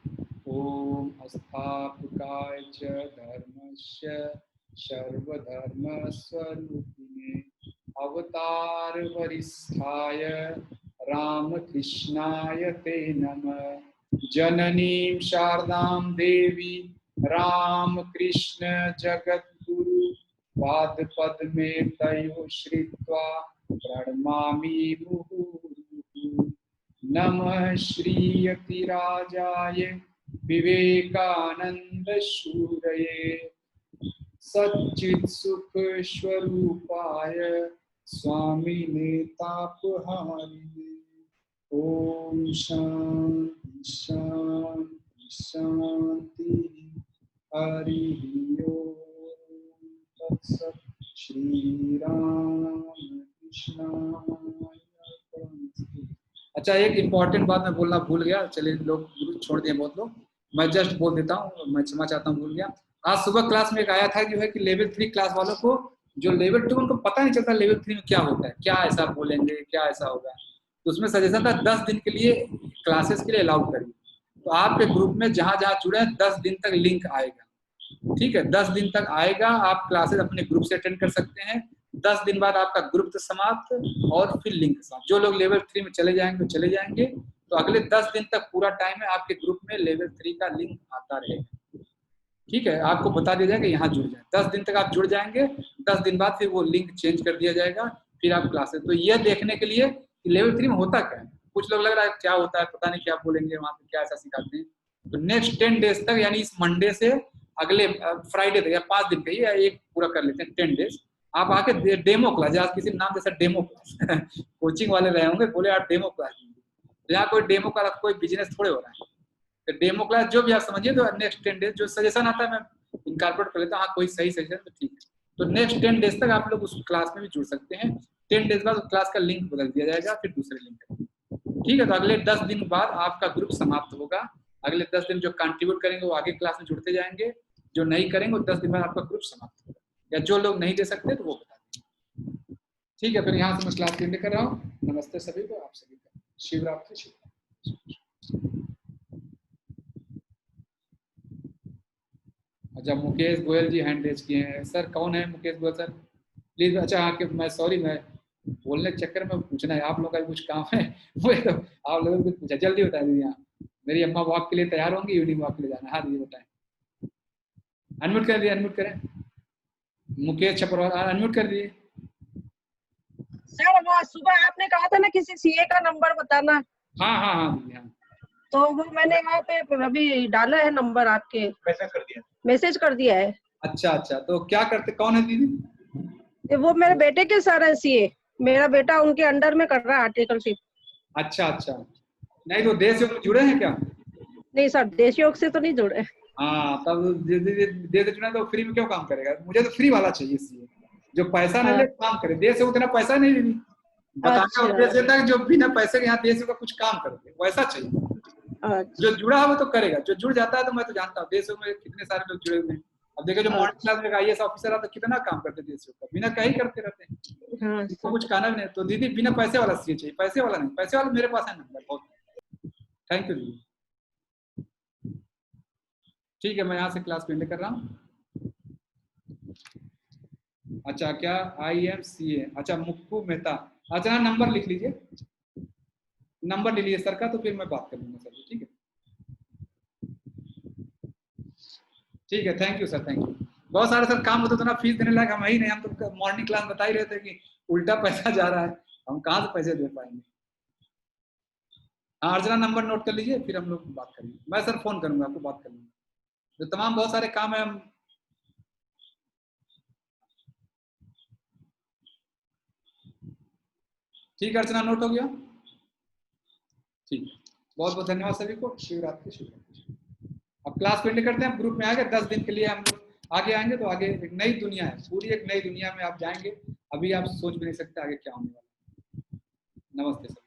ओम अस्थापकाय च धर्मस्य सर्वधर्म स्वरूपिणे अवतार वरिष्ठाय रामकृष्णाय ते नमः। जननीं शारदां देवी रामकृष्ण जगद्गुरु पादपद्मे तयोः श्रित्वा प्रणमामि मुहुर्मुहुः। नमः श्रीयतिराजाय विवेकानंद शूरये सच्चित्सुख स्वरूपाय स्वामिने तापहारिणे। ओम शांति शांति शांति। हरि ओम तत्सत्। श्री राम कृष्णाय नमः। अच्छा एक इम्पॉर्टेंट बात मैं बोलना भूल गया, चलिए लोग छोड़ दिए बहुत लोग। मैं जस्ट बोल देता हूँ, मैं क्षमा चाहता हूँ, भूल गया। आज सुबह क्लास में एक आया था जो है कि लेवल 3 क्लास वालों को, जो लेवल 2 उनको पता नहीं चलता लेवल 3 में क्या होता है, क्या ऐसा बोलेंगे, क्या ऐसा होगा। तो उसमें सजेशन था 10 दिन के लिए क्लासेस के लिए अलाउ करिए। तो आपके ग्रुप में जहां जहां जुड़े हैं 10 दिन तक लिंक आएगा, ठीक है, 10 दिन तक आएगा। आप क्लासेस अपने ग्रुप से अटेंड कर सकते हैं। 10 दिन बाद आपका ग्रुप तो समाप्त और फिर लिंक समाप्त। जो लोग लेवल 3 में चले जाएंगे चले जाएंगे। तो अगले 10 दिन तक पूरा टाइम है आपके ग्रुप में लेवल 3 का लिंक आता रहेगा, ठीक है। आपको बता दिया जाएगा यहाँ जुड़ जाए, 10 दिन तक आप जुड़ जाएंगे। 10 दिन बाद फिर वो लिंक चेंज कर दिया जाएगा, फिर आप क्लासेस। तो ये देखने के लिए कि लेवल 3 में होता क्या है, कुछ लोग लग रहा है क्या होता है पता नहीं, क्या बोलेंगे वहाँ पे, क्या ऐसा सिखाते हैं। तो नेक्स्ट 10 डेज तक, यानी इस मंडे से अगले फ्राइडे तक, या 5 दिन का, या एक पूरा कर लेते हैं 10 डेज, आप आके डेमो क्लास, आज किसी नाम जैसा डेमो क्लास कोचिंग वाले रहे होंगे, बोले आप डेमो क्लास, तो यहाँ कोई डेमो क्लास, कोई बिजनेस थोड़े हो रहा है। तो डेमो क्लास जो भी आप समझिए, तो नेक्स्ट 10 डेज जो सजेशन आता है मैं इनकॉर्पोरेट कर लेता हूँ। हाँ, कोई सही सजेशन तो ठीक है। तो नेक्स्ट 10 डेज तक आप लोग उस क्लास में भी जुड़ सकते हैं। 10 डेज बाद उस क्लास का लिंक बदल दिया जाएगा, फिर दूसरे लिंक, ठीक है। तो अगले 10 दिन बाद आपका ग्रुप समाप्त होगा। अगले 10 दिन जो कंट्रीब्यूट करेंगे वो आगे क्लास में जुड़ते जाएंगे, जो नहीं करेंगे वो 10 दिन बाद आपका ग्रुप समाप्त होगा। या जो लोग नहीं दे सकते तो वो बता देंगे, ठीक है। फिर यहाँ से मैं क्लास एंड कर रहा हूँ। नमस्ते सभी को, आप सभी का शिवरात्रि शुभ। अच्छा, मुकेश गोयल जी हैंड रेज किए हैं। सर कौन है मुकेश गोयल सर, प्लीज। अच्छा हाँ, कि मैं सॉरी, मैं बोलने के चक्कर में पूछना है, आप लोगों का कुछ काम है वो तो आप लोगों को कुछ पूछा, जल्दी बताएं दीदी। यहाँ मेरी अम्मा वॉक के लिए तैयार होंगी, इवनिंग वॉक के लिए जाना। हाँ दीदी बताएं, अनम्यूट कर दिए, अनम्यूट करें। मुकेश छपरवाल अनम्यूट कर दिए। सर वो सुबह आपने कहा था ना किसी सीए का नंबर बताना। हाँ हाँ हाँ दीदी, हाँ तो वो मैंने वहाँ पे अभी डाला है नंबर, आपके मैसेज कर दिया है। अच्छा अच्छा, तो क्या करते, कौन है दीदी? वो मेरे बेटे के सर है सीए, मेरा बेटा उनके अंडर में कर रहा है आर्टिकलशिप। अच्छा अच्छा, नहीं तो देश योग में जुड़े हैं क्या? नहीं सर, देश योग से तो नहीं जुड़े। हाँ, तब दे जुड़ा तो फ्री में क्यों काम करेगा? मुझे तो फ्री वाला चाहिए सीए, जो पैसा नहीं ले काम करे। देश योग उतना पैसा नहीं लेनी, बताने का उद्देश्य था जो बिना पैसे के यहाँ देश योग का कुछ काम करते, वैसा चाहिए। जो जुड़ा है वो तो करेगा, जो जुड़ जाता है तो मैं तो जानता हूँ देश योग में कितने सारे लोग जुड़े हुए हैं। अब देखो जो मॉर्निंग क्लास में आईएएस ऑफिसर आता कितना काम करते देश योग का, बिना कहीं करते रहते हैं। इसको कुछ कहना भी नहीं। तो दीदी बिना पैसे वाला सीए चाहिए, पैसे वाला नहीं। पैसे वाला मेरे पास है नंबर, बहुत थैंक यू दीदी। ठीक है, मैं यहाँ से क्लास को एंड कर रहा हूँ। अच्छा, क्या IMCA, अच्छा मुक्कू मेहता, अच्छा नंबर लिख लीजिए, नंबर ले लीजिए सर का, तो फिर मैं बात कर लूंगा सर, ठीक है। ठीक है, thank you sir, thank you. बहुत सारे सर काम होते तो ना फीस देने लायक हम ही नहीं, हम तो मॉर्निंग क्लास बता ही रहे थे कि उल्टा पैसा जा रहा है, हम कहाँ से पैसे दे पाएंगे। हाँ अर्चना, नंबर नोट कर लीजिए, फिर हम लोग बात करेंगे। मैं सर फोन करूंगा आपको, बात कर लूंगा। तो तमाम बहुत सारे काम है, हम ठीक है। अर्चना नोट हो गया, ठीक है। बहुत बहुत धन्यवाद सभी को, शिवरात्रि शुभ। अब क्लास को एंड करते हैं। ग्रुप में आगे 10 दिन के लिए हम लोग आगे आएंगे, तो आगे एक नई दुनिया है, पूरी एक नई दुनिया में आप जाएंगे। अभी आप सोच भी नहीं सकते आगे क्या होने वाला है। नमस्ते सर।